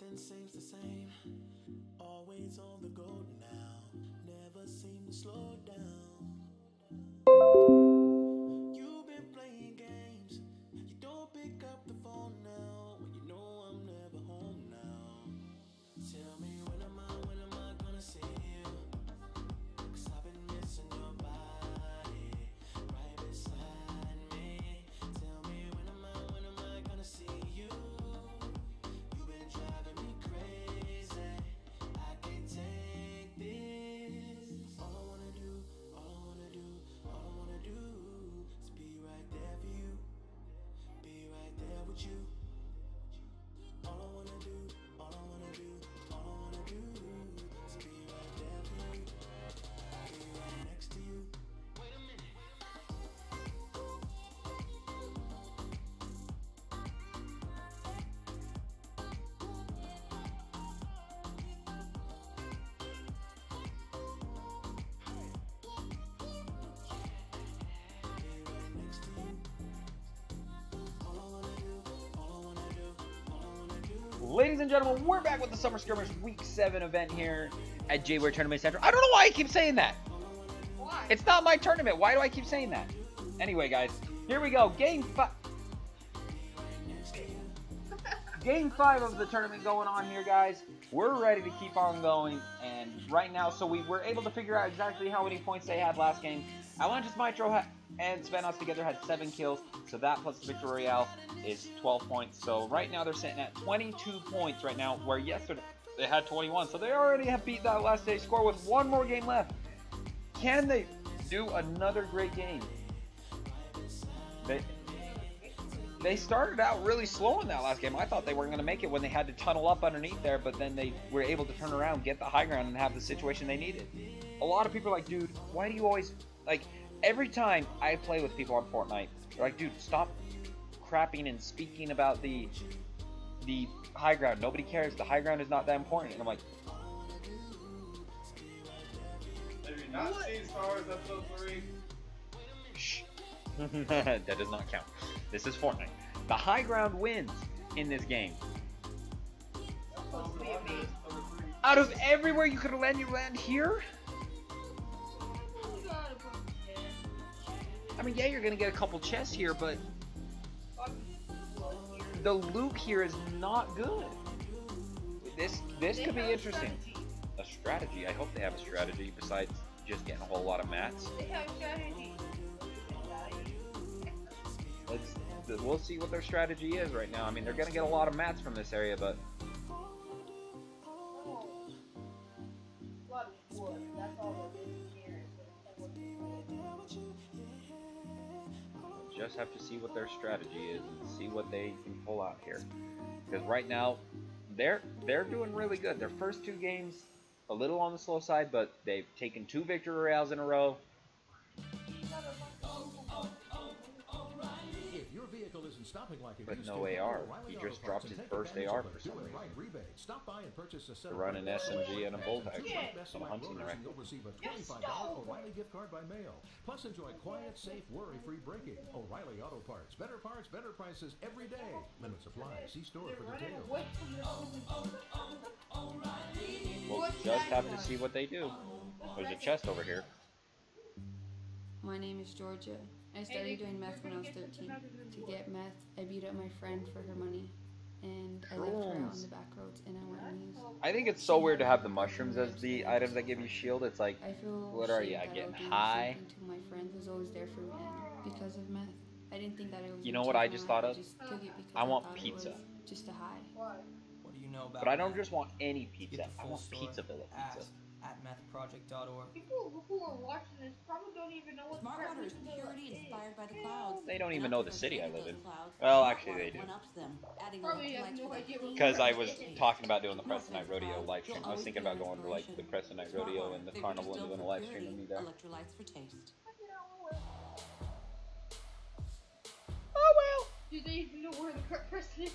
Nothing seems the same. Always on the go now. Never seem to slow down. You've been playing games. You don't pick up the phone now. When you know I'm never home now. Tell me when am I gonna see you? 'Cause I've been missing your body right beside me. Tell me when am I gonna see you? You've been driving me crazy. I can't take this. All I wanna do is be right there for you. Be right there with you. All I wanna do is be right there for you. Be right next to you. Wait a minute. Ladies and gentlemen, we're back with the Summer Skirmish Week 7 event here at JWare Tournament Center. I don't know why I keep saying that. Why? It's not my tournament. Why do I keep saying that? Anyway, guys, here we go. Game 5 of the tournament going on here, guys. We're ready to keep on going, and right now, so we were able to figure out exactly how many points they had last game. Atlantis Mitro and Svennoss together had 7 kills, so that plus the Victory Royale is 12 points. So right now they're sitting at 22 points right now, where yesterday they had 21. So they already have beat that last day's score with one more game left. Can they do another great game? They started out really slow in that last game. I thought they weren't going to make it when they had to tunnel up underneath there, but then they were able to turn around, get the high ground, and have the situation they needed. A lot of people are like, dude, why do you always, like, every time I play with people on Fortnite, they're like, dude, stop crapping and speaking about the high ground. Nobody cares. The high ground is not that important. And I'm like, have you not seen Star Wars Episode 3? shh. That does not count. This is Fortnite. The high ground wins in this game. Out of everywhere you could have landed, you land here? I mean, yeah, you're going to get a couple chests here, but the loot here is not good. This could be interesting. A strategy. I hope they have a strategy besides just getting a whole lot of mats. They have strategy. We'll see what their strategy is right now. I mean, they're going to get a lot of mats from this area, but just have to see what their strategy is and see what they can pull out here. Because right now, they're doing really good. Their first 2 games, a little on the slow side, but they've taken 2 Victory Royales in a row. Stopping like it But used no to, AR. O'Reilly He Auto just Parts dropped his and take first advantage AR of for the some Do It reason. Right rebate. Stop by and purchase a set To of run an SMG and a bullpup. Best I'm hunting rotors, right. and you'll receive a $25 O'Reilly gift card by mail. Plus, enjoy quiet, safe, worry-free braking. O'Reilly Auto Parts, better prices every day. Limit supply. See store for details. We'll just have to see what they do. There's a chest over here. My name is Georgia. I started doing meth when I was 13. To get meth, I beat up my friend for her money, and I left her out on the back roads, and I went on news. I think it's so weird to have the mushrooms as the items that give you shield. It's like, I feel what are you, ashamed that getting I'll do high? something to my friend who's always there for me because of meth. I didn't think that it was. You know what I just thought of? just took it because I want thought it pizza. was just a high. What do you know about But I don't meth? just want any pizza. Get the I full want story. Pizza Villa pizza. Ask at methproject.org. People who are watching this probably don't even know what Smart the water is purity inspired by the clouds. They don't even know the city I live in. Clouds. Well, actually they do. One-ups them, adding Probably have electrolytes no for idea what Because I was talking about doing the Preston Night Rodeo live stream. I was thinking about going to like the Preston Night Rodeo and the carnival and doing a live stream with me there. Electrolytes for taste. Oh well. Do they even know where the person is?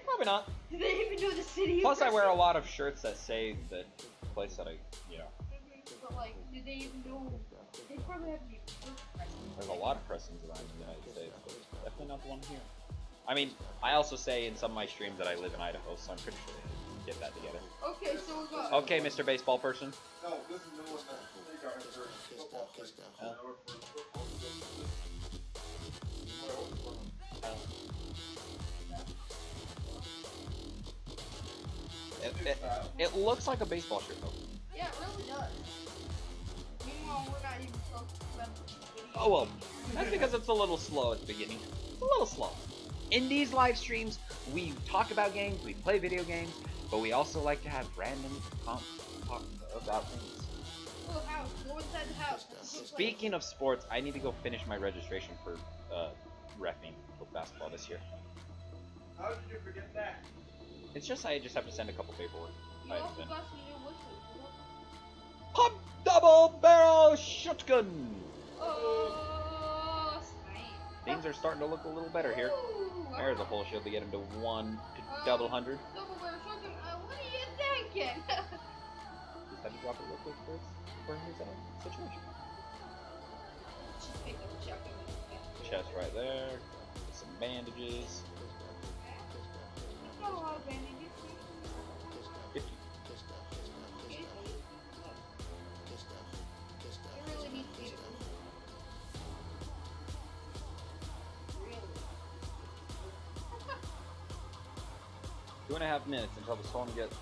Probably not. Do they even know the city? Plus, I wear a lot of shirts that say the place that I, you know. But like, do they even know? They probably have me. There's a lot of Prestons around the United States, but definitely not the one here. I mean, I also say in some of my streams that I live in Idaho, so I'm pretty sure they do. get that together. Okay, so we got. Okay, Mr. Baseball person. No, this is the one that they got for football place. It looks like a baseball shirt though. Yeah, it really does. Meanwhile, we're not even focused on the video. Oh well, that's because it's a little slow at the beginning. It's a little slow. In these live streams, we talk about games, we play video games, but we also like to have random talk about things. Oh, house. Go inside the house. Speaking of sports, I need to go finish my registration for reffing for basketball this year. How did you forget that? It's just I just have to send a couple paperwork You items also in. got some new whistles. Pop double barrel shotgun. Oh, snipe. Things are starting to look a little better here. There's a full shield to get him to 1 to double 100. Double barrel shotgun. What are you thinking? Just had to drop it real quick first for his situation. Just pick up the shotgun. Chest right there. Some bandages. Got a lot of bandages. 50. It really needs to be. 2.5 minutes until the storm gets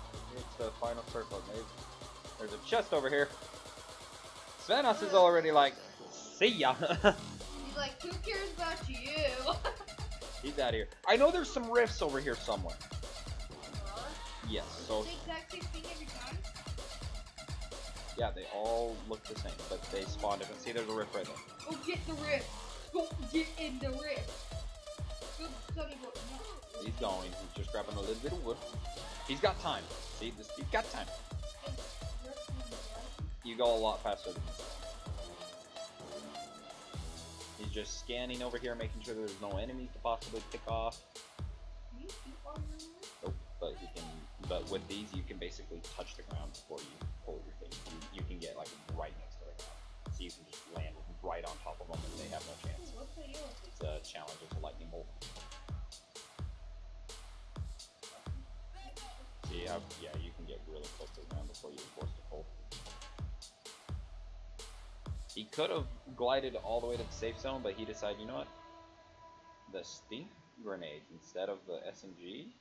the final circle. There's a chest over here. Svennoss is already like, see ya. He's like, who cares about you? He's out of here. I know there's some rifts over here somewhere. Yes, so The exact same thing every time? yeah, they all look the same, but they spawn different. See, there's a rift right there. Go get the rift. Go get in the rift. Good sunny boy. No. He's going. He's just grabbing a little bit of wood. He's got time. See, he's got time. You go a lot faster than this. He's just scanning over here, making sure there's no enemies to possibly pick off. Nope, but you can. But with these, you can basically touch the ground before you pull your thing. You can get like right next to it, so you can just land right on top of them, and they have no chance. It's a challenge. It's a lightning bolt. See how? Yeah, you can get really close to the ground before you're forced to pull. He could have glided all the way to the safe zone, but he decided, you know what? The stink grenades instead of the SMG.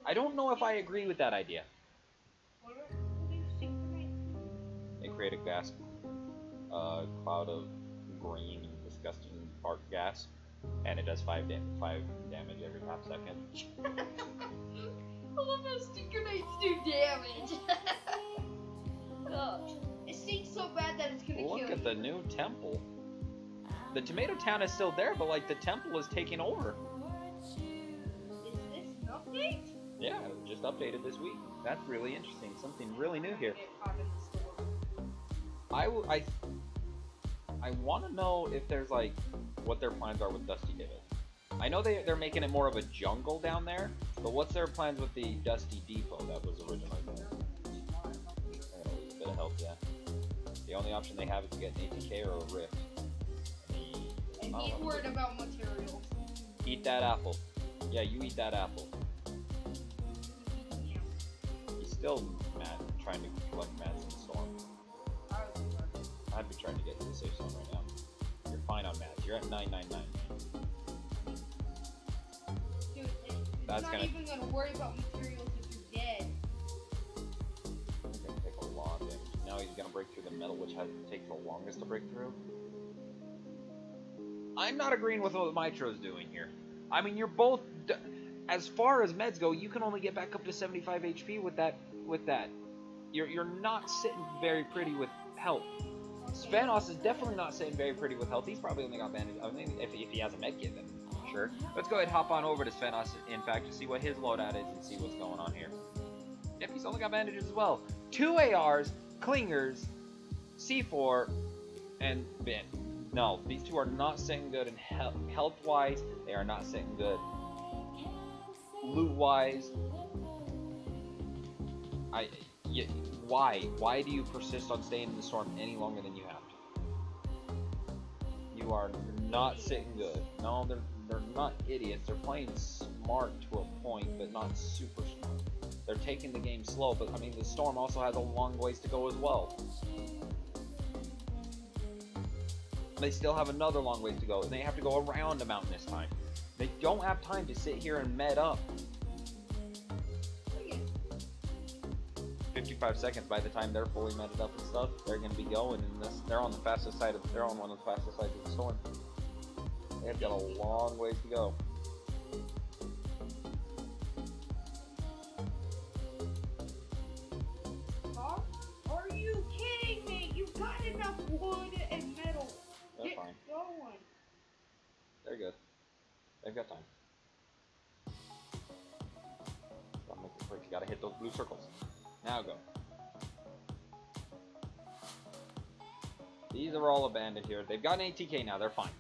I don't know if I agree with that idea. They create a gas cloud of green, disgusting fart gas, and it does 5 damage every half second. I love how stink grenades do damage. Ugh. It stinks so bad that it's gonna kill you. Look at the new temple. The Tomato Town is still there, but like the temple is taking over. Is this an update? Yeah, it just updated this week. That's really interesting. Something really new here. I want to know if there's like what their plans are with Dusty Divot. I know they're making it more of a jungle down there, but what's their plans with the Dusty Depot that was originally there? A bit of help, yeah. The only option they have is to get an ATK or a Rift. And he's worried about materials. Eat that apple. Yeah, you eat that apple. He's still mad, trying to collect mats in the storm. I'd be trying to get to the safe zone right now. You're fine on mats. You're at 999. Dude, That's not even gonna worry about materials if you're dead. He's gonna take a lot of damage. Now he's gonna break through the metal, which takes the longest to break through. I'm not agreeing with what Mitro's doing here. I mean, you're both, as far as meds go, you can only get back up to 75 HP with that. You're not sitting very pretty with health. Svennoss is definitely not sitting very pretty with health. He's probably only got bandage. I mean, if he has a med kit, then sure. Let's go ahead and hop on over to Svennoss, in fact, to see what his loadout is and see what's going on here. Yep, he's only got bandages as well. 2 ARs, clingers, C4, and bin. No, these two are not sitting good in health-wise. They are not sitting good loot-wise. Why? Why do you persist on staying in the storm any longer than you have to? You are not sitting good. No, they're not idiots. They're playing smart to a point, but not super smart. they're taking the game slow, but I mean the storm also has a long ways to go as well. They still have another long ways to go, and they have to go around a mountain this time. They don't have time to sit here and med up. 55 seconds by the time they're fully meted up and stuff, they're gonna be going in this. They're on the fastest side of. They're on one of the fastest sides of the storm. They've got a long ways to go. Are you kidding me? You've got enough wood and metal. They're fine. Going. They're good. They've got time. Gotta make it quick. You gotta hit those blue circles. Now go. These are all abandoned here. They've got an ATK now. They're fine.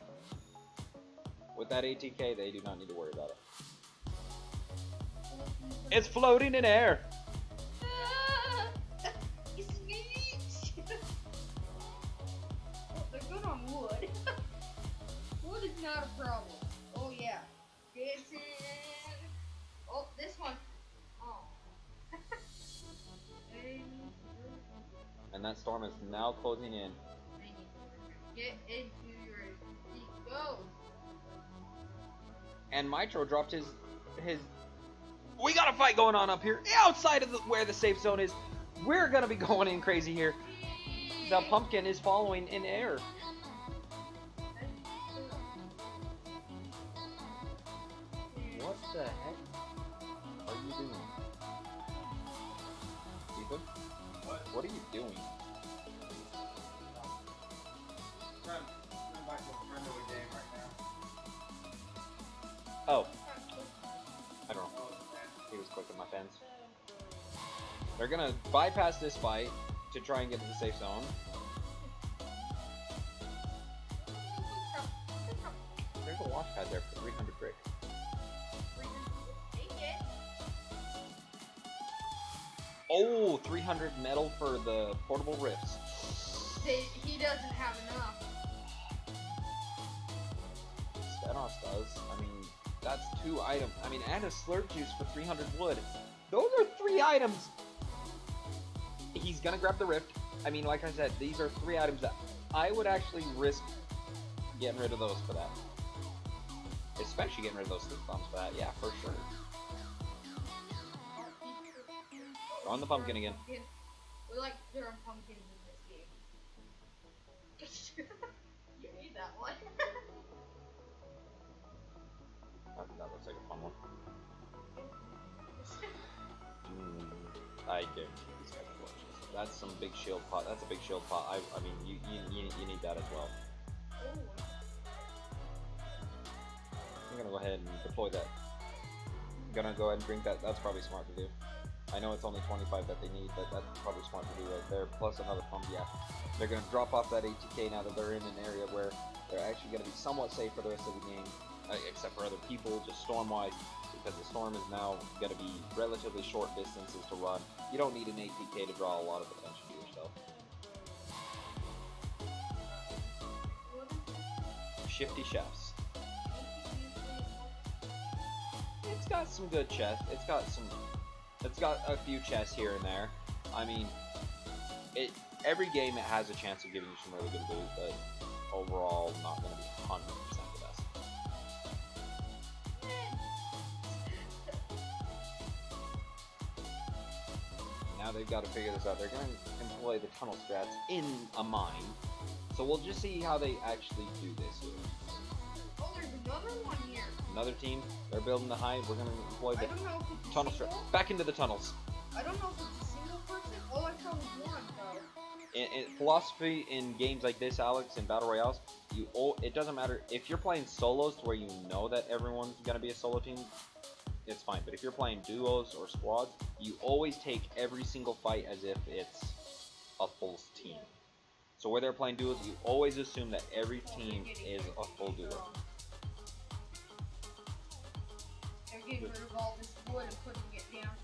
With that ATK, they do not need to worry about it. It's floating in air. They're good on wood. Wood is not a problem. Oh yeah. This is. Oh, this one. Oh. And that storm is now closing in. Get into your seat. Go. And Mitro dropped his. We got a fight going on up here, outside of where the safe zone is. We're gonna be going in crazy here. The pumpkin is following in air. What the heck are you doing, Ethan? What are you doing? Oh. I don't know. He was clicking my fence. They're gonna bypass this fight to try and get to the safe zone. There's a launch pad there for 300 brick. Oh, 300 metal for the portable rifts. He doesn't have enough. Svennoss does. I mean, that's 2 items. I mean, and a slurp juice for 300 wood. Those are 3 items. He's gonna grab the rift. I mean, like I said, these are 3 items that I would actually risk getting rid of those for that. Especially getting rid of those sleep bombs for that. Yeah, for sure. On the pumpkin again. We like throwing pumpkins in this game. You need that one. That looks like a fun one. I guarantee these guys are gorgeous. That's some big shield pot. That's a big shield pot. I mean, you need that as well. I'm gonna go ahead and deploy that. I'm gonna go ahead and drink that. That's probably smart to do. I know it's only 25 that they need, but that's probably smart to do right there. Plus another pump, yeah. They're gonna drop off that ATK now that they're in an area where they're actually gonna be somewhat safe for the rest of the game. Except for other people, just storm-wise, because the storm is now going to be relatively short distances to run. You don't need an ATK to draw a lot of attention to yourself. Shifty Chefs. It's got some good chests. It's got a few chests here and there. I mean, every game it has a chance of giving you some really good loot, but overall, not going to be 100% the best. Now they've got to figure this out. They're going to employ the tunnel strats in a mine. So we'll just see how they actually do this here. Oh, there's another one here. Another team. They're building the hive. We're going to employ the tunnel strats. Back into the tunnels. I don't know if it's a single person. All I saw was one, though. In philosophy in games like this, Alex, in Battle Royales, it doesn't matter. If you're playing solos to where you know that everyone's going to be a solo team, it's fine. But if you're playing duos or squads, you always take every single fight as if it's a full team. So where they're playing duos, you always assume that every team is a full duo. They're getting rid of all this wood and putting it down.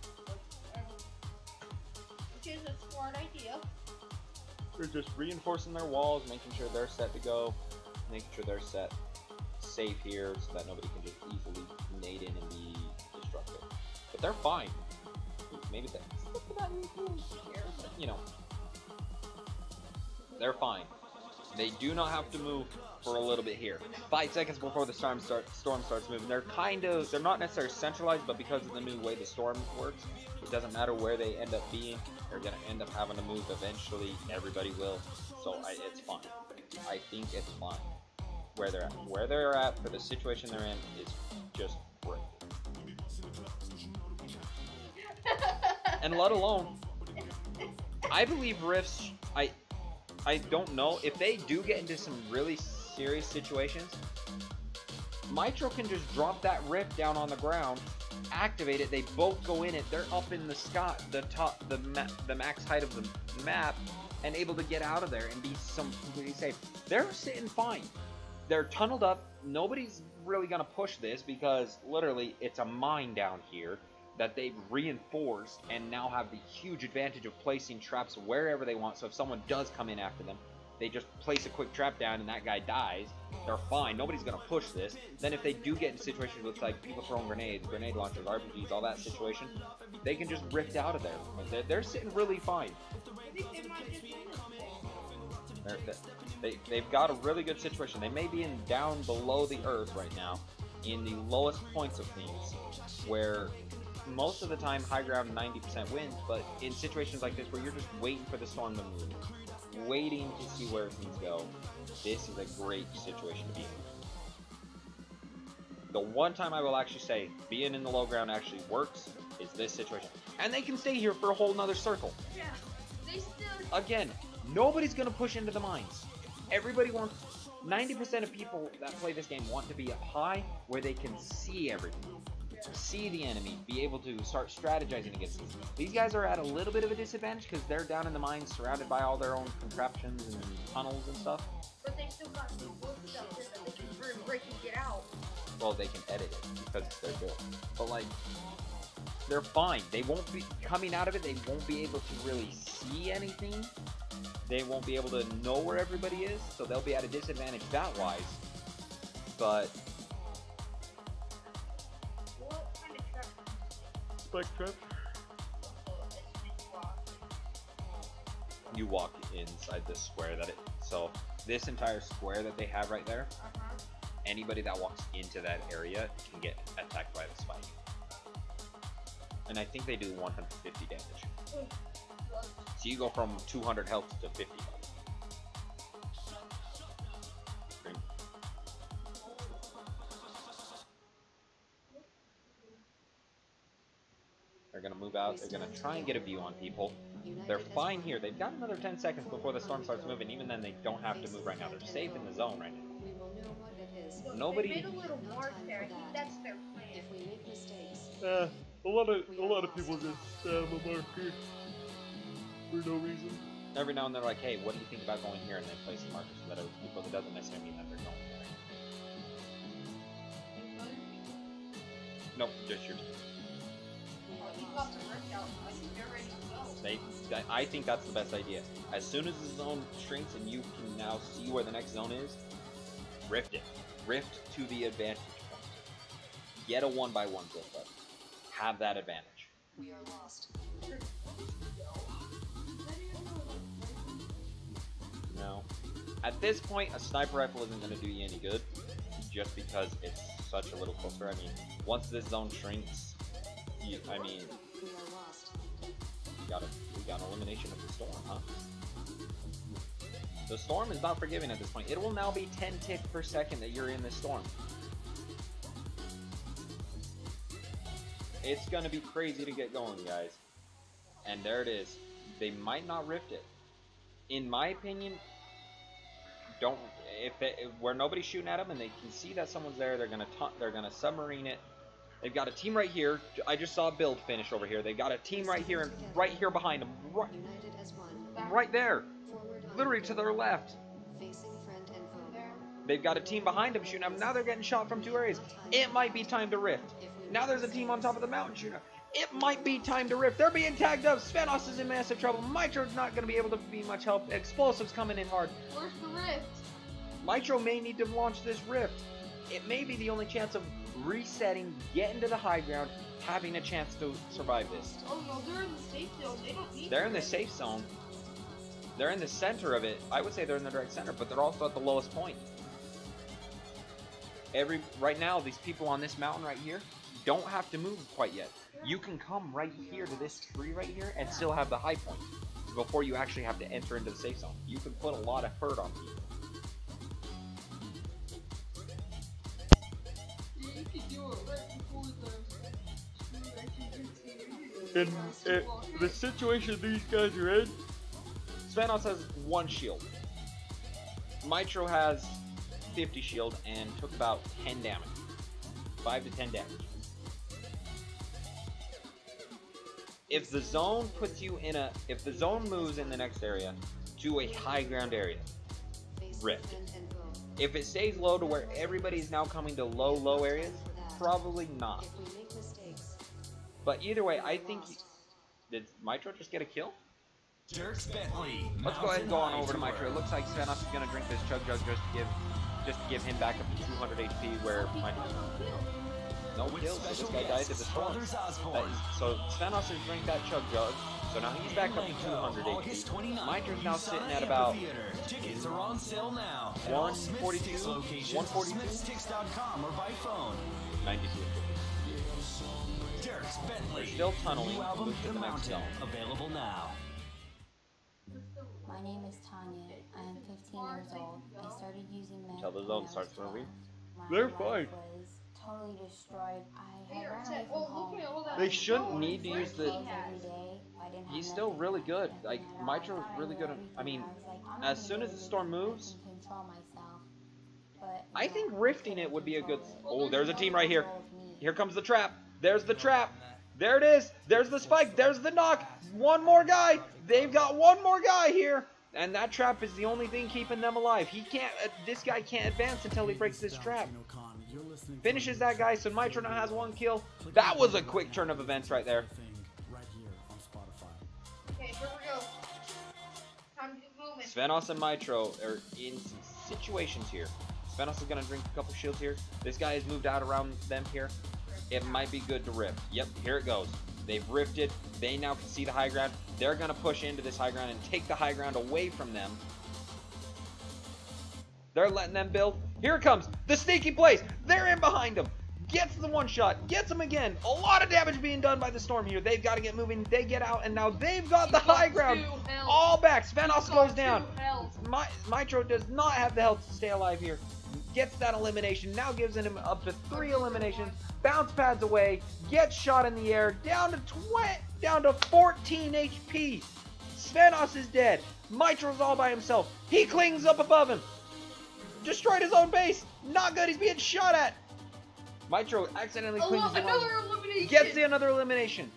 Which is a smart idea. They're just reinforcing their walls, making sure they're set to go, making sure they're set safe here so that nobody can just easily nade in and be destructive. But they're fine. maybe that, you know, they're fine. They do not have to move for a little bit here. 5 seconds before the storm starts moving. They're not necessarily centralized, but because of the new way the storm works, it doesn't matter where they end up being. They're gonna end up having to move eventually. Everybody will. So it's fine. I think it's fine. Where they're at for the situation they're in is just great. And let alone, I believe rifts. I don't know if they do get into some really serious situations. Mitro can just drop that rift down on the ground, activate it. They both go in it. They're up in the sky, the max height of the map, and able to get out of there and be completely safe. They're sitting fine. They're tunneled up. Nobody's really gonna push this because literally it's a mine down here that they've reinforced and now have the huge advantage of placing traps wherever they want. So if someone does come in after them, they just place a quick trap down and that guy dies. They're fine. Nobody's going to push this. Then if they do get in situations with like people throwing grenades, grenade launchers, RPGs, all that situation, they can just rift out of there. They're sitting really fine. They've got a really good situation. They may be down below the earth right now in the lowest points of things, where most of the time high ground 90% wins, but in situations like this where you're just waiting for the storm to move, waiting to see where things go, this is a great situation to be in. The one time I will actually say being in the low ground actually works is this situation. And they can stay here for a whole nother circle. Yeah, they still... Again, nobody's going to push into the mines. Everybody wants... 90% of people that play this game want to be up high where they can see everything. See the enemy, be able to start strategizing against them. These guys are at a little bit of a disadvantage because they're down in the mines surrounded by all their own contraptions and tunnels and stuff. But they still got some wood stuff that they can burn, break, and get out. Well, they can edit it because it's their build. But like, they're fine. They won't be coming out of it. They won't be able to really see anything. They won't be able to know where everybody is, so they'll be at a disadvantage that wise. But Spectrum. You walk inside the square so this entire square that they have right there, anybody that walks into that area can get attacked by the spike. And I think they do 150 damage. So you go from 200 health to 50 health. They're going to move out. They're going to try and get a view on people. They're fine here. They've got another 10 seconds before the storm starts moving. Even then, they don't have to move right now. They're safe in the zone right now. Nobody... They made a little mark there. I think that's their plan. If we make mistakes... a lot of people just spam a marker for no reason. Every now and then they're like, hey, what do you think about going here? And they place the markers so that other people, it doesn't necessarily mean that they're going there. Nope, just your team. I think that's the best idea. As soon as the zone shrinks and you can now see where the next zone is, rift it. Rift to the advantage point. Get a 1x1 rift up. Have that advantage. We are lost. No. At this point, a sniper rifle isn't going to do you any good, just because it's such a little closer. I mean, once this zone shrinks, we are lost. We got an elimination of the storm, huh? The storm is not forgiving at this point. It will now be 10 ticks per second that you're in this storm. It's gonna be crazy to get going, guys. And there it is. They might not rift it. In my opinion, where nobody's shooting at them and they can see that someone's there, they're gonna submarine it. They've got a team right here. I just saw a build finish over here. They've got a team right here and right here behind them. Right there. Literally to their left. They've got a team behind them shooting them. Now they're getting shot from two areas. It might be time to rift. Now there's a team on top of the mountain shooting them. It might be time to rift. They're being tagged up. Svennoss is in massive trouble. Mitro's not going to be able to be much help. Explosives coming in hard. Where's the rift? Mitro may need to launch this rift. it may be the only chance of resetting, getting to the high ground, having a chance to survive this. Oh no, they're in the safe zone. They don't need They're in the safe zone. They're in the center of it. I would say they're in the direct center, but they're also at the lowest point. Right now, these people on this mountain right here don't have to move quite yet. You can come right here to this tree right here and still have the high point before you actually have to enter into the safe zone. You can put a lot of hurt on people. In the situation these guys are in, Svennoss has 1 shield. Mitro has 50 shield and took about 10 damage. 5 to 10 damage. If the zone puts you in a... If the zone moves in the next area to a high ground area, rift. If it stays low to where everybody's now coming to low areas, probably not. But either way, I think... Did Mitro just get a kill? Dirks Bentley. Let's go ahead and go on over to Mitro. It looks like Svennoss is going to drink this Chug Jug just to give him back up to 200 HP where Mitro... No kills, so this guy died to the storm. So Svennoss has drank that Chug Jug, so now he's back up to 200 HP. Mitro's now sitting at about... Tickets are on sale now. 142? 142? Smithsticks.com or by phone. 92. Dirks Bentley. They're still tunneling. New album, Move to The the next Mountain. zone. Available now. My name is Tanya. I am 15 years old. I started using meth. Until the zone starts moving. They're fine. Was totally destroyed. I had run away from home. They shouldn't need to use the... Every day. I didn't have He's still nothing. really good. Like, Mitro's really good. I mean, as soon as the storm moves, Control myself. But I think rifting it would be a good... Oh, there's a team right here. Here comes the trap. There's the trap. There it is. There's the spike. There's the knock. One more guy. They've got one more guy here. And that trap is the only thing keeping them alive. He can't... this guy can't advance until he breaks this trap. Finishes that guy, so Mitro now has 1 kill. That was a quick turn of events right there. Okay, here we go. Time to get moving. Svennoss and Mitro are in some situations here. Svennoss is going to drink a couple shields here. This guy has moved out around them here. It might be good to rift. Yep, here it goes. They've rifted. They now can see the high ground. They're going to push into this high ground and take the high ground away from them. They're letting them build. Here it comes. The sneaky plays. They're in behind them. Gets the 1 shot. Gets him again. A lot of damage being done by the storm here. They've got to get moving. They get out, and now they've got the high ground. All back. Svennoss goes down. Mitro does not have the health to stay alive here. Gets that elimination. Now gives him up to 3 eliminations. Bounce pads away. Gets shot in the air. Down to 14 HP. Svennoss is dead. Mitro's all by himself. He clings up above him. Destroyed his own base. Not good. He's being shot at. Mitro accidentally clings him up. Gets another elimination.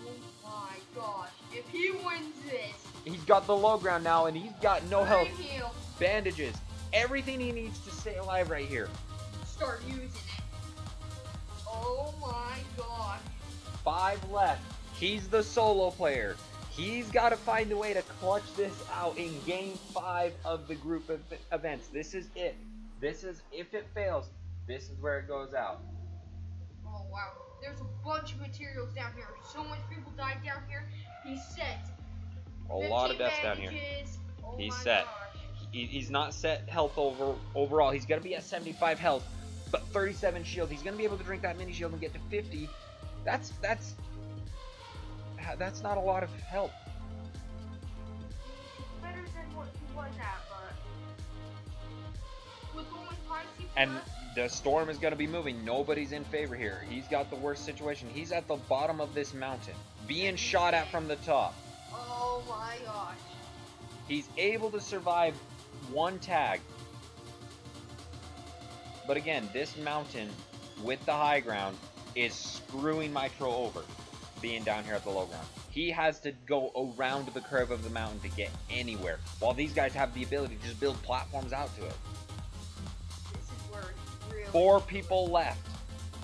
Oh my gosh. If he wins this... He's got the low ground now, and he's got no health. Heal. Bandages. Everything he needs to stay alive right here. Start using it. Oh my gosh. 5 left. He's the solo player. He's got to find a way to clutch this out in game 5 of the group events. This is it. This is, if it fails, this is where it goes out. Oh wow. There's a bunch of materials down here. So much people died down here. He's set. A lot of deaths down here. Oh He's my set. gosh. He's not set health overall. He's going to be at 75 health, but 37 shield. He's going to be able to drink that mini shield and get to 50. That's not a lot of help. Better than what he was at, but with only 5 people And left, the storm is going to be moving. Nobody's in favor here. He's got the worst situation. He's at the bottom of this mountain, being shot at from the top. oh my gosh. He's able to survive 1 tag. But again, this mountain with the high ground is screwing Mitro over, being down here at the low ground. He has to go around the curve of the mountain to get anywhere, while these guys have the ability to just build platforms out to it. This is where it's really 4 people left.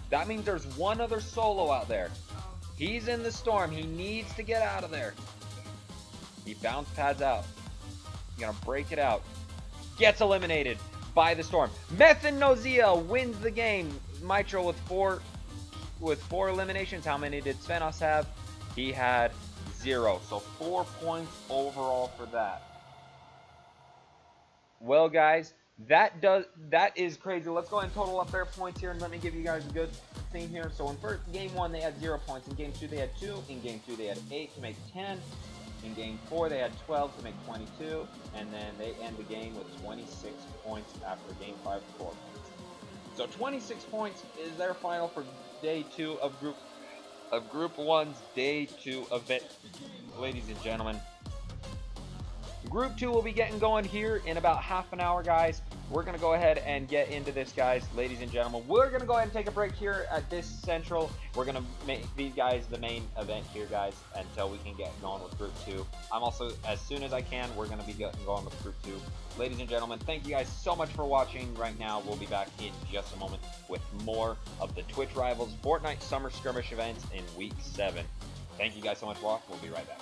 That means there's 1 other solo out there. He's in the storm. He needs to get out of there. He bounce pads out. He's gonna break it out. Gets eliminated. by the storm. Methanozia wins the game. Mitro with four eliminations. How many did Svennoss have? He had 0. So 4 points overall for that. Well, guys, that is crazy. Let's go ahead and total up their points here, and let me give you guys a good thing here. So in game 1, they had 0 points. In game 2, they had 2. In game 2, they had 8 to make 10. In game 4, they had 12 to make 22. And then they end the game with 26 points after game 5, 4 points. So 26 points is their final for day 2 of Group 1's day 2 event, ladies and gentlemen. Group 2 will be getting going here in about half an hour, guys. We're going to go ahead and get into this, guys, ladies and gentlemen. We're going to go ahead and take a break here at this Central. We're going to make these guys the main event here, guys, until we can get going with Group 2. I'm also, as soon as I can, we're going to be getting going with Group 2. Ladies and gentlemen, thank you guys so much for watching. Right now, we'll be back in just a moment with more of the Twitch Rivals Fortnite Summer Skirmish events in Week 7. Thank you guys so much for watching. We'll be right back.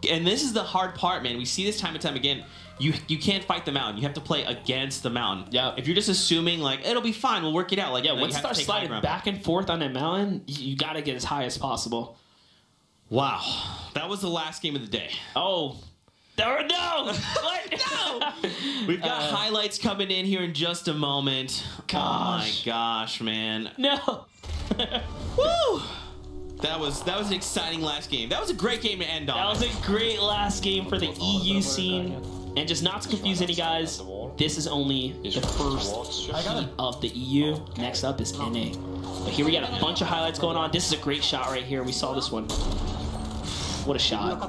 And this is the hard part, man. We see this time and time again. You can't fight the mountain. You have to play against the mountain. Yeah. If you're just assuming like it'll be fine, we'll work it out. Like yeah, once you start sliding back and forth on that mountain, you got to get as high as possible. Wow, that was the last game of the day. Oh, no! No! We've got highlights coming in here in just a moment. Gosh. Oh my gosh, man. No. Woo! That was an exciting last game. That was a great game to end on. That was a great last game for the EU scene. And just not to confuse any guys, this is only the first heat of the EU. Next up is NA. But here we got a bunch of highlights going on. This is a great shot right here. We saw this one. What a shot.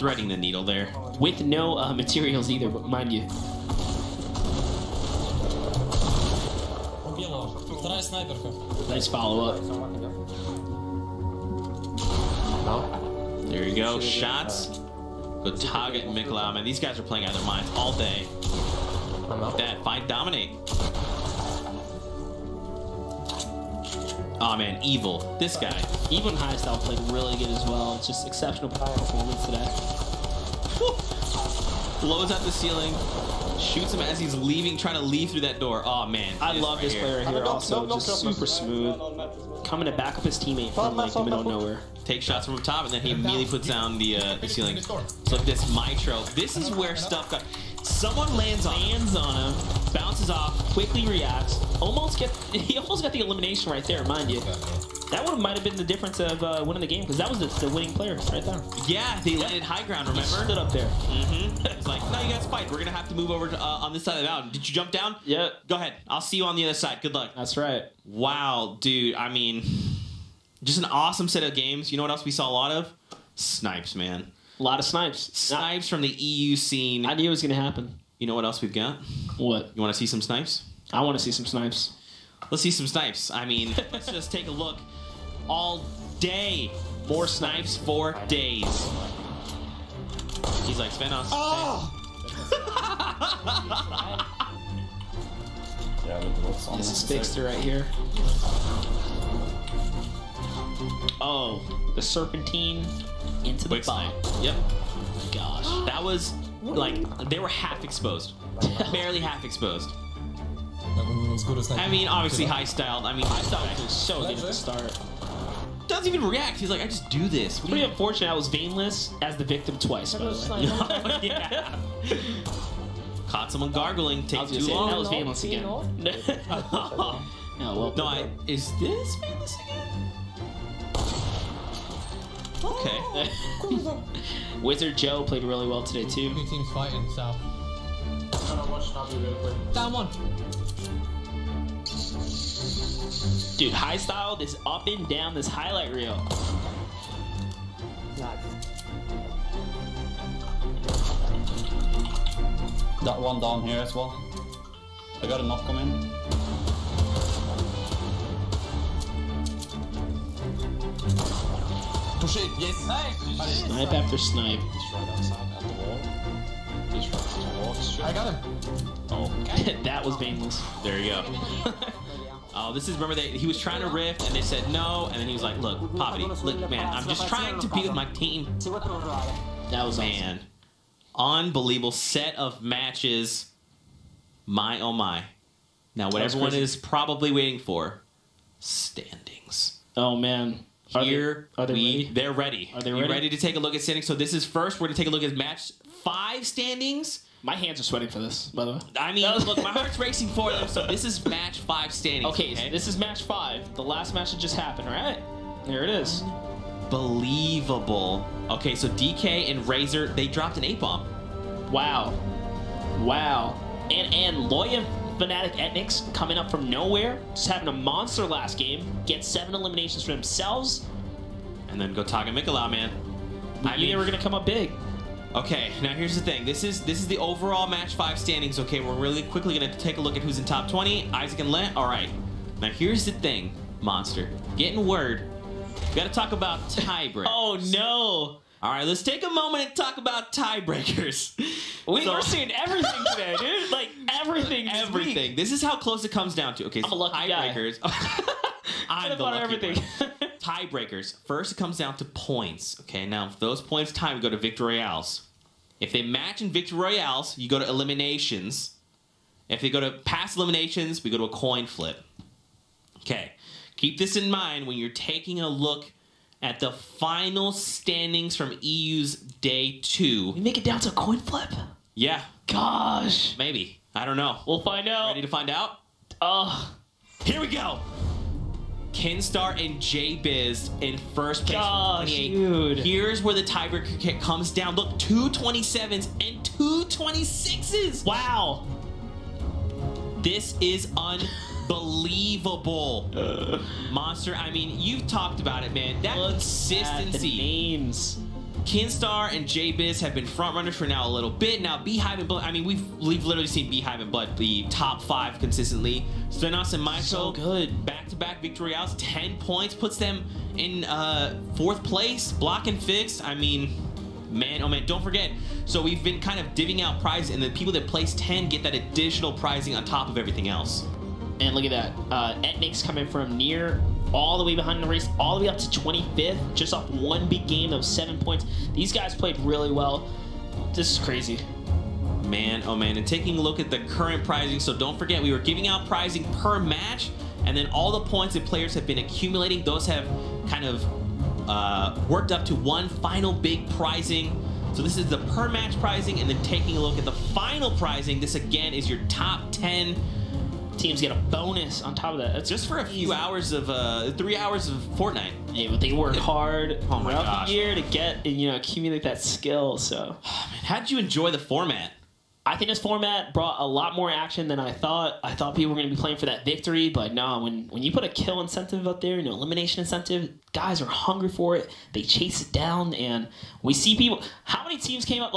Threading the needle there. With no materials either, but mind you. Nice follow-up. There you go. Shots. Good target, Miklau. Man, these guys are playing out of their minds all day. That fight dominate. Oh man, Evil. This guy. Evil and Highstyle played really good as well. It's just exceptional performance today. Woo. Blows out the ceiling. Shoots him as he's leaving, trying to leave through that door. Oh man. I love this player here also. Just super smooth. Coming to back up his teammate from like the middle of nowhere. Take shots from up top, and then he immediately puts down the ceiling. So like this Mitro. This is where stuff got. Someone lands on him, bounces off, quickly reacts. He almost got the elimination right there, mind you. That one might have been the difference of winning the game, because that was the winning player right there. Yeah, they landed high ground, remember? He stood up there. It's like, no, you guys fight. We're going to have to move over to, on this side of the mountain. Did you jump down? Yeah. Go ahead. I'll see you on the other side. Good luck. That's right. Wow, dude. I mean, just an awesome set of games. You know what else we saw a lot of? Snipes, man. A lot of snipes. Snipes from the EU scene. I knew it was going to happen. You know what else we've got? What? You want to see some snipes? I want to see some snipes. Let's see some snipes. I mean, let's just take a look. All day. More snipes for days. He's like, Svennoss. Oh! This is Fixter right here. Oh, the serpentine into the bomb. Yep. Gosh. That was like, they were half exposed. Barely half exposed. I mean, obviously high styled. I mean, high styled was so good at the start. Doesn't even react. He's like, I just do this. Pretty unfortunate I was Veinless as the victim twice, by the way. Yeah. Caught someone gargling. Take too long. That was Veinless again. Oh, well, is this Veinless again? Okay. Wizard Joe played really well today too. Two teams fighting south. Down one. Dude, High Style is up and down this highlight reel. Got one down here as well. I got a knock coming. Push it, yes. Nice. Snipe after snipe. He's right outside at the wall. He's right towards. I got him. Oh, that was Veinless. There you go. Oh, this is, remember he was trying to rift and they said no, and then he was like, look, Poppy, look, man, I'm just trying to be with my team. That was man. Unbelievable set of matches. My oh my. Now what everyone is probably waiting for, standings. Oh man. Here are they ready? They're ready. Are they ready? You ready to take a look at standings? So this is first, we're gonna take a look at match 5 standings. My hands are sweating for this, by the way. I mean, look, my heart's racing for them. So this is match 5 standings. Okay, so this is match 5. The last match that just happened, right? There it is. Unbelievable. Okay, so DK and Razor, they dropped an 8-bomb. Wow. Wow. And Loya Fnatic Etnics coming up from nowhere, just having a monster last game, get 7 eliminations for themselves. And then Gotaga Mikolau, man. I mean, they were going to come up big. Okay, now here's the thing. This is the overall match 5 standings. Okay, we're really quickly gonna take a look at who's in top 20. Isaac and Lent. All right. Now here's the thing, Monster. Getting word. We gotta talk about tiebreakers. Oh no! All right, let's take a moment and talk about tiebreakers. We're seeing everything today, dude. Like everything. Everything. This is how close it comes down to. Okay, so I'm a lucky tiebreakers. I'm the lucky everything. Tiebreakers. First, it comes down to points. Okay, now if those points tie, we go to Victory Royales. If they match in Victory Royales, you go to eliminations. If they go to past eliminations, we go to a coin flip. Okay, keep this in mind when you're taking a look at the final standings from EU's day 2. We make it down to a coin flip? Yeah. Gosh. Maybe. I don't know. We'll find out. Ready to find out? Here we go. Kinstar and JBiz in first place. Gosh, 28. dude. Here's where the tiebreaker comes down. Look, 2 27s and 2 26s. Wow. This is unbelievable. Monster, I mean, you've talked about it, man. That consistency. At the names. Kinstar and JBiz have been frontrunners for now a little bit. Now, Beehive and Blood, I mean, we've literally seen Beehive and Blood be top 5 consistently. Svennoss and Maestro, so good. Back-to-back Victory Royales, 10 points, puts them in 4th place. Block and Fixed, I mean, man, oh man, don't forget. So we've been kind of divvying out prizes, and the people that place 10 get that additional prizing on top of everything else. And look at that. Etnics coming from near all the way behind the race, all the way up to 25th, just off one big game, those 7 points. These guys played really well. This is crazy. Man, oh man, and taking a look at the current prizing, so don't forget, we were giving out prizing per match, and then all the points that players have been accumulating, those have kind of worked up to one final big prizing. So this is the per match prizing, and then taking a look at the final prizing, this again is your top 10 teams get a bonus on top of that. That's just for a few hours of 3 hours of Fortnite. Yeah, but they worked hard throughout the year to get and accumulate that skill. So, man, how did you enjoy the format? I think this format brought a lot more action than I thought. I thought people were going to be playing for that victory, but no, when you put a kill incentive up there, elimination incentive, guys are hungry for it. They chase it down, and we see people. How many teams came up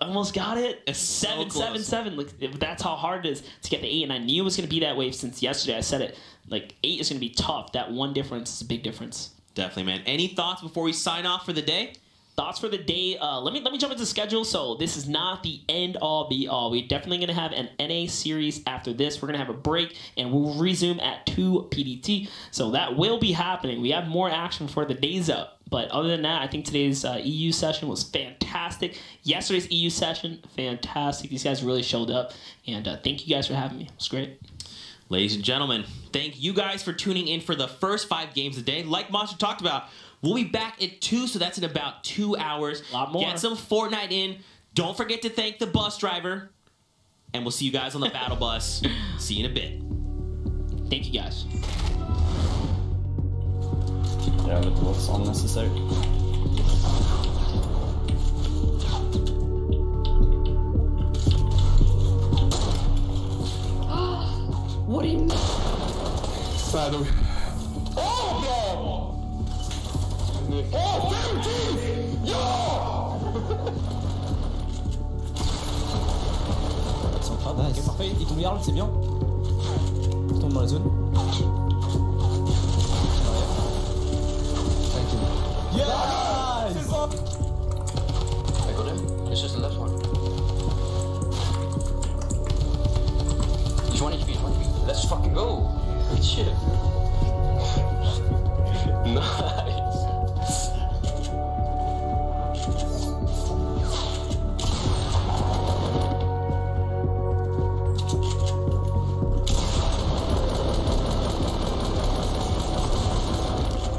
almost got it? A 7-7-7. Like, that's how hard it is to get the 8, and I knew it was going to be that way since yesterday. I said it. Like, 8 is going to be tough. That one difference is a big difference. Definitely, man. Any thoughts before we sign off for the day? Thoughts for the day. Let me jump into the schedule. So this is not the end all be all. We're definitely going to have an NA series after this. We're going to have a break and we'll resume at 2 PDT. So that will be happening. We have more action for the days up. But other than that, I think today's EU session was fantastic. Yesterday's EU session, fantastic. These guys really showed up. And thank you guys for having me. It was great. Ladies and gentlemen, thank you guys for tuning in for the first 5 games of the day. Like Monster talked about, we'll be back at 2, so that's in about 2 hours. A lot more. Get some Fortnite in. Don't forget to thank the bus driver. And we'll see you guys on the battle bus. See you in a bit. Thank you guys. Yeah, it was unnecessary. What do you mean? Battle. Ok, parfait. Il tombe Jarl, c'est bien. Il tombe dans la zone. Yes! I got him. It's just the left one. He's 1 HP, 1 HP. Let's fucking go! Nice.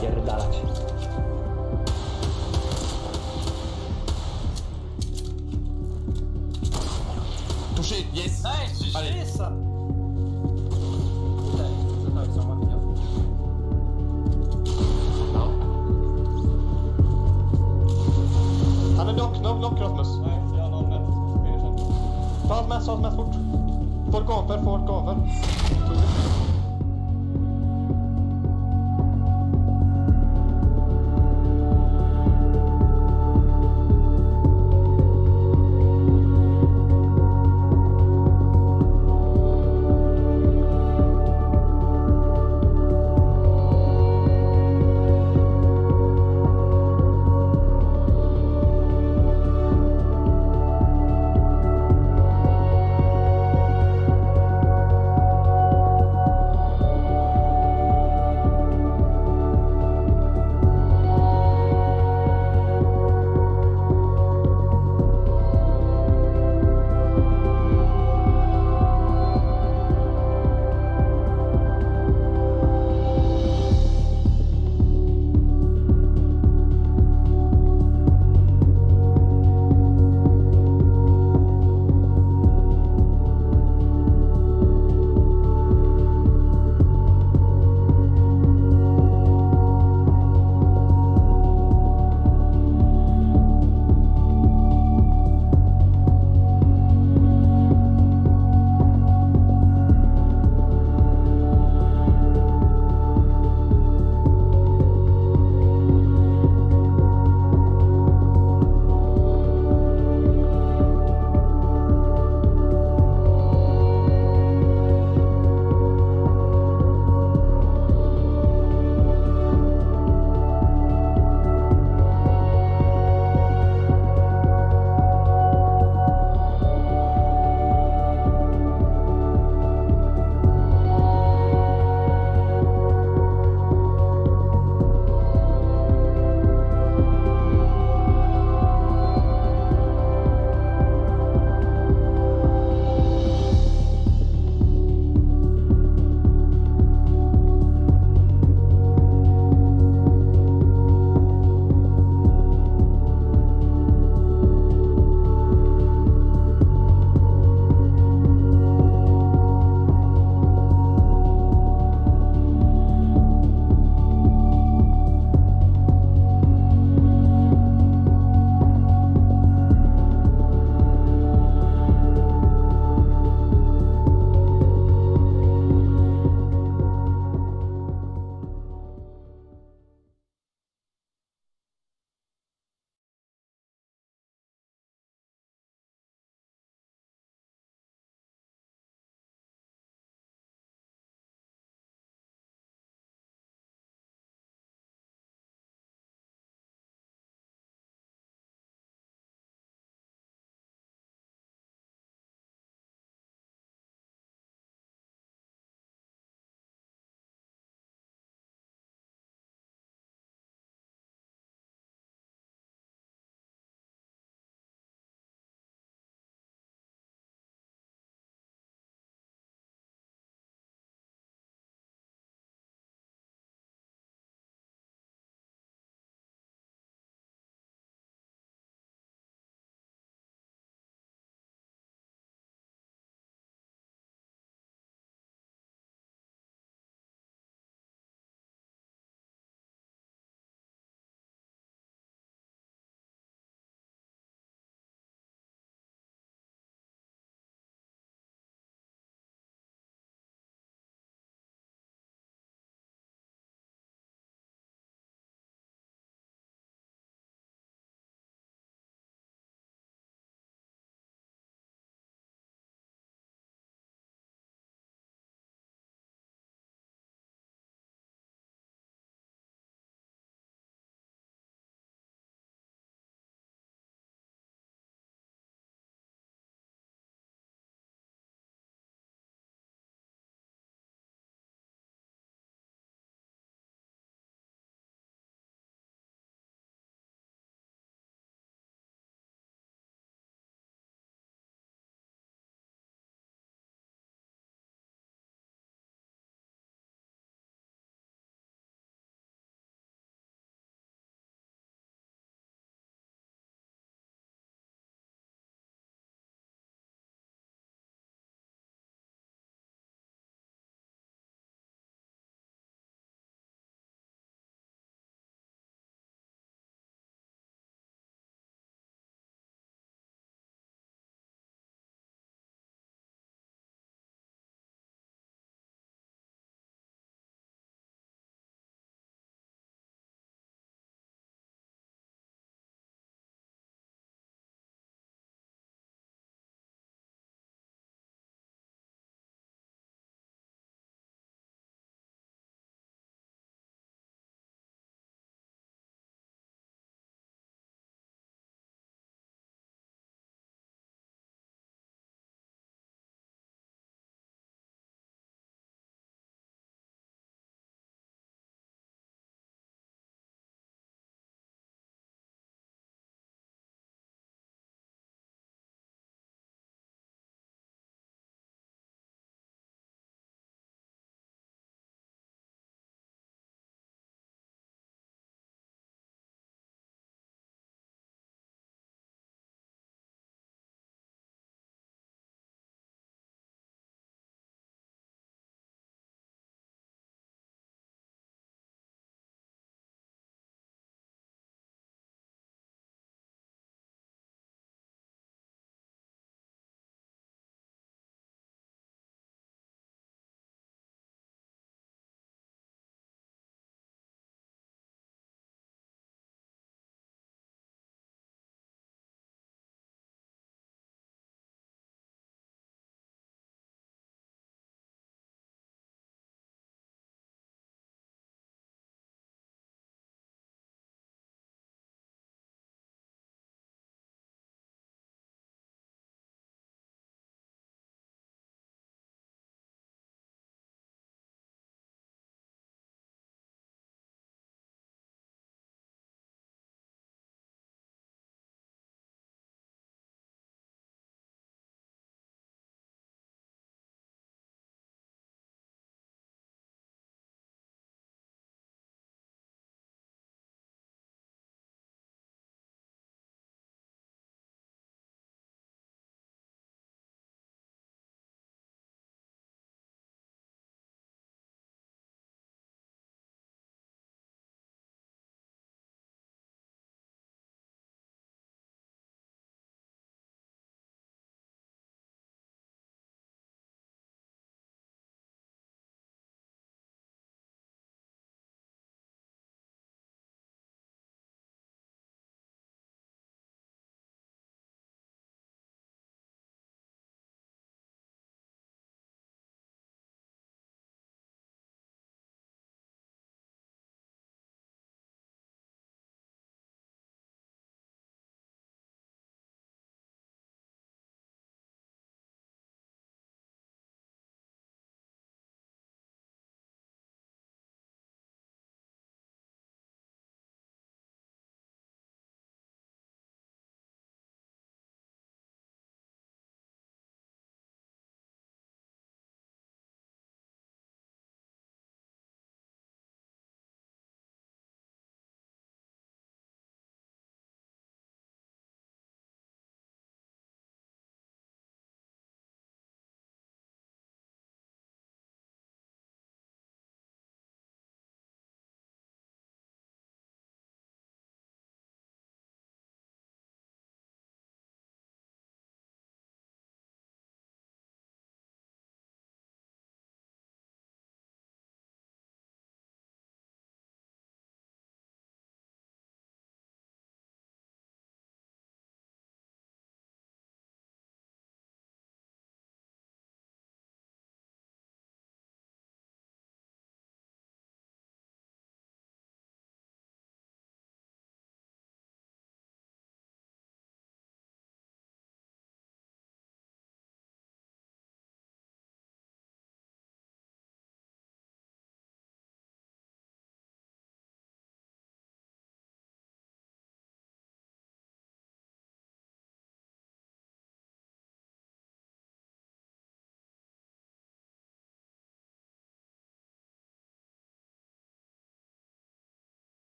Pierdalać. Push it, yes! Nice! Allez. C'est ça! Putain, c'est ça, ils sont morts, Han är knock Rasmus. Nej, jag har någon mätt. Ta hans mätt fort. Folk ovanför.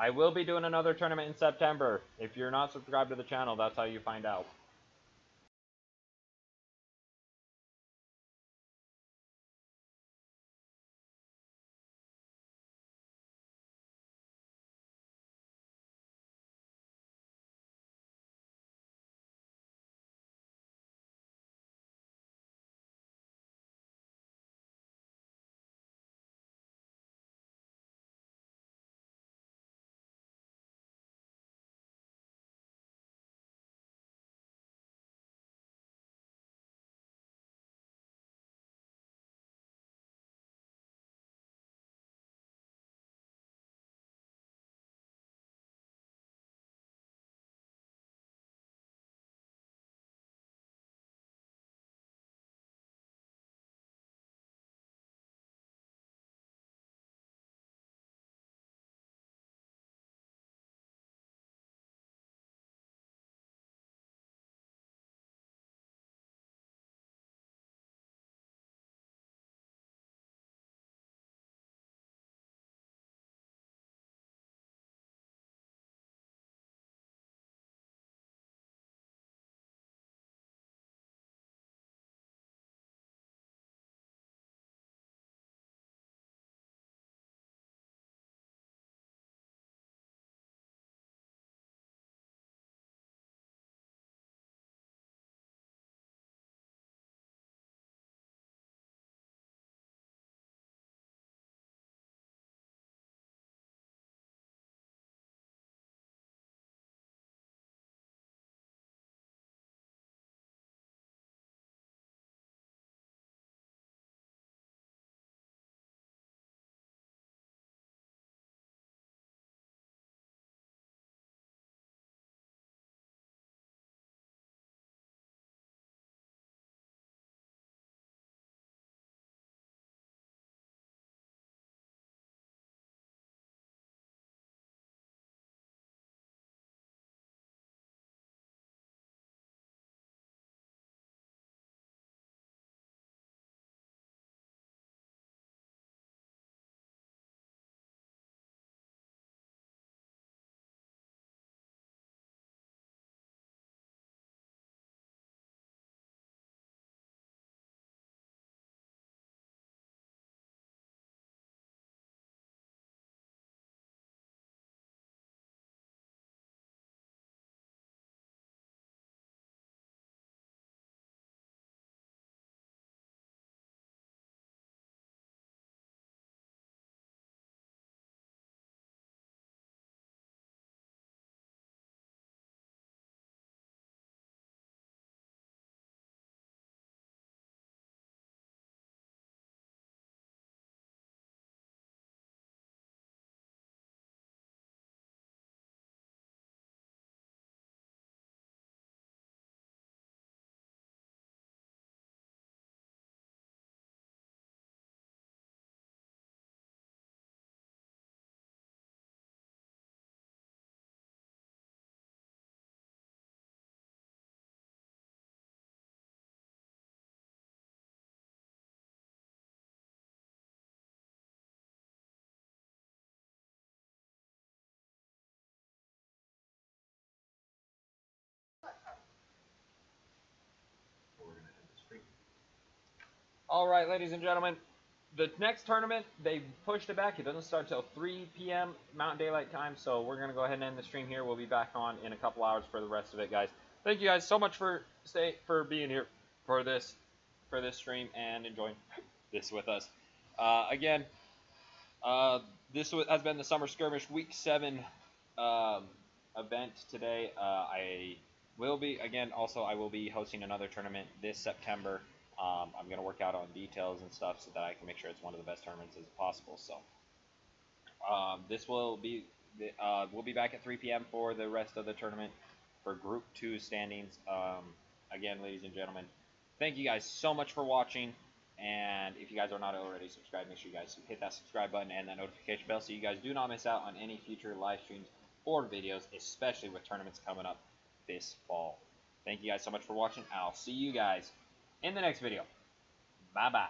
I will be doing another tournament in September. If you're not subscribed to the channel, that's how you find out. All right, ladies and gentlemen, the next tournament, they pushed it back. It doesn't start till 3 p.m. Mountain Daylight Time, so we're going to go ahead and end the stream here. We'll be back on in a couple hours for the rest of it, guys. Thank you guys so much for being here for this stream and enjoying this with us. Again, this has been the Summer Skirmish Week 7 event today. I will be hosting another tournament this September. I'm going to work out on details and stuff so that I can make sure it's one of the best tournaments as possible. So we'll be back at 3 p.m. for the rest of the tournament for Group 2 standings. Again, ladies and gentlemen, thank you guys so much for watching. And if you guys are not already subscribed, make sure you guys hit that subscribe button and that notification bell so you guys do not miss out on any future live streams or videos, especially with tournaments coming up this fall. Thank you guys so much for watching. I'll see you guys in the next video. Bye-bye.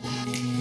Bye.